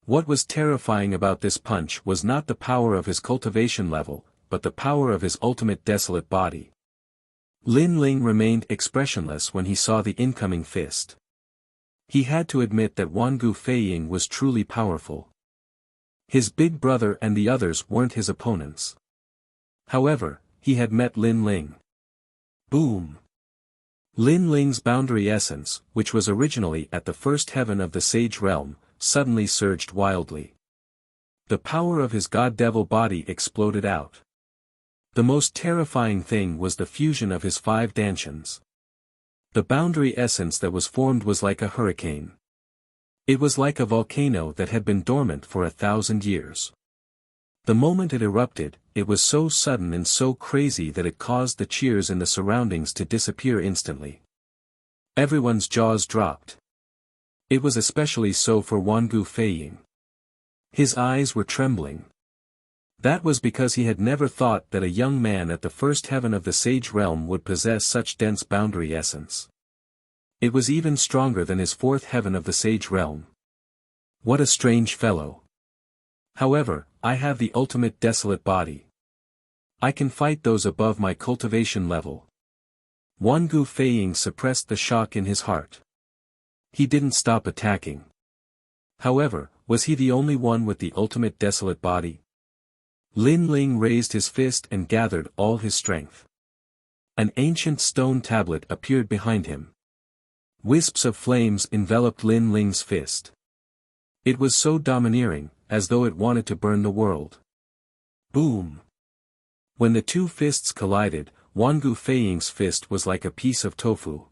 What was terrifying about this punch was not the power of his cultivation level, but the power of his ultimate desolate body. Lin Ling remained expressionless when he saw the incoming fist. He had to admit that Wangu Feiying was truly powerful. His big brother and the others weren't his opponents. However, he had met Lin Ling. Boom! Lin Ling's boundary essence, which was originally at the first heaven of the Sage Realm, suddenly surged wildly. The power of his god-devil body exploded out. The most terrifying thing was the fusion of his 5 dantians. The boundary essence that was formed was like a hurricane. It was like a volcano that had been dormant for 1,000 years. The moment it erupted, it was so sudden and so crazy that it caused the cheers in the surroundings to disappear instantly. Everyone's jaws dropped. It was especially so for Wangu Feiying. His eyes were trembling. That was because he had never thought that a young man at the first heaven of the Sage Realm would possess such dense boundary essence. It was even stronger than his 4th heaven of the Sage Realm. What a strange fellow. However, I have the ultimate desolate body. I can fight those above my cultivation level. Wangu Feiying suppressed the shock in his heart. He didn't stop attacking. However, was he the only one with the ultimate desolate body? Lin Ling raised his fist and gathered all his strength. An ancient stone tablet appeared behind him. Wisps of flames enveloped Lin Ling's fist. It was so domineering, as though it wanted to burn the world. Boom! When the 2 fists collided, Wangu Feiying's fist was like a piece of tofu.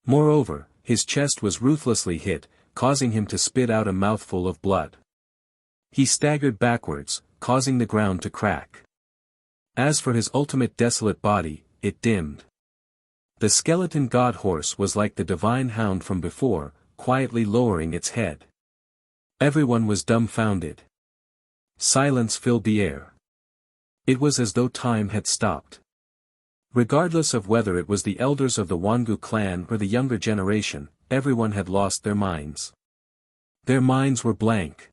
Moreover, his chest was ruthlessly hit, causing him to spit out a mouthful of blood. He staggered backwards, causing the ground to crack. As for his ultimate desolate body, it dimmed. The skeleton god horse was like the divine hound from before, quietly lowering its head. Everyone was dumbfounded. Silence filled the air. It was as though time had stopped. Regardless of whether it was the elders of the Wangu clan or the younger generation, everyone had lost their minds. Their minds were blank.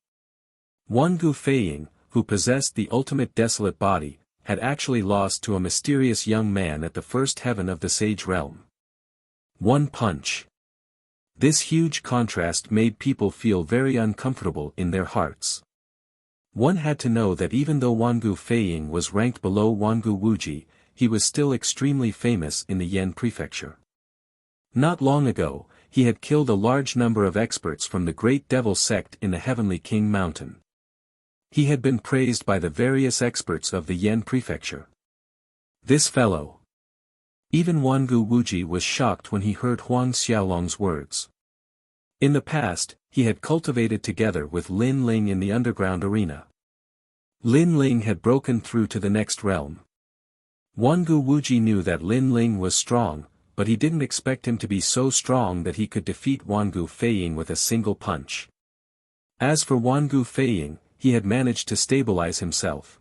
Wangu Feiying, who possessed the ultimate desolate body, had actually lost to a mysterious young man at the first heaven of the Sage Realm. One punch. This huge contrast made people feel very uncomfortable in their hearts. One had to know that even though Wangu Feiying was ranked below Wangu Wuji, he was still extremely famous in the Yan prefecture. Not long ago, he had killed a large number of experts from the Great Devil sect in the Heavenly King Mountain. He had been praised by the various experts of the Yan prefecture. This fellow. Even Wangu Wuji was shocked when he heard Huang Xiaolong's words. In the past, he had cultivated together with Lin Ling in the underground arena. Lin Ling had broken through to the next realm. Wangu Wuji knew that Lin Ling was strong, but he didn't expect him to be so strong that he could defeat Wangu Feiying with a single punch. As for Wangu Feiying, he had managed to stabilize himself.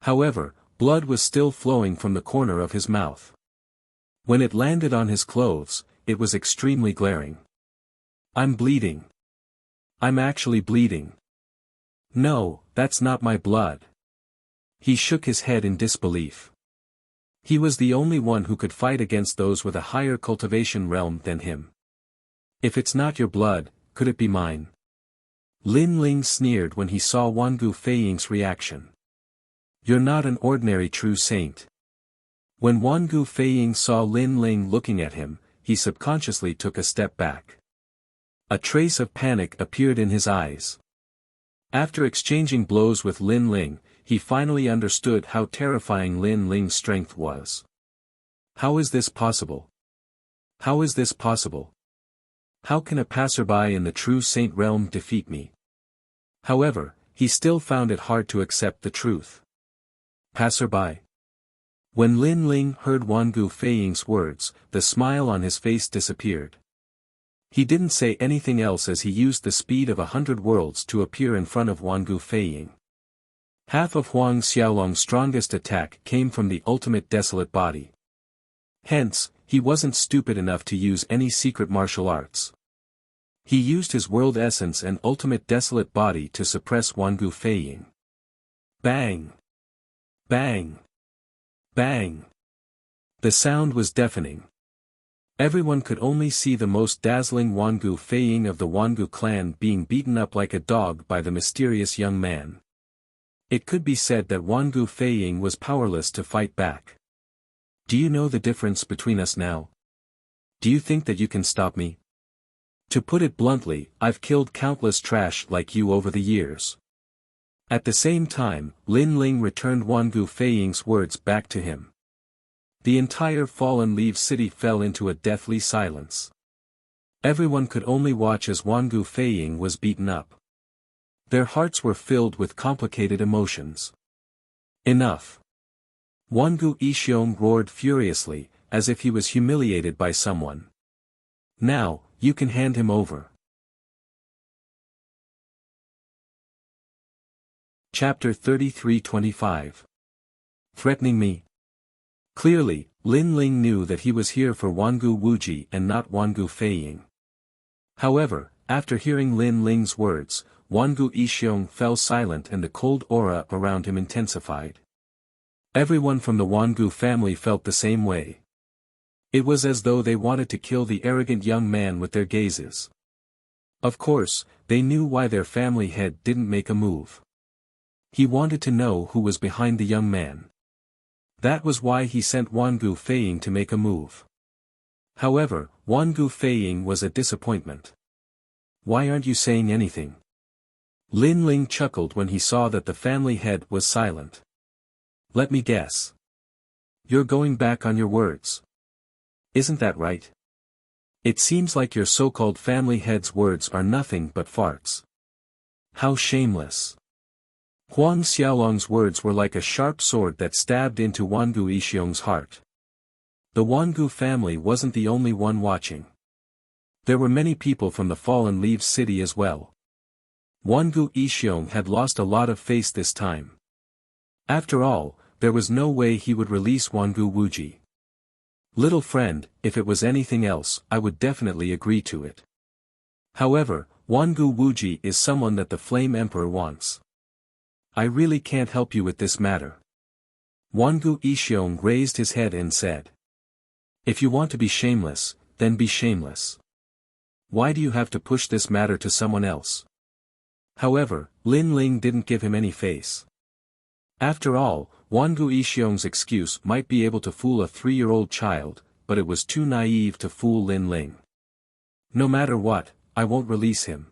However, blood was still flowing from the corner of his mouth. When it landed on his clothes, it was extremely glaring. I'm bleeding. I'm actually bleeding. No, that's not my blood. He shook his head in disbelief. He was the only one who could fight against those with a higher cultivation realm than him. If it's not your blood, could it be mine? Lin Ling sneered when he saw Wangu Feiying's reaction. You're not an ordinary true saint. When Wangu Feiying saw Lin Ling looking at him, he subconsciously took a step back. A trace of panic appeared in his eyes. After exchanging blows with Lin Ling, he finally understood how terrifying Lin Ling's strength was. How is this possible? How is this possible? How can a passerby in the true saint realm defeat me? However, he still found it hard to accept the truth. Passerby. When Lin Ling heard Wangu Feiying's words, the smile on his face disappeared. He didn't say anything else as he used the speed of 100 worlds to appear in front of Wangu Feiying. Half of Huang Xiaolong's strongest attack came from the ultimate desolate body. Hence, he wasn't stupid enough to use any secret martial arts. He used his world essence and ultimate desolate body to suppress Wangu Feiying. Bang! Bang! Bang! The sound was deafening. Everyone could only see the most dazzling Wangu Feiying of the Wangu clan being beaten up like a dog by the mysterious young man. It could be said that Wangu Feiying was powerless to fight back. Do you know the difference between us now? Do you think that you can stop me? To put it bluntly, I've killed countless trash like you over the years. At the same time, Lin Ling returned Wangu Feiying's words back to him. The entire Fallen Leaves city fell into a deathly silence. Everyone could only watch as Wangu Feiying was beaten up. Their hearts were filled with complicated emotions. Enough! Wangu Ishiong roared furiously, as if he was humiliated by someone. Now, you can hand him over. Chapter 33-25. Threatening me? Clearly, Lin Ling knew that he was here for Wangu Wuji and not Wangu Feiying. However, after hearing Lin Ling's words, Wangu Ishiong fell silent and the cold aura around him intensified. Everyone from the Wangu family felt the same way. It was as though they wanted to kill the arrogant young man with their gazes. Of course, they knew why their family head didn't make a move. He wanted to know who was behind the young man. That was why he sent Wangu Feiying to make a move. However, Wangu Feiying was a disappointment. Why aren't you saying anything? Lin Ling chuckled when he saw that the family head was silent. Let me guess. You're going back on your words. Isn't that right? It seems like your so-called family head's words are nothing but farts. How shameless. Huang Xiaolong's words were like a sharp sword that stabbed into Wangu Ishiong's heart. The Wangu family wasn't the only one watching. There were many people from the Fallen Leaves city as well. Wangu Ishiong had lost a lot of face this time. After all, there was no way he would release Wangu Wuji. Little friend, if it was anything else, I would definitely agree to it. However, Wangu Wuji is someone that the Flame Emperor wants. I really can't help you with this matter. Wangu Ishiong raised his head and said. If you want to be shameless, then be shameless. Why do you have to push this matter to someone else? However, Lin Ling didn't give him any face. After all, Wangu Ishiong's excuse might be able to fool a 3-year-old child, but it was too naive to fool Lin Ling. No matter what, I won't release him.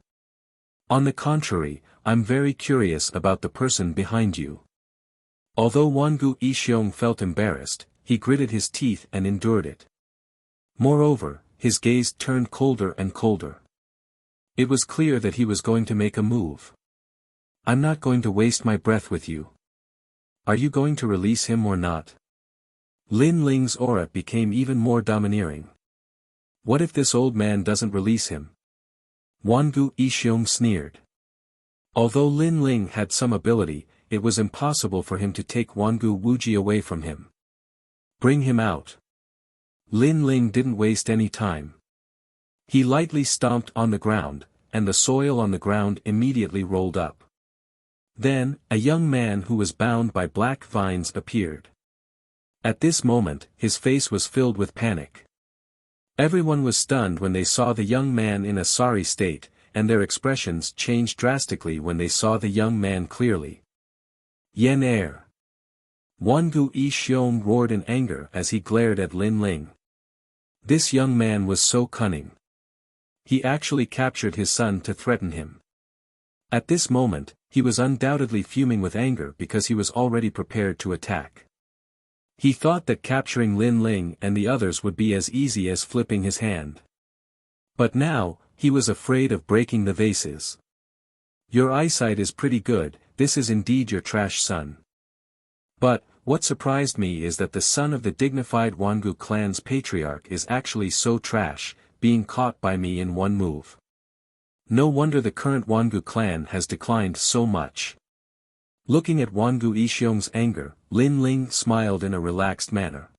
On the contrary, I'm very curious about the person behind you. Although Wangu Ishiong felt embarrassed, he gritted his teeth and endured it. Moreover, his gaze turned colder and colder. It was clear that he was going to make a move. I'm not going to waste my breath with you. Are you going to release him or not? Lin Ling's aura became even more domineering. What if this old man doesn't release him? Wangu Ishiong sneered. Although Lin Ling had some ability, it was impossible for him to take Wangu Wuji away from him. Bring him out. Lin Ling didn't waste any time. He lightly stomped on the ground, and the soil on the ground immediately rolled up. Then, a young man who was bound by black vines appeared. At this moment, his face was filled with panic. Everyone was stunned when they saw the young man in a sorry state, and their expressions changed drastically when they saw the young man clearly. Yen Air. Wangu Ishiong roared in anger as he glared at Lin Ling. This young man was so cunning. He actually captured his son to threaten him. At this moment, he was undoubtedly fuming with anger because he was already prepared to attack. He thought that capturing Lin Ling and the others would be as easy as flipping his hand. But now, he was afraid of breaking the vases. Your eyesight is pretty good, this is indeed your trash son. But, what surprised me is that the son of the dignified Wangu clan's patriarch is actually so trash, being caught by me in one move. No wonder the current Wangu clan has declined so much. Looking at Wangu Ishiong's anger, Lin Ling smiled in a relaxed manner.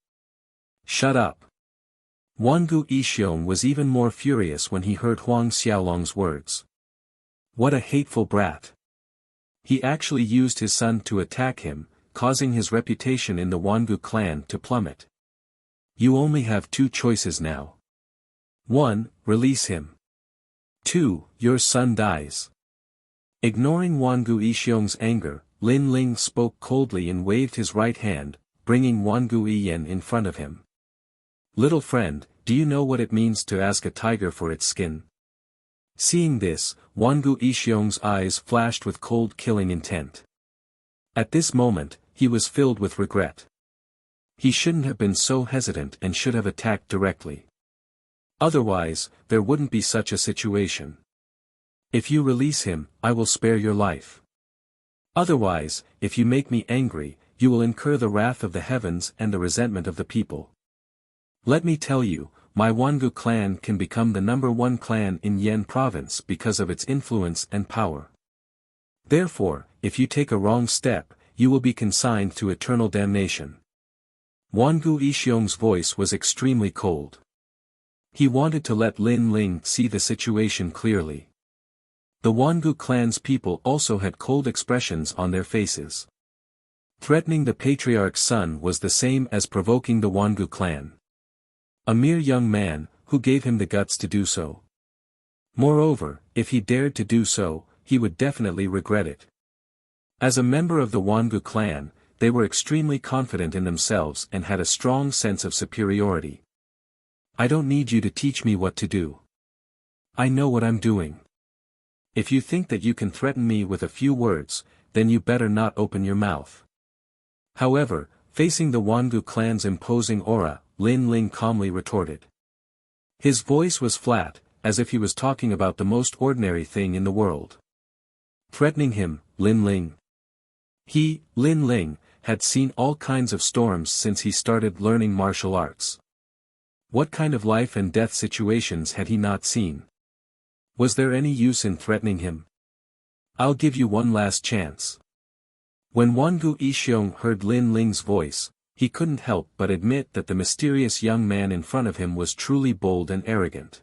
Shut up. Wangu Ishiong was even more furious when he heard Huang Xiaolong's words. What a hateful brat. He actually used his son to attack him, causing his reputation in the Wangu clan to plummet. You only have two choices now. 1. Release him. 2. Your son dies. Ignoring Wangu Yixiong's anger, Lin Ling spoke coldly and waved his right hand, bringing Wangu Yiyan in front of him. Little friend, do you know what it means to ask a tiger for its skin? Seeing this, Wangu Yixiong's eyes flashed with cold killing intent. At this moment, he was filled with regret. He shouldn't have been so hesitant and should have attacked directly. Otherwise, there wouldn't be such a situation. If you release him, I will spare your life. Otherwise, if you make me angry, you will incur the wrath of the heavens and the resentment of the people. Let me tell you, my Wangu clan can become the #1 clan in Yan province because of its influence and power. Therefore, if you take a wrong step, you will be consigned to eternal damnation. Wangu Yixiong's voice was extremely cold. He wanted to let Lin Ling see the situation clearly. The Wangu clan's people also had cold expressions on their faces. Threatening the patriarch's son was the same as provoking the Wangu clan. A mere young man, who gave him the guts to do so. Moreover, if he dared to do so, he would definitely regret it. As a member of the Wangu clan, they were extremely confident in themselves and had a strong sense of superiority. I don't need you to teach me what to do. I know what I'm doing. If you think that you can threaten me with a few words, then you better not open your mouth. However, facing the Wangu clan's imposing aura, Lin Ling calmly retorted. His voice was flat, as if he was talking about the most ordinary thing in the world. Threatening him, Lin Ling. He, Lin Ling, had seen all kinds of storms since he started learning martial arts. What kind of life and death situations had he not seen? Was there any use in threatening him? I'll give you one last chance. When Wangu Yixiong heard Lin Ling's voice, he couldn't help but admit that the mysterious young man in front of him was truly bold and arrogant.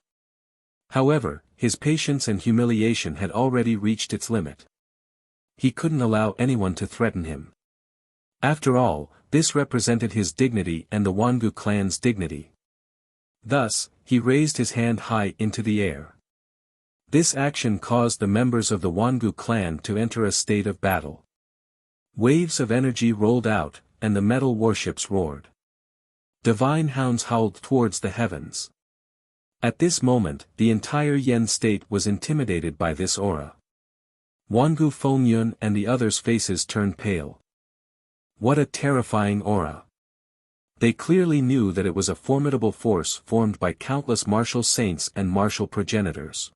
However, his patience and humiliation had already reached its limit. He couldn't allow anyone to threaten him. After all, this represented his dignity and the Wangu clan's dignity. Thus, he raised his hand high into the air. This action caused the members of the Wangu clan to enter a state of battle. Waves of energy rolled out, and the metal warships roared. Divine hounds howled towards the heavens. At this moment, the entire Yen state was intimidated by this aura. Wangu Fengyun and the others' faces turned pale. What a terrifying aura! They clearly knew that it was a formidable force formed by countless martial saints and martial progenitors.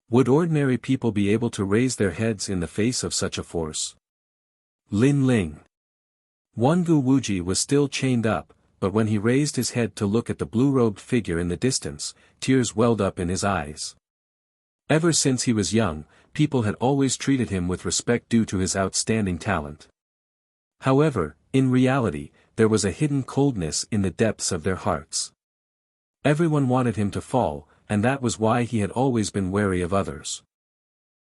Would ordinary people be able to raise their heads in the face of such a force? Lin Ling. Wangu Wuji was still chained up, but when he raised his head to look at the blue-robed figure in the distance, tears welled up in his eyes. Ever since he was young, people had always treated him with respect due to his outstanding talent. However, in reality, there was a hidden coldness in the depths of their hearts. Everyone wanted him to fall, and that was why he had always been wary of others.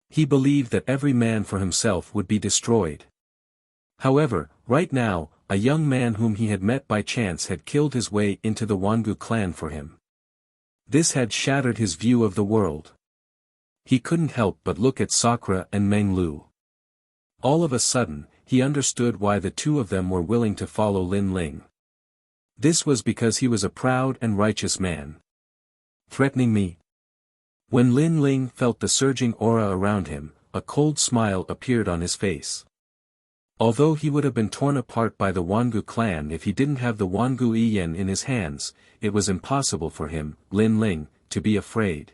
He believed that every man for himself would be destroyed. However, right now, a young man whom he had met by chance had killed his way into the Wangu clan for him. This had shattered his view of the world. He couldn't help but look at Sakura and Meng Lu. All of a sudden, he understood why the two of them were willing to follow Lin Ling. This was because he was a proud and righteous man. Threatening me? When Lin Ling felt the surging aura around him, a cold smile appeared on his face. Although he would have been torn apart by the Wangu clan if he didn't have the Wangu Yiyan in his hands, it was impossible for him, Lin Ling, to be afraid.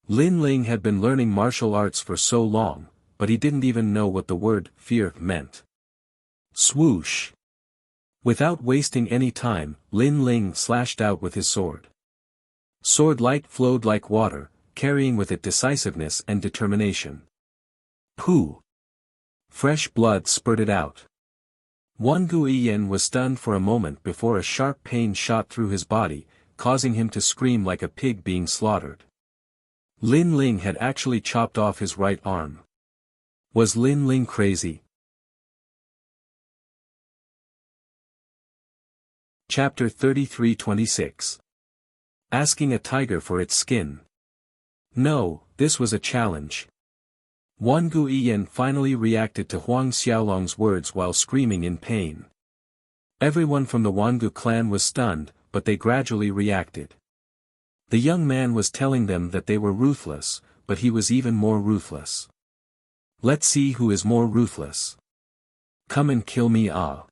Lin Ling had been learning martial arts for so long, but he didn't even know what the word fear meant. Swoosh! Without wasting any time, Lin Ling slashed out with his sword. Sword light flowed like water, carrying with it decisiveness and determination. Pooh! Fresh blood spurted out. Wangu Yiyan was stunned for a moment before a sharp pain shot through his body, causing him to scream like a pig being slaughtered. Lin Ling had actually chopped off his right arm. Was Lin Ling crazy? Chapter 33-26 Asking a tiger for its skin. No, this was a challenge. Wangu Iyan finally reacted to Huang Xiaolong's words while screaming in pain. Everyone from the Wangu clan was stunned, but they gradually reacted. The young man was telling them that they were ruthless, but he was even more ruthless. Let's see who is more ruthless. Come and kill me, ah.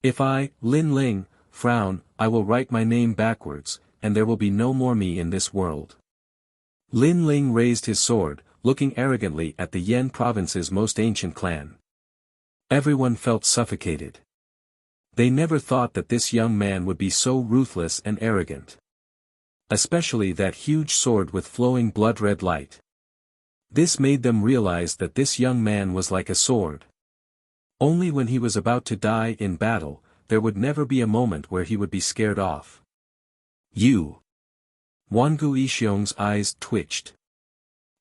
If I, Lin Ling, frown, I will write my name backwards, and there will be no more me in this world. Lin Ling raised his sword, looking arrogantly at the Yan province's most ancient clan. Everyone felt suffocated. They never thought that this young man would be so ruthless and arrogant. Especially that huge sword with flowing blood-red light. This made them realize that this young man was like a sword. Only when he was about to die in battle, there would never be a moment where he would be scared off. You. Wangu Yixiong's eyes twitched.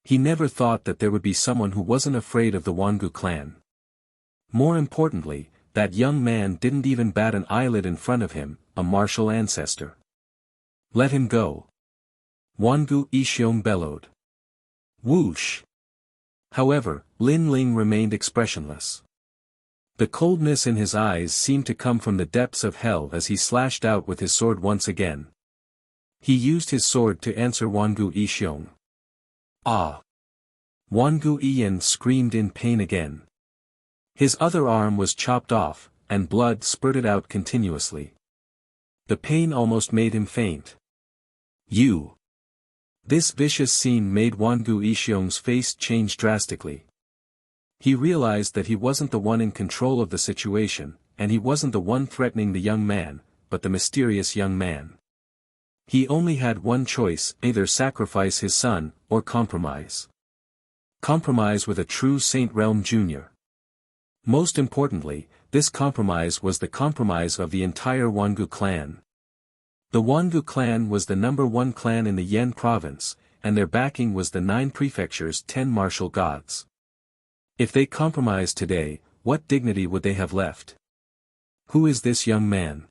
He never thought that there would be someone who wasn't afraid of the Wangu clan. More importantly, that young man didn't even bat an eyelid in front of him, a martial ancestor. Let him go. Wangu Yixiong bellowed. Whoosh! However, Lin Ling remained expressionless. The coldness in his eyes seemed to come from the depths of hell as he slashed out with his sword once again. He used his sword to answer Wangu Yixiong. Ah! Wangu Iyan screamed in pain again. His other arm was chopped off, and blood spurted out continuously. The pain almost made him faint. You! This vicious scene made Wangu Yixiong's face change drastically. He realized that he wasn't the one in control of the situation, and he wasn't the one threatening the young man, but the mysterious young man. He only had one choice, either sacrifice his son, or compromise. Compromise with a true Saint Realm Jr. Most importantly, this compromise was the compromise of the entire Wangu clan. The Wangu clan was the #1 clan in the Yan province, and their backing was the 9 prefectures' 10 martial gods. If they compromised today, what dignity would they have left? Who is this young man?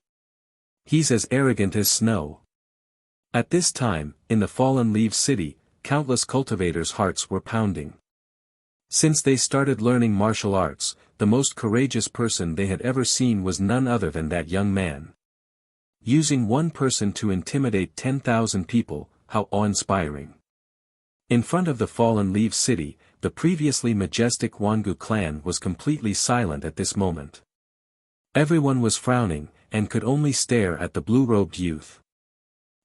He's as arrogant as snow. At this time, in the Fallen Leaves city, countless cultivators' hearts were pounding. Since they started learning martial arts, the most courageous person they had ever seen was none other than that young man. Using one person to intimidate 10,000 people, how awe-inspiring. In front of the Fallen Leaves city, the previously majestic Wangu clan was completely silent at this moment. Everyone was frowning, and could only stare at the blue-robed youth.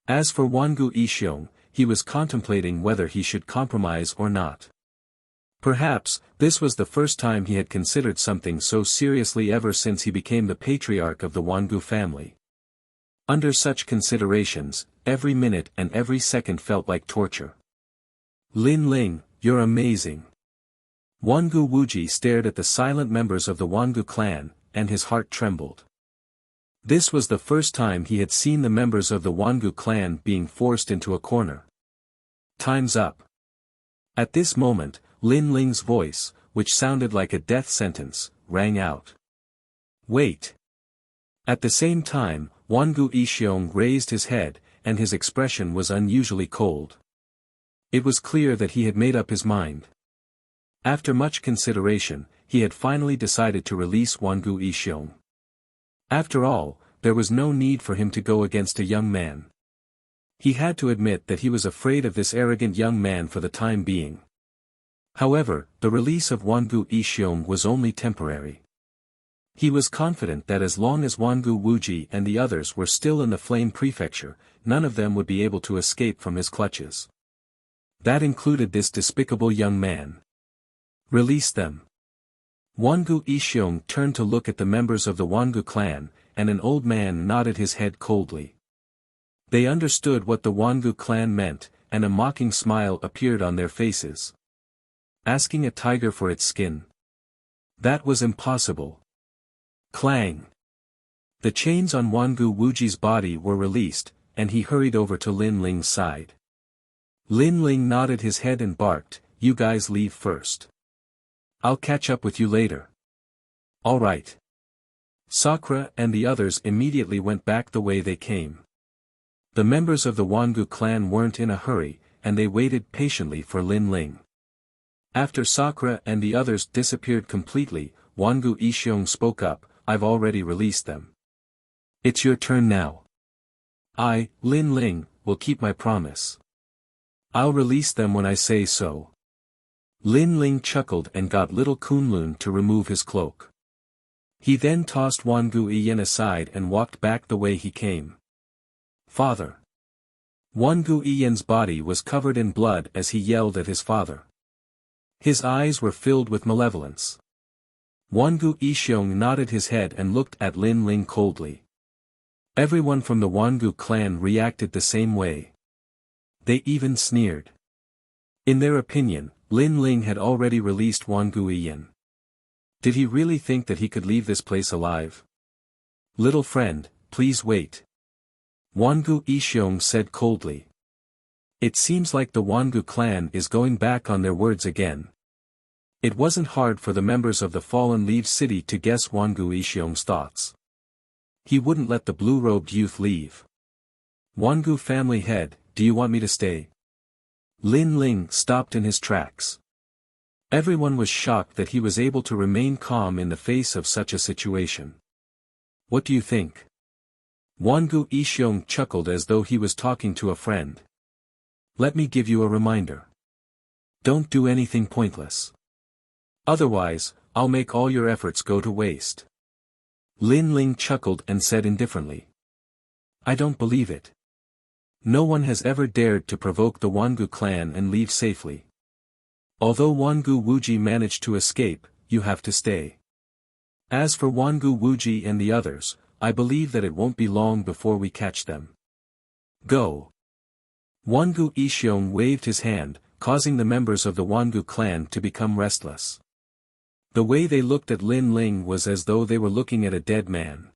As for Wangu Yixiong, he was contemplating whether he should compromise or not. Perhaps, this was the first time he had considered something so seriously ever since he became the patriarch of the Wangu family. Under such considerations, every minute and every second felt like torture. Lin Ling, you're amazing. Wangu Wuji stared at the silent members of the Wangu clan, and his heart trembled. This was the first time he had seen the members of the Wangu clan being forced into a corner. Time's up. At this moment, Lin Ling's voice, which sounded like a death sentence, rang out. Wait. At the same time, Wangu Yixiong raised his head, and his expression was unusually cold. It was clear that he had made up his mind. After much consideration, he had finally decided to release Wangu Yixiong. After all, there was no need for him to go against a young man. He had to admit that he was afraid of this arrogant young man for the time being. However, the release of Wangu Yixiong was only temporary. He was confident that as long as Wangu Wuji and the others were still in the Flame Prefecture, none of them would be able to escape from his clutches. That included this despicable young man. Release them. Wangu Yixiong turned to look at the members of the Wangu clan, and an old man nodded his head coldly. They understood what the Wangu clan meant, and a mocking smile appeared on their faces. Asking a tiger for its skin. That was impossible. Clang! The chains on Wangu Wuji's body were released, and he hurried over to Lin Ling's side. Lin Ling nodded his head and barked, "You guys leave first. I'll catch up with you later." All right. Sakura and the others immediately went back the way they came. The members of the Wangu clan weren't in a hurry, and they waited patiently for Lin Ling. After Sakura and the others disappeared completely, Wangu Ishiong spoke up, "I've already released them. It's your turn now. I, Lin Ling, will keep my promise. I'll release them when I say so." Lin Ling chuckled and got little Kunlun to remove his cloak. He then tossed Wangu Iyen aside and walked back the way he came. "Father!" Wangu Iyen's body was covered in blood as he yelled at his father. His eyes were filled with malevolence. Wangu Ishiong nodded his head and looked at Lin Ling coldly. Everyone from the Wangu clan reacted the same way. They even sneered. In their opinion, Lin Ling had already released Wangu Iyen. Did he really think that he could leave this place alive? "Little friend, please wait," Wangu Ishiong said coldly. It seems like the Wangu clan is going back on their words again. It wasn't hard for the members of the Fallen Leaves City to guess Wangu Ishiong's thoughts. He wouldn't let the blue-robed youth leave. "Wangu family head, do you want me to stay?" Lin Ling stopped in his tracks. Everyone was shocked that he was able to remain calm in the face of such a situation. "What do you think?" Wangu Ishiong chuckled as though he was talking to a friend. "Let me give you a reminder. Don't do anything pointless. Otherwise, I'll make all your efforts go to waste." Lin Ling chuckled and said indifferently. "I don't believe it. No one has ever dared to provoke the Wangu clan and leave safely. Although Wangu Wuji managed to escape, you have to stay. As for Wangu Wuji and the others, I believe that it won't be long before we catch them. Go." Wangu Ishiong waved his hand, causing the members of the Wangu clan to become restless. The way they looked at Lin Ling was as though they were looking at a dead man.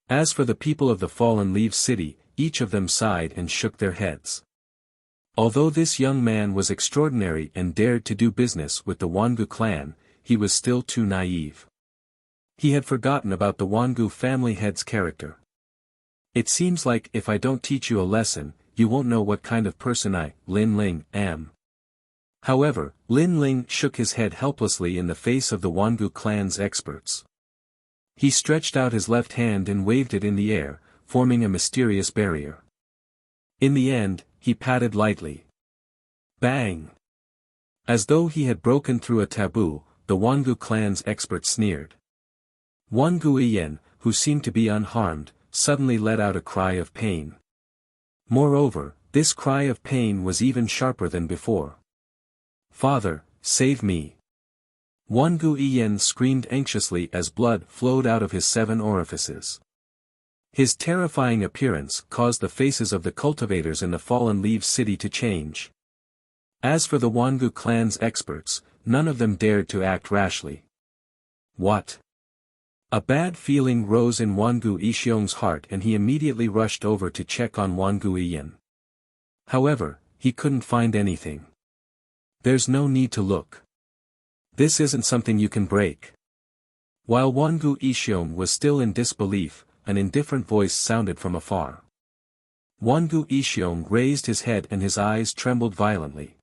As for the people of the Fallen Leaves City, each of them sighed and shook their heads. Although this young man was extraordinary and dared to do business with the Wangu clan, he was still too naive. He had forgotten about the Wangu family head's character. "It seems like if I don't teach you a lesson, you won't know what kind of person I, Lin Ling, am." However, Lin Ling shook his head helplessly in the face of the Wangu clan's experts. He stretched out his left hand and waved it in the air, forming a mysterious barrier. In the end, he patted lightly. Bang! As though he had broken through a taboo, the Wangu clan's expert sneered. Wangu Iyen, who seemed to be unharmed, suddenly let out a cry of pain. Moreover, this cry of pain was even sharper than before. "Father, save me!" Wangu Iyen screamed anxiously as blood flowed out of his 7 orifices. His terrifying appearance caused the faces of the cultivators in the Fallen Leaves City to change. As for the Wangu clan's experts, none of them dared to act rashly. What? A bad feeling rose in Wangu Ishiong's heart and he immediately rushed over to check on Wangu Iyen. However, he couldn't find anything. "There's no need to look. This isn't something you can break." While Wangu Ishiong was still in disbelief, an indifferent voice sounded from afar. Wangu Ishiong raised his head and his eyes trembled violently.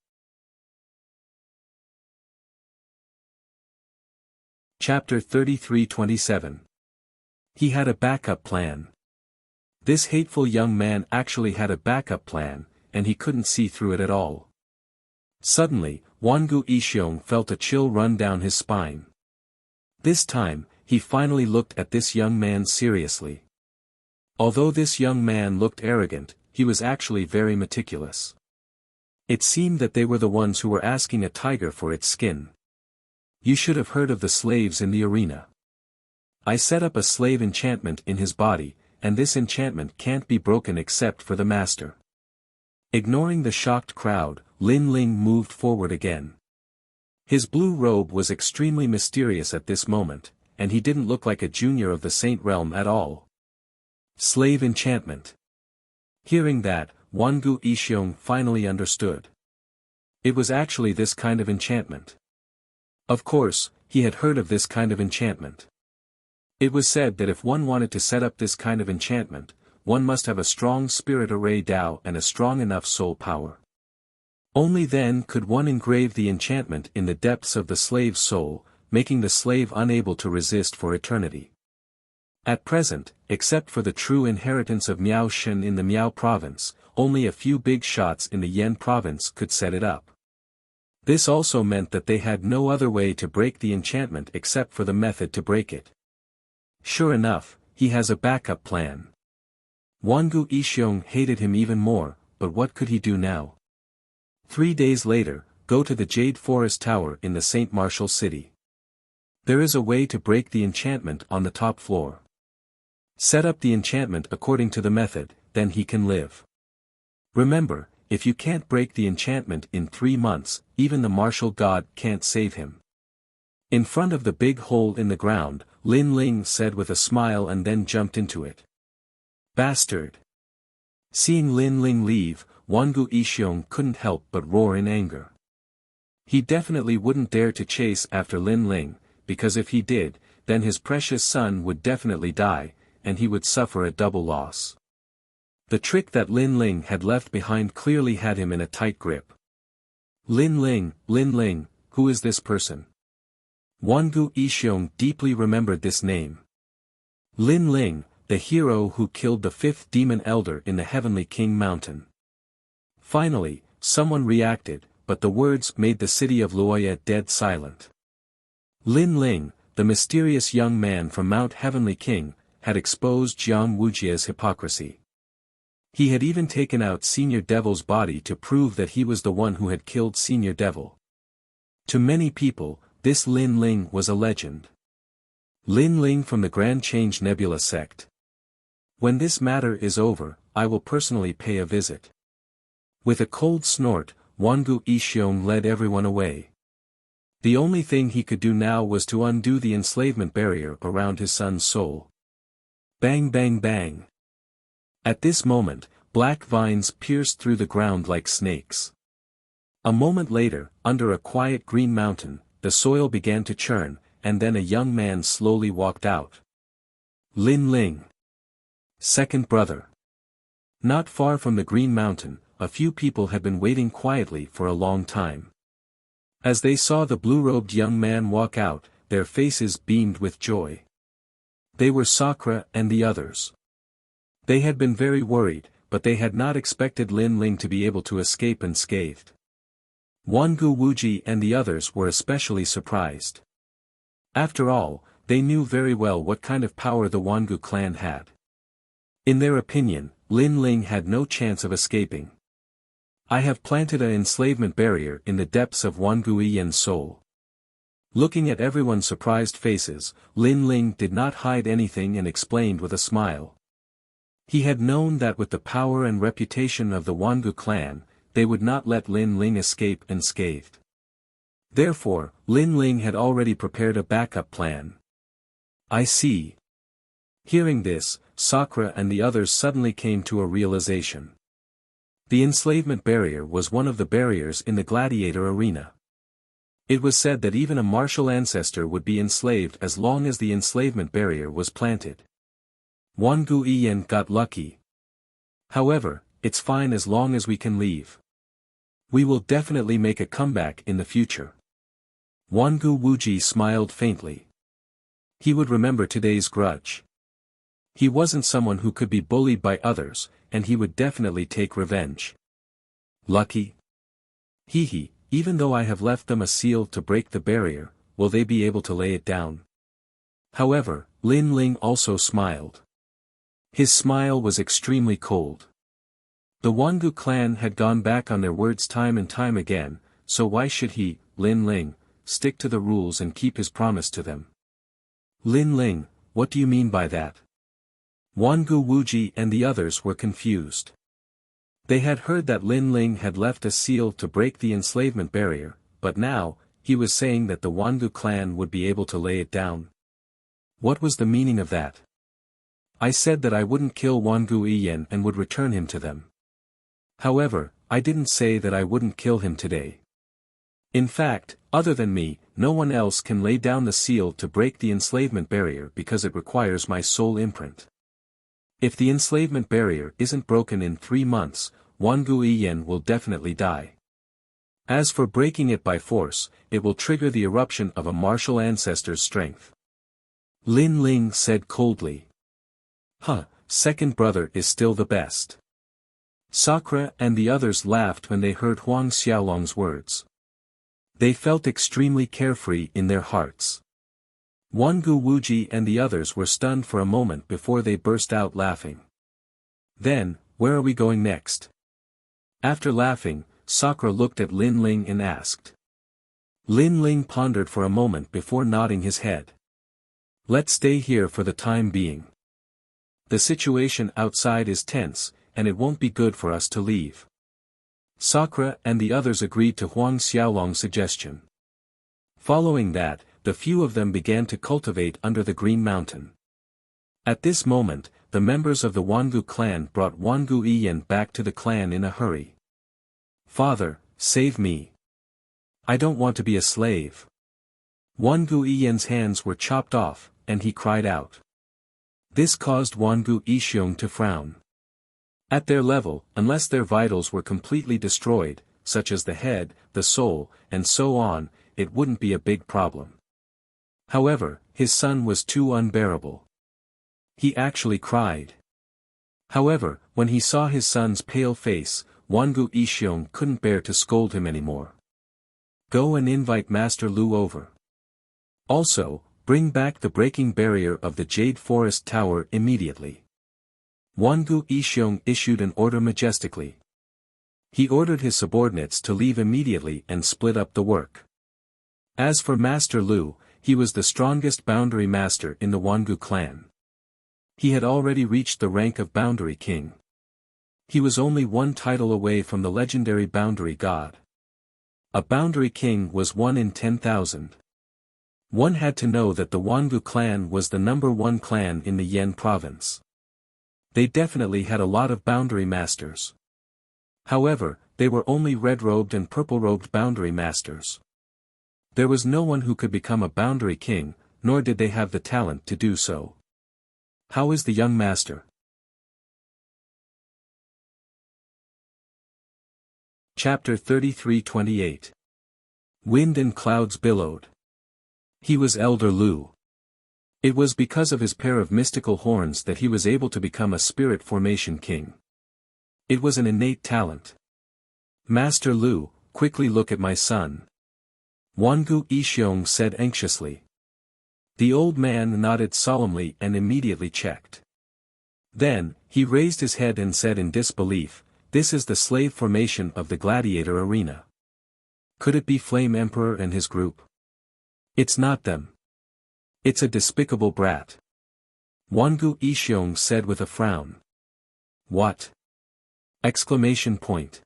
Chapter 33-27. He had a backup plan. This hateful young man actually had a backup plan, and he couldn't see through it at all. Suddenly, Wangu Ishiong felt a chill run down his spine. This time, he finally looked at this young man seriously. Although this young man looked arrogant, he was actually very meticulous. It seemed that they were the ones who were asking a tiger for its skin. "You should have heard of the slaves in the arena. I set up a slave enchantment in his body, and this enchantment can't be broken except for the master." Ignoring the shocked crowd, Lin Ling moved forward again. His blue robe was extremely mysterious at this moment, and he didn't look like a junior of the Saint Realm at all. Slave enchantment. Hearing that, Wangu Ishiong finally understood. It was actually this kind of enchantment. Of course, he had heard of this kind of enchantment. It was said that if one wanted to set up this kind of enchantment, one must have a strong spirit array Tao and a strong enough soul power. Only then could one engrave the enchantment in the depths of the slave's soul, making the slave unable to resist for eternity. At present, except for the true inheritance of Miao Shen in the Miao province, only a few big shots in the Yan province could set it up. This also meant that they had no other way to break the enchantment except for the method to break it. Sure enough, he has a backup plan. Wangu Yixiong hated him even more, but what could he do now? 3 days later, go to the Jade Forest Tower in the St. Martial City. There is a way to break the enchantment on the top floor. Set up the enchantment according to the method, then he can live. Remember, if you can't break the enchantment in 3 months, even the martial god can't save him. In front of the big hole in the ground, Lin Ling said with a smile and then jumped into it. Bastard! Seeing Lin Ling leave, Wangu Yixiong couldn't help but roar in anger. He definitely wouldn't dare to chase after Lin Ling, because if he did, then his precious son would definitely die, and he would suffer a double loss. The trick that Lin Ling had left behind clearly had him in a tight grip. Lin Ling, who is this person? Wangu Yixiong deeply remembered this name. Lin Ling, the hero who killed the 5th demon elder in the Heavenly King Mountain. Finally, someone reacted, but the words made the city of Luoya dead silent. Lin Ling, the mysterious young man from Mount Heavenly King, had exposed Jiang Wujia's hypocrisy. He had even taken out Senior Devil's body to prove that he was the one who had killed Senior Devil. To many people, this Lin Ling was a legend. Lin Ling from the Grand Change Nebula sect. When this matter is over, I will personally pay a visit. With a cold snort, Wangu Yixiong led everyone away. The only thing he could do now was to undo the enslavement barrier around his son's soul. Bang bang bang. At this moment, black vines pierced through the ground like snakes. A moment later, under a quiet green mountain, the soil began to churn, and then a young man slowly walked out. Lin Ling. Second brother. Not far from the green mountain, a few people had been waiting quietly for a long time. As they saw the blue-robed young man walk out, their faces beamed with joy. They were Sakura and the others. They had been very worried, but they had not expected Lin Ling to be able to escape unscathed. Wangu Wuji and the others were especially surprised. After all, they knew very well what kind of power the Wangu clan had. In their opinion, Lin Ling had no chance of escaping. I have planted an enslavement barrier in the depths of Wangu Yiyen's soul. Looking at everyone's surprised faces, Lin Ling did not hide anything and explained with a smile. He had known that with the power and reputation of the Wangu clan, they would not let Lin Ling escape unscathed. Therefore, Lin Ling had already prepared a backup plan. I see. Hearing this, Sakura and the others suddenly came to a realization. The enslavement barrier was one of the barriers in the gladiator arena. It was said that even a martial ancestor would be enslaved as long as the enslavement barrier was planted. Wangu Yiyen got lucky. However, it's fine as long as we can leave. We will definitely make a comeback in the future. Wangu Wuji smiled faintly. He would remember today's grudge. He wasn't someone who could be bullied by others, and he would definitely take revenge. Lucky? Hee, even though I have left them a seal to break the barrier, will they be able to lay it down? However, Lin Ling also smiled. His smile was extremely cold. The Wangu clan had gone back on their words time and time again, so why should he, Lin Ling, stick to the rules and keep his promise to them? Lin Ling, what do you mean by that? Wangu Wuji and the others were confused. They had heard that Lin Ling had left a seal to break the enslavement barrier, but now, he was saying that the Wangu clan would be able to lay it down. What was the meaning of that? I said that I wouldn't kill Wangu Yiyen and would return him to them. However, I didn't say that I wouldn't kill him today. In fact, other than me, no one else can lay down the seal to break the enslavement barrier because it requires my soul imprint. If the enslavement barrier isn't broken in 3 months, Wangu Iyan will definitely die. As for breaking it by force, it will trigger the eruption of a martial ancestor's strength. Lin Ling said coldly. Second brother is still the best. Sakura and the others laughed when they heard Huang Xiaolong's words. They felt extremely carefree in their hearts. Wangu Wuji and the others were stunned for a moment before they burst out laughing. Then, where are we going next? After laughing, Sakura looked at Lin Ling and asked. Lin Ling pondered for a moment before nodding his head. Let's stay here for the time being. The situation outside is tense, and it won't be good for us to leave. Sakura and the others agreed to Huang Xiaolong's suggestion. Following that, the few of them began to cultivate under the Green Mountain. At this moment, the members of the Wangu clan brought Wangu Iyan back to the clan in a hurry. Father, save me. I don't want to be a slave. Wangu Iyan's hands were chopped off, and he cried out. This caused Wangu Ishiong to frown. At their level, unless their vitals were completely destroyed, such as the head, the soul, and so on, it wouldn't be a big problem. However, his son was too unbearable. He actually cried. However, when he saw his son's pale face, Wangu Ishiong couldn't bear to scold him anymore. Go and invite Master Lu over. Also, bring back the breaking barrier of the Jade Forest Tower immediately. Wangu Ishiong issued an order majestically. He ordered his subordinates to leave immediately and split up the work. As for Master Lu, he was the strongest boundary master in the Wangu clan. He had already reached the rank of Boundary King. He was only one title away from the legendary Boundary God. A Boundary King was 1 in 10,000. One had to know that the Wangu clan was the #1 clan in the Yen province. They definitely had a lot of boundary masters. However, they were only red-robed and purple-robed boundary masters. There was no one who could become a Boundary King, nor did they have the talent to do so. How is the young master? Chapter 33-28. Wind and clouds billowed. He was Elder Lu. It was because of his pair of mystical horns that he was able to become a spirit formation king. It was an innate talent. Master Lu, quickly look at my son. Wangu Ishiong said anxiously. The old man nodded solemnly and immediately checked. Then, he raised his head and said in disbelief, this is the slave formation of the gladiator arena. Could it be Flame Emperor and his group? It's not them. It's a despicable brat. Wangu Ishiong said with a frown. What? Exclamation point.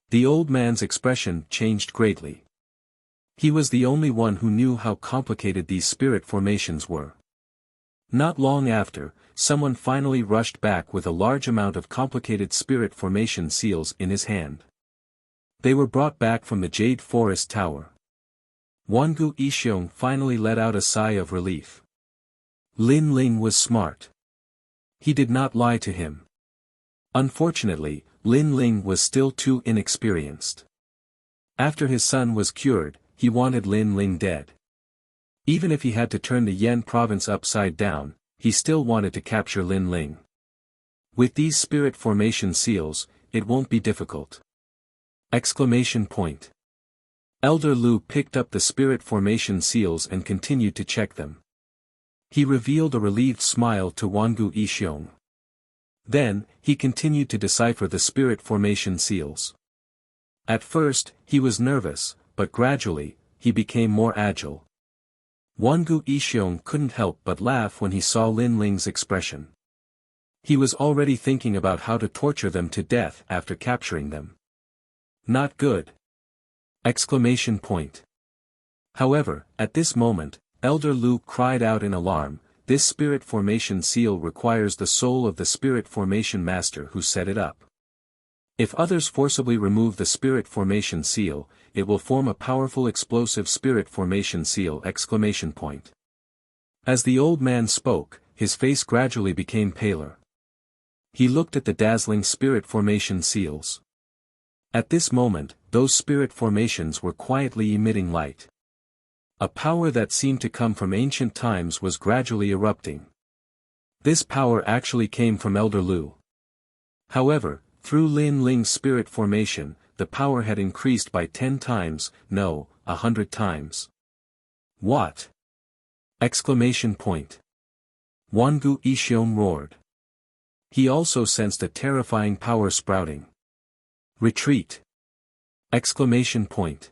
The old man's expression changed greatly. He was the only one who knew how complicated these spirit formations were. Not long after, someone finally rushed back with a large amount of complicated spirit formation seals in his hand. They were brought back from the Jade Forest Tower. Wangu Ishiong finally let out a sigh of relief. Lin Ling was smart. He did not lie to him. Unfortunately, Lin Ling was still too inexperienced. After his son was cured, he wanted Lin Ling dead. Even if he had to turn the Yen province upside down, he still wanted to capture Lin Ling. With these spirit formation seals, it won't be difficult. Exclamation point. Elder Lu picked up the spirit formation seals and continued to check them. He revealed a relieved smile to Wangu Ishiong. Then, he continued to decipher the spirit formation seals. At first, he was nervous, but gradually, he became more agile. Wangu Ishiong couldn't help but laugh when he saw Lin Ling's expression. He was already thinking about how to torture them to death after capturing them. Not good. Exclamation point. However, at this moment, Elder Lu cried out in alarm, this spirit formation seal requires the soul of the spirit formation master who set it up. If others forcibly remove the spirit formation seal, it will form a powerful explosive spirit formation seal! Exclamation point. As the old man spoke, his face gradually became paler. He looked at the dazzling spirit formation seals. At this moment, those spirit formations were quietly emitting light. A power that seemed to come from ancient times was gradually erupting. This power actually came from Elder Lu. However, through Lin Ling's spirit formation, the power had increased by 10 times, no, 100 times. What? Exclamation point. Wangu Yixiong roared. He also sensed a terrifying power sprouting. Retreat! Exclamation point.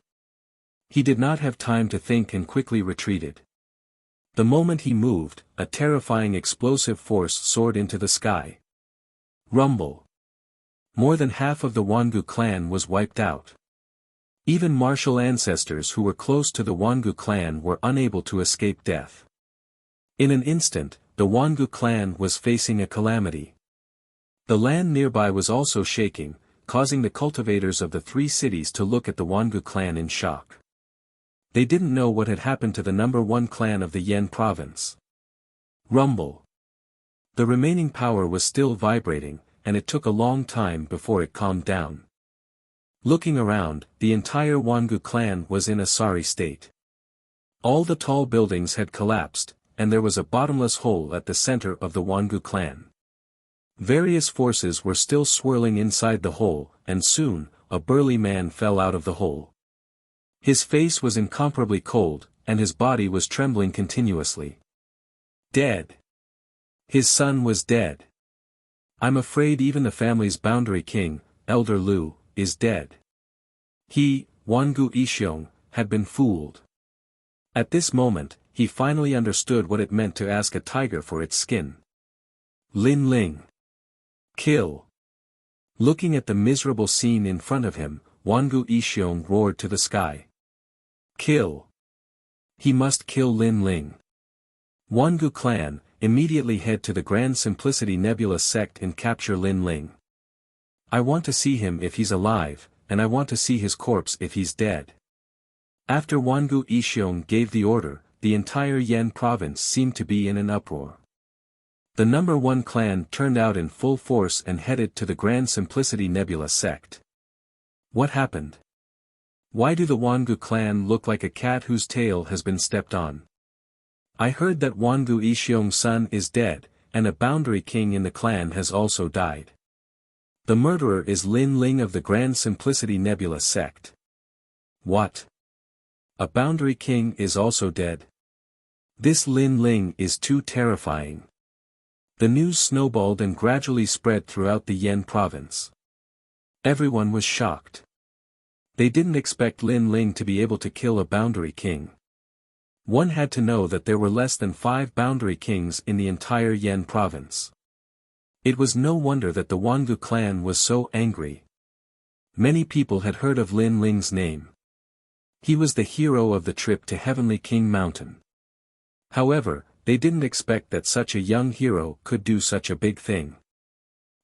He did not have time to think and quickly retreated. The moment he moved, a terrifying explosive force soared into the sky. Rumble! More than half of the Wangu clan was wiped out. Even martial ancestors who were close to the Wangu clan were unable to escape death. In an instant, the Wangu clan was facing a calamity. The land nearby was also shaking, causing the cultivators of the 3 cities to look at the Wangu clan in shock. They didn't know what had happened to the number 1 clan of the Yan province. Rumble. The remaining power was still vibrating, and it took a long time before it calmed down. Looking around, the entire Wangu clan was in a sorry state. All the tall buildings had collapsed, and there was a bottomless hole at the center of the Wangu clan. Various forces were still swirling inside the hole, and soon, a burly man fell out of the hole. His face was incomparably cold, and his body was trembling continuously. Dead. His son was dead. I'm afraid even the family's boundary king, Elder Lu, is dead. He, Wangu Yixiong, had been fooled. At this moment, he finally understood what it meant to ask a tiger for its skin. Lin Ling. Kill. Looking at the miserable scene in front of him, Wangu Yixiong roared to the sky. Kill. He must kill Lin Ling. Wangu clan, immediately head to the Grand Simplicity Nebula sect and capture Lin Ling. I want to see him if he's alive, and I want to see his corpse if he's dead. After Wangu Yixiong gave the order, the entire Yan province seemed to be in an uproar. The number 1 clan turned out in full force and headed to the Grand Simplicity Nebula sect. What happened? Why do the Wangu clan look like a cat whose tail has been stepped on? I heard that Wangu Yixiong's son is dead, and a boundary king in the clan has also died. The murderer is Lin Ling of the Grand Simplicity Nebula sect. What? A boundary king is also dead? This Lin Ling is too terrifying. The news snowballed and gradually spread throughout the Yan province. Everyone was shocked. They didn't expect Lin Ling to be able to kill a boundary king. One had to know that there were less than 5 boundary kings in the entire Yan province. It was no wonder that the Wangu clan was so angry. Many people had heard of Lin Ling's name. He was the hero of the trip to Heavenly King Mountain. However, they didn't expect that such a young hero could do such a big thing.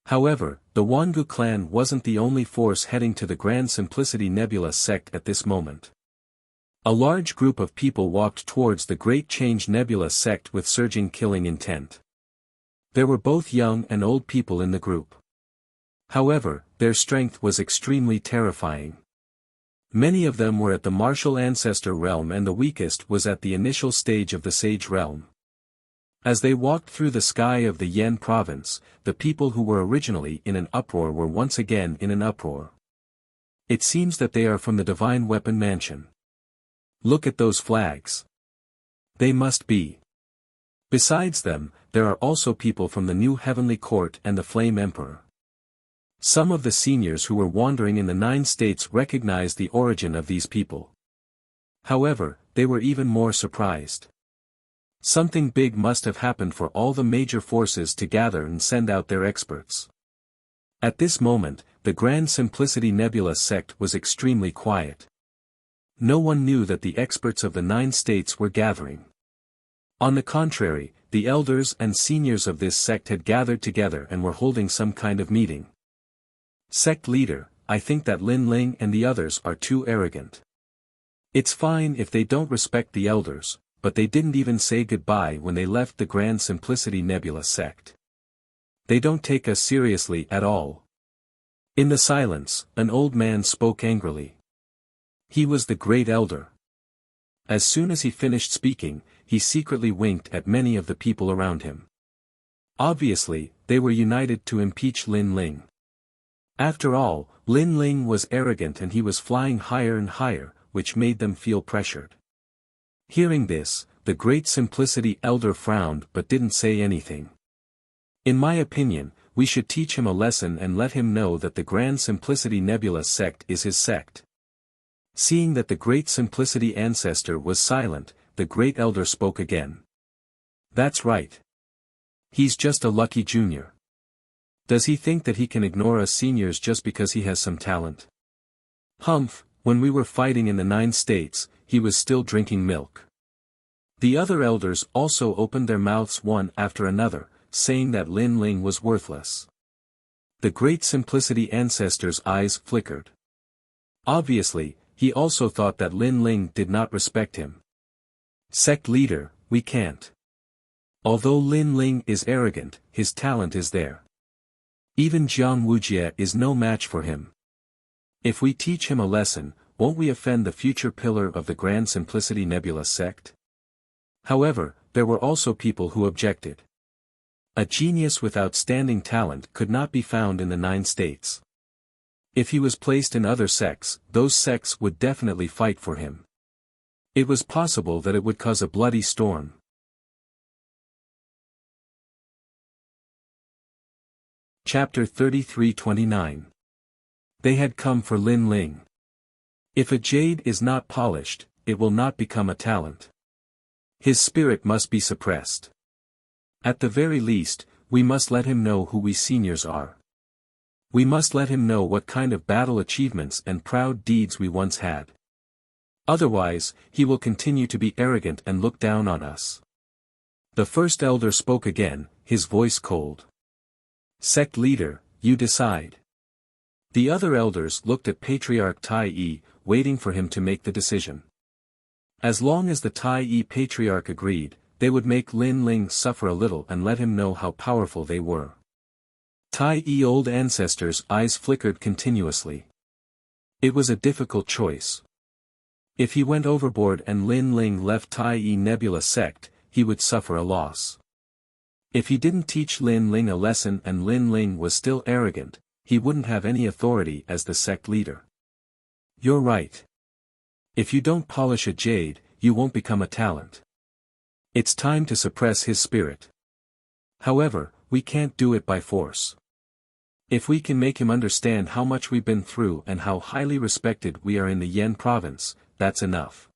However, the Wangu clan wasn't the only force heading to the Grand Simplicity Nebula sect at this moment. A large group of people walked towards the Great Change Nebula sect with surging killing intent. There were both young and old people in the group. However, their strength was extremely terrifying. Many of them were at the martial ancestor realm and the weakest was at the initial stage of the sage realm. As they walked through the sky of the Yan province, the people who were originally in an uproar were once again in an uproar. It seems that they are from the Divine Weapon Mansion. Look at those flags. They must be. Besides them, there are also people from the New Heavenly Court and the Flame Emperor. Some of the seniors who were wandering in the 9 states recognized the origin of these people. However, they were even more surprised. Something big must have happened for all the major forces to gather and send out their experts. At this moment, the Grand Simplicity Nebula sect was extremely quiet. No one knew that the experts of the 9 states were gathering. On the contrary, the elders and seniors of this sect had gathered together and were holding some kind of meeting. Sect leader, I think that Lin Ling and the others are too arrogant. It's fine if they don't respect the elders, but they didn't even say goodbye when they left the Grand Simplicity Nebula sect. They don't take us seriously at all. In the silence, an old man spoke angrily. He was the great elder. As soon as he finished speaking, he secretly winked at many of the people around him. Obviously, they were united to impeach Lin Ling. After all, Lin Ling was arrogant and he was flying higher and higher, which made them feel pressured. Hearing this, the great Simplicity elder frowned but didn't say anything. In my opinion, we should teach him a lesson and let him know that the Grand Simplicity Nebula sect is his sect. Seeing that the great Simplicity ancestor was silent, the great elder spoke again. That's right. He's just a lucky junior. Does he think that he can ignore us seniors just because he has some talent? Humph, when we were fighting in the 9 states, he was still drinking milk. The other elders also opened their mouths one after another, saying that Lin Ling was worthless. The great Simplicity ancestor's eyes flickered. Obviously, he also thought that Lin Ling did not respect him. Sect leader, we can't. Although Lin Ling is arrogant, his talent is there. Even Jiang Wujie is no match for him. If we teach him a lesson, won't we offend the future pillar of the Grand Simplicity Nebula sect? However, there were also people who objected. A genius with outstanding talent could not be found in the 9 states. If he was placed in other sects, those sects would definitely fight for him. It was possible that it would cause a bloody storm. Chapter 33-29. They had come for Lin Ling. If a jade is not polished, it will not become a talent. His spirit must be suppressed. At the very least, we must let him know who we seniors are. We must let him know what kind of battle achievements and proud deeds we once had. Otherwise, he will continue to be arrogant and look down on us. The first elder spoke again, his voice cold. Sect leader, you decide. The other elders looked at Patriarch Tai Yi, waiting for him to make the decision. As long as the Tai Yi Patriarch agreed, they would make Lin Ling suffer a little and let him know how powerful they were. Tai Yi old ancestor's eyes flickered continuously. It was a difficult choice. If he went overboard and Lin Ling left Tai Yi Nebula sect, he would suffer a loss. If he didn't teach Lin Ling a lesson and Lin Ling was still arrogant, he wouldn't have any authority as the sect leader. You're right. If you don't polish a jade, you won't become a talent. It's time to suppress his spirit. However, we can't do it by force. If we can make him understand how much we've been through and how highly respected we are in the Yen province, that's enough.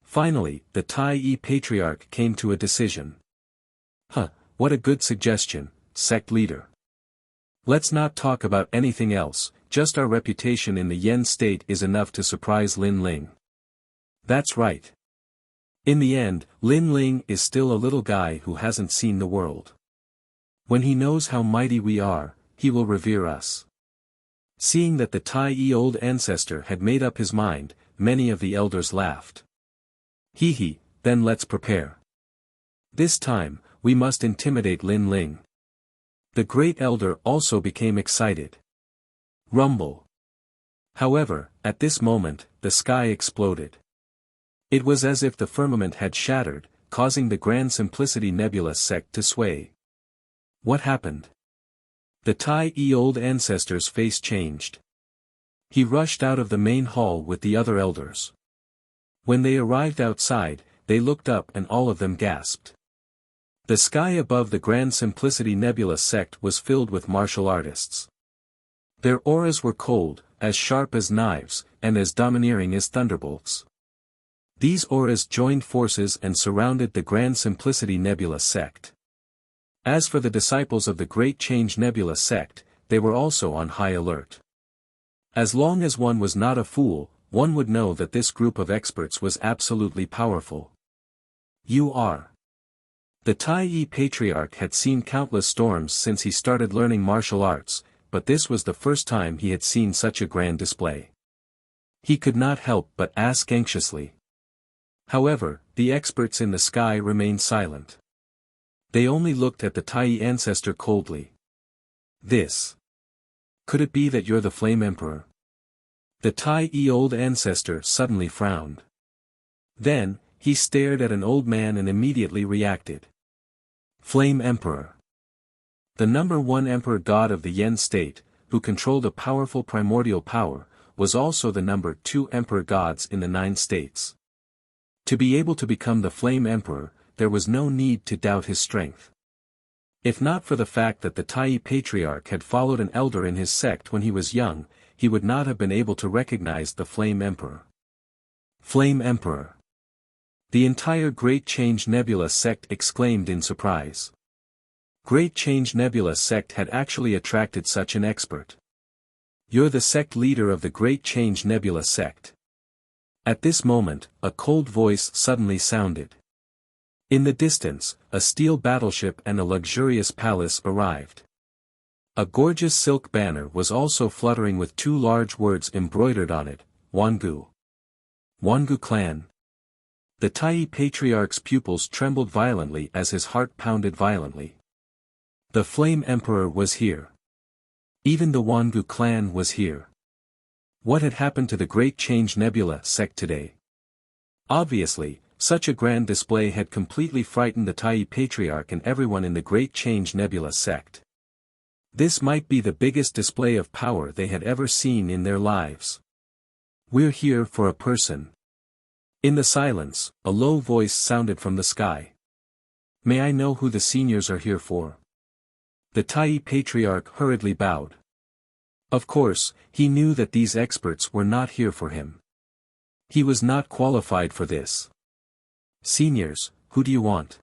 Finally, the Tai Yi Patriarch came to a decision. What a good suggestion, sect leader. Let's not talk about anything else, just our reputation in the Yen state is enough to surprise Lin Ling. That's right. In the end, Lin Ling is still a little guy who hasn't seen the world. When he knows how mighty we are, he will revere us. Seeing that the Tai Yi old ancestor had made up his mind, many of the elders laughed. Hee, then let's prepare. This time, we must intimidate Lin Ling. The great elder also became excited. Rumble. However, at this moment, the sky exploded. It was as if the firmament had shattered, causing the Grand Simplicity Nebula sect to sway. What happened? The Tai Yi old ancestor's face changed. He rushed out of the main hall with the other elders. When they arrived outside, they looked up and all of them gasped. The sky above the Grand Simplicity Nebula sect was filled with martial artists. Their auras were cold, as sharp as knives, and as domineering as thunderbolts. These auras joined forces and surrounded the Grand Simplicity Nebula sect. As for the disciples of the Great Change Nebula sect, they were also on high alert. As long as one was not a fool, one would know that this group of experts was absolutely powerful. You are. The Tai Yi Patriarch had seen countless storms since he started learning martial arts, but this was the first time he had seen such a grand display. He could not help but ask anxiously. However, the experts in the sky remained silent. They only looked at the Tai Yi ancestor coldly. This. Could it be that you're the Flame Emperor? The Tai old ancestor suddenly frowned. Then, he stared at an old man and immediately reacted. Flame Emperor. The number one emperor god of the Yen state, who controlled a powerful primordial power, was also the number two emperor gods in the 9 states. To be able to become the Flame Emperor, there was no need to doubt his strength. If not for the fact that the Tai Patriarch had followed an elder in his sect when he was young, he would not have been able to recognize the Flame Emperor. Flame Emperor. The entire Great Change Nebula sect exclaimed in surprise. Great Change Nebula sect had actually attracted such an expert. You're the sect leader of the Great Change Nebula sect. At this moment, a cold voice suddenly sounded. In the distance, a steel battleship and a luxurious palace arrived. A gorgeous silk banner was also fluttering with 2 large words embroidered on it, Wangu. Wangu clan. The Tai Patriarch's pupils trembled violently as his heart pounded violently. The Flame Emperor was here. Even the Wangu clan was here. What had happened to the Great Change Nebula sect today? Obviously, such a grand display had completely frightened the Tai Patriarch and everyone in the Great Change Nebula sect. This might be the biggest display of power they had ever seen in their lives. We're here for a person. In the silence, a low voice sounded from the sky. May I know who the seniors are here for? The Tai Patriarch hurriedly bowed. Of course, he knew that these experts were not here for him. He was not qualified for this. Seniors, who do you want?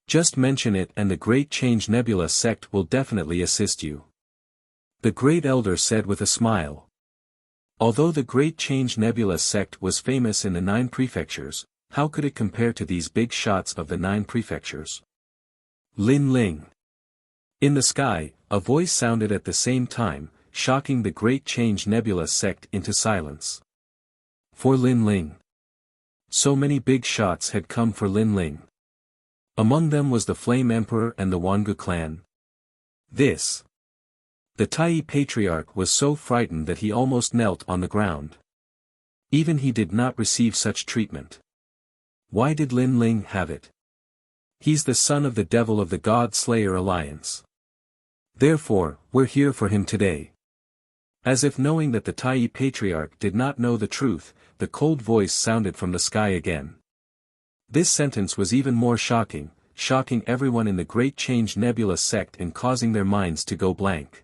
Just mention it and the Great Change Nebula sect will definitely assist you. The Great Elder said with a smile. Although the Great Change Nebula sect was famous in the 9 prefectures, how could it compare to these big shots of the 9 prefectures? Lin Ling. In the sky, a voice sounded at the same time, shocking the Great Change Nebula sect into silence. For Lin Ling. So many big shots had come for Lin Ling. Among them was the Flame Emperor and the Wangu clan. This. The Tai Patriarch was so frightened that he almost knelt on the ground. Even he did not receive such treatment. Why did Lin Ling have it? He's the son of the devil of the God Slayer Alliance. Therefore, we're here for him today. As if knowing that the Tai Patriarch did not know the truth, the cold voice sounded from the sky again. This sentence was even more shocking, shocking everyone in the Great Change Nebula sect and causing their minds to go blank.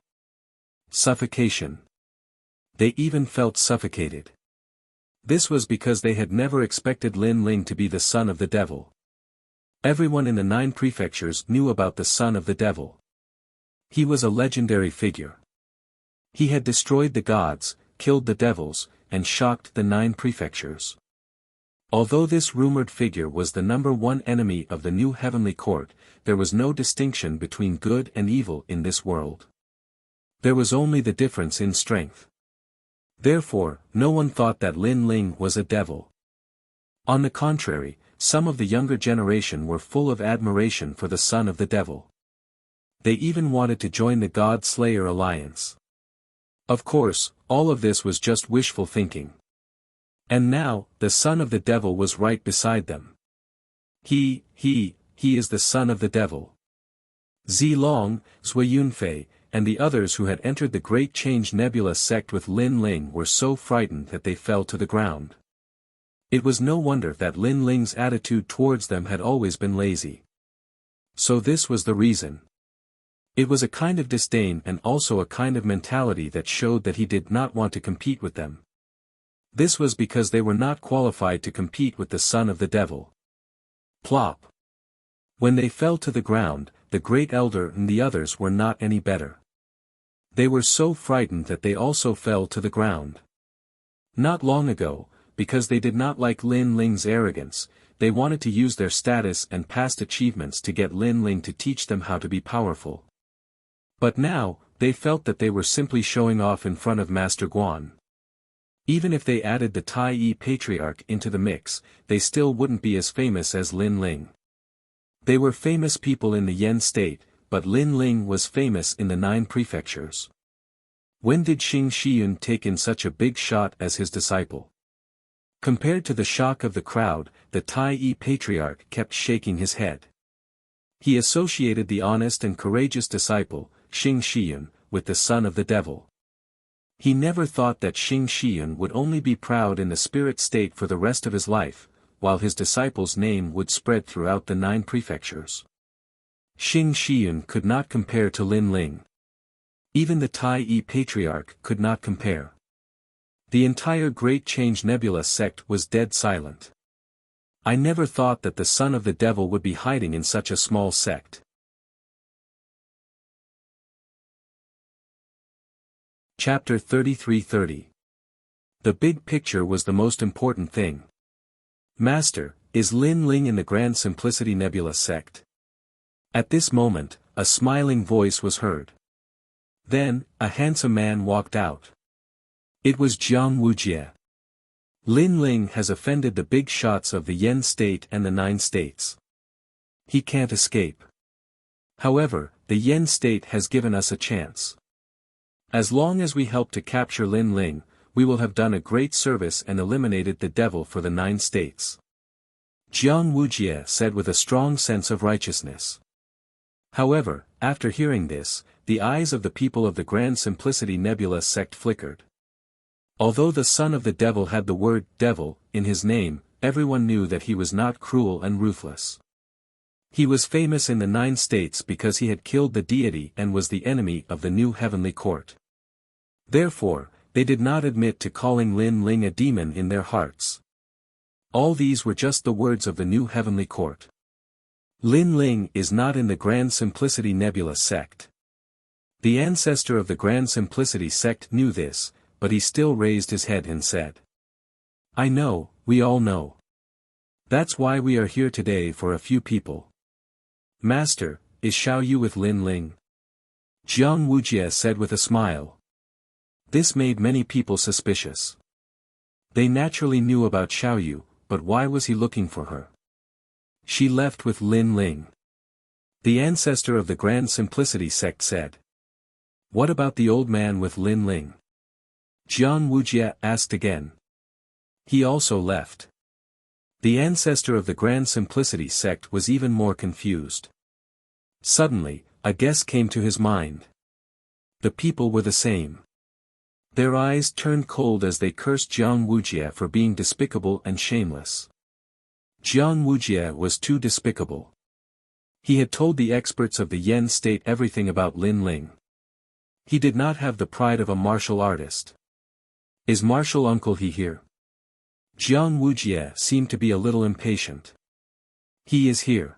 Suffocation. They even felt suffocated. This was because they had never expected Lin Ling to be the son of the devil. Everyone in the 9 prefectures knew about the son of the devil. He was a legendary figure. He had destroyed the gods, killed the devils, and shocked the 9 prefectures. Although this rumored figure was the number 1 enemy of the new heavenly court, there was no distinction between good and evil in this world. There was only the difference in strength. Therefore, no one thought that Lin Ling was a devil. On the contrary, some of the younger generation were full of admiration for the son of the devil. They even wanted to join the God Slayer Alliance. Of course, all of this was just wishful thinking. And now, the son of the devil was right beside them. He is the son of the devil. Zilong, Zui Yunfei, and the others who had entered the Great Change Nebula sect with Lin Ling were so frightened that they fell to the ground. It was no wonder that Lin Ling's attitude towards them had always been lazy. So this was the reason. It was a kind of disdain and also a kind of mentality that showed that he did not want to compete with them. This was because they were not qualified to compete with the son of the devil. Plop. When they fell to the ground, the Great Elder and the others were not any better. They were so frightened that they also fell to the ground. Not long ago, because they did not like Lin Ling's arrogance, they wanted to use their status and past achievements to get Lin Ling to teach them how to be powerful. But now, they felt that they were simply showing off in front of Master Guan. Even if they added the Tai Patriarch into the mix, they still wouldn't be as famous as Lin Ling. They were famous people in the Yen state, but Lin Ling was famous in the 9 prefectures. When did Xing Shiyun take in such a big shot as his disciple? Compared to the shock of the crowd, the Tai patriarch kept shaking his head. He associated the honest and courageous disciple, Xing Shiyun, with the son of the devil. He never thought that Xing Shiyun would only be proud in the spirit state for the rest of his life, while his disciple's name would spread throughout the 9 prefectures. Xing Shiyun could not compare to Lin Ling. Even the Tai patriarch could not compare. The entire Great Change Nebula sect was dead silent. I never thought that the son of the devil would be hiding in such a small sect. Chapter 33:30. The big picture was the most important thing. Master, is Lin Ling in the Grand Simplicity Nebula sect? At this moment, a smiling voice was heard. Then, a handsome man walked out. It was Jiang Wujie. Lin Ling has offended the big shots of the Yen state and the 9 states. He can't escape. However, the Yen state has given us a chance. As long as we help to capture Lin Ling, we will have done a great service and eliminated the devil for the 9 states. Jiang Wujie said with a strong sense of righteousness. However, after hearing this, the eyes of the people of the Grand Simplicity Nebula sect flickered. Although the son of the devil had the word devil in his name, everyone knew that he was not cruel and ruthless. He was famous in the 9 states because he had killed the deity and was the enemy of the new heavenly court. Therefore, they did not admit to calling Lin Ling a demon in their hearts. All these were just the words of the new heavenly court. Lin Ling is not in the Grand Simplicity Nebula sect. The ancestor of the Grand Simplicity sect knew this, but he still raised his head and said, I know, we all know. That's why we are here today for a few people. Master, is Xiao Yu with Lin Ling? Jiang Wujie said with a smile. This made many people suspicious. They naturally knew about Xiao Yu, but why was he looking for her? She left with Lin Ling. The ancestor of the Grand Simplicity sect said. What about the old man with Lin Ling? Jiang Wujie asked again. He also left. The ancestor of the Grand Simplicity sect was even more confused. Suddenly, a guess came to his mind. The people were the same. Their eyes turned cold as they cursed Jiang Wujie for being despicable and shameless. Jiang Wujie was too despicable. He had told the experts of the Yen state everything about Lin Ling. He did not have the pride of a martial artist. Is Martial Uncle he here? Jiang Wujie seemed to be a little impatient. He is here.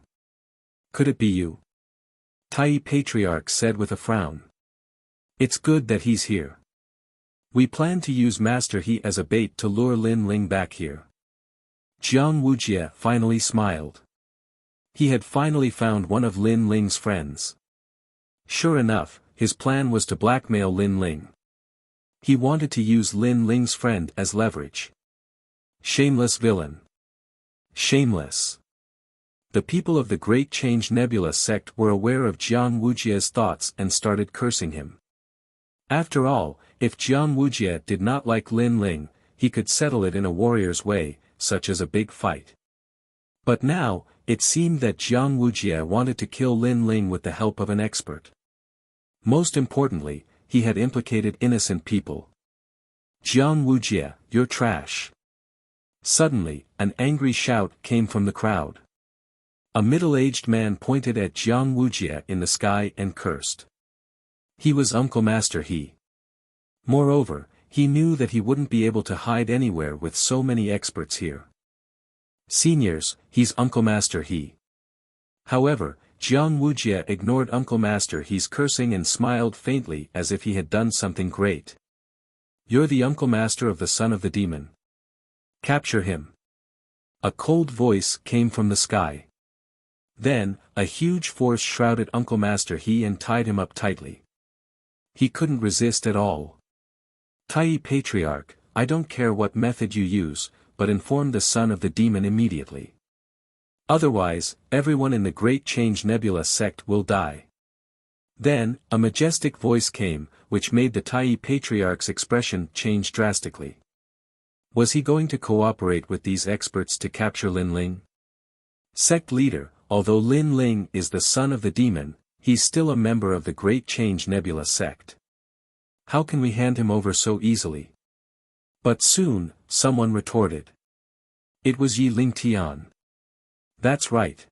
Could it be you? Tai Patriarch said with a frown. It's good that he's here. We plan to use Master He as a bait to lure Lin Ling back here. Jiang Wujie finally smiled. He had finally found one of Lin Ling's friends. Sure enough, his plan was to blackmail Lin Ling. He wanted to use Lin Ling's friend as leverage. Shameless villain. Shameless. The people of the Great Change Nebula sect were aware of Jiang Wujie's thoughts and started cursing him. After all, if Jiang Wujie did not like Lin Ling, he could settle it in a warrior's way, such as a big fight. But now, it seemed that Jiang Wujie wanted to kill Lin Ling with the help of an expert. Most importantly, he had implicated innocent people. Jiang Wujie, you're trash. Suddenly, an angry shout came from the crowd. A middle-aged man pointed at Jiang Wujie in the sky and cursed. He was Uncle Master He. Moreover, he knew that he wouldn't be able to hide anywhere with so many experts here. Seniors, he's Uncle Master He. However, Jiang Wujie ignored Uncle Master He's cursing and smiled faintly as if he had done something great. You're the Uncle Master of the son of the demon. Capture him. A cold voice came from the sky. Then, a huge force shrouded Uncle Master He and tied him up tightly. He couldn't resist at all. Tai Patriarch, I don't care what method you use, but inform the son of the demon immediately. Otherwise, everyone in the Great Change Nebula sect will die. Then, a majestic voice came, which made the Tai Patriarch's expression change drastically. Was he going to cooperate with these experts to capture Lin Ling? Sect leader, although Lin Ling is the son of the demon, he's still a member of the Great Change Nebula sect. How can we hand him over so easily? But soon, someone retorted. It was Yi Ling Tian. That's right.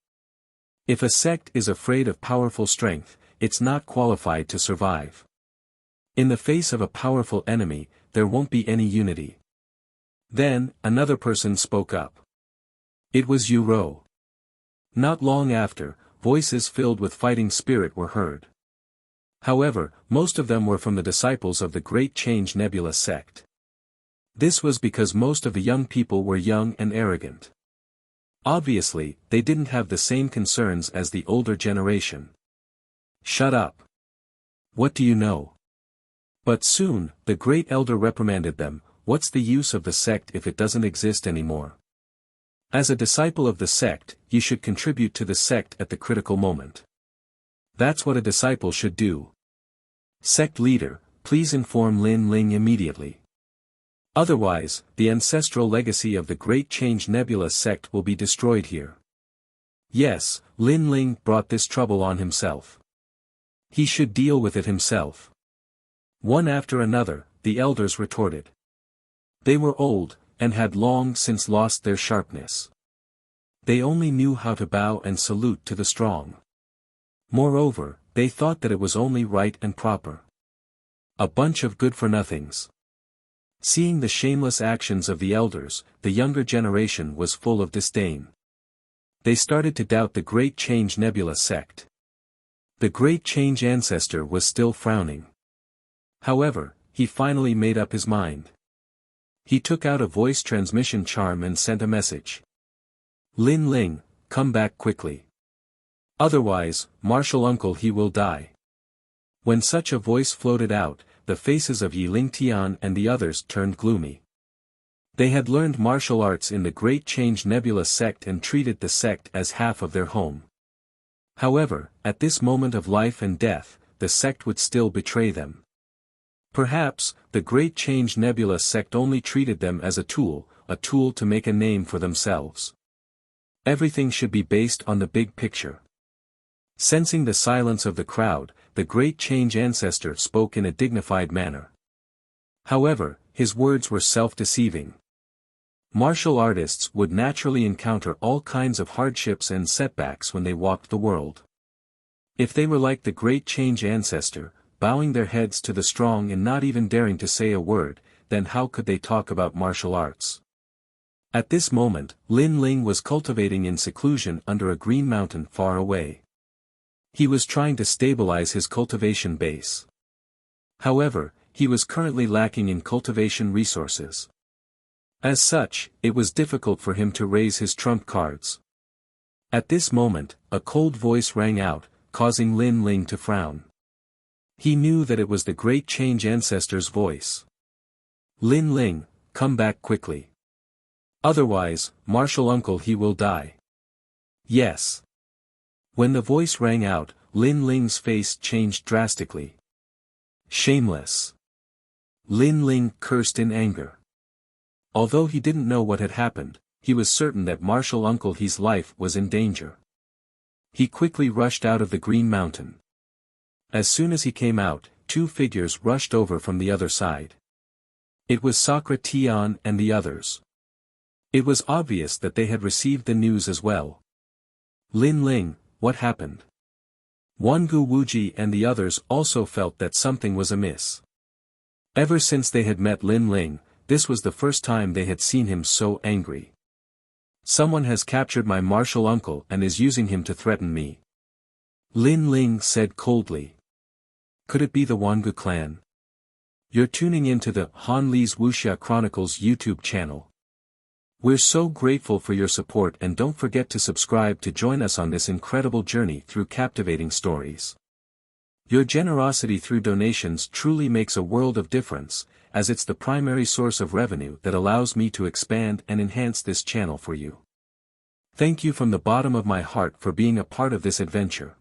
If a sect is afraid of powerful strength, it's not qualified to survive. In the face of a powerful enemy, there won't be any unity. Then, another person spoke up. It was Yu Rou. Not long after, voices filled with fighting spirit were heard. However, most of them were from the disciples of the Great Change Nebula sect. This was because most of the young people were young and arrogant. Obviously, they didn't have the same concerns as the older generation. Shut up. What do you know? But soon, the great elder reprimanded them. What's the use of the sect if it doesn't exist anymore? As a disciple of the sect, you should contribute to the sect at the critical moment. That's what a disciple should do. Sect leader, please inform Lin Ling immediately. Otherwise, the ancestral legacy of the Great Change Nebula sect will be destroyed here. Yes, Lin Ling brought this trouble on himself. He should deal with it himself. One after another, the elders retorted. They were old, and had long since lost their sharpness. They only knew how to bow and salute to the strong. Moreover, they thought that it was only right and proper. A bunch of good-for-nothings. Seeing the shameless actions of the elders, the younger generation was full of disdain. They started to doubt the Great Change Nebula sect. The Great Change ancestor was still frowning. However, he finally made up his mind. He took out a voice transmission charm and sent a message. Lin Ling, come back quickly. Otherwise, martial uncle he will die. When such a voice floated out, the faces of Yi Ling Tian and the others turned gloomy. They had learned martial arts in the Great Change Nebula sect and treated the sect as half of their home. However, at this moment of life and death, the sect would still betray them. Perhaps, the Great Change Nebula sect only treated them as a tool to make a name for themselves. Everything should be based on the big picture. Sensing the silence of the crowd, the Great Change ancestor spoke in a dignified manner. However, his words were self-deceiving. Martial artists would naturally encounter all kinds of hardships and setbacks when they walked the world. If they were like the Great Change ancestor, bowing their heads to the strong and not even daring to say a word, then how could they talk about martial arts? At this moment, Lin Ling was cultivating in seclusion under a green mountain far away. He was trying to stabilize his cultivation base. However, he was currently lacking in cultivation resources. As such, it was difficult for him to raise his trump cards. At this moment, a cold voice rang out, causing Lin Ling to frown. He knew that it was the Great Change ancestor's voice. Lin Ling, come back quickly. Otherwise, martial uncle he will die. Yes. When the voice rang out, Lin Ling's face changed drastically. Shameless. Lin Ling cursed in anger. Although he didn't know what had happened, he was certain that martial uncle He's life was in danger. He quickly rushed out of the Green Mountain. As soon as he came out, two figures rushed over from the other side. It was Sakura Tian and the others. It was obvious that they had received the news as well. Lin Ling, what happened? Wangu Wuji and the others also felt that something was amiss. Ever since they had met Lin Ling, this was the first time they had seen him so angry. Someone has captured my martial uncle and is using him to threaten me. Lin Ling said coldly. Could it be the Wangu clan? You're tuning into the Han Li's Wuxia Chronicles YouTube channel. We're so grateful for your support, and don't forget to subscribe to join us on this incredible journey through captivating stories. Your generosity through donations truly makes a world of difference, as it's the primary source of revenue that allows me to expand and enhance this channel for you. Thank you from the bottom of my heart for being a part of this adventure.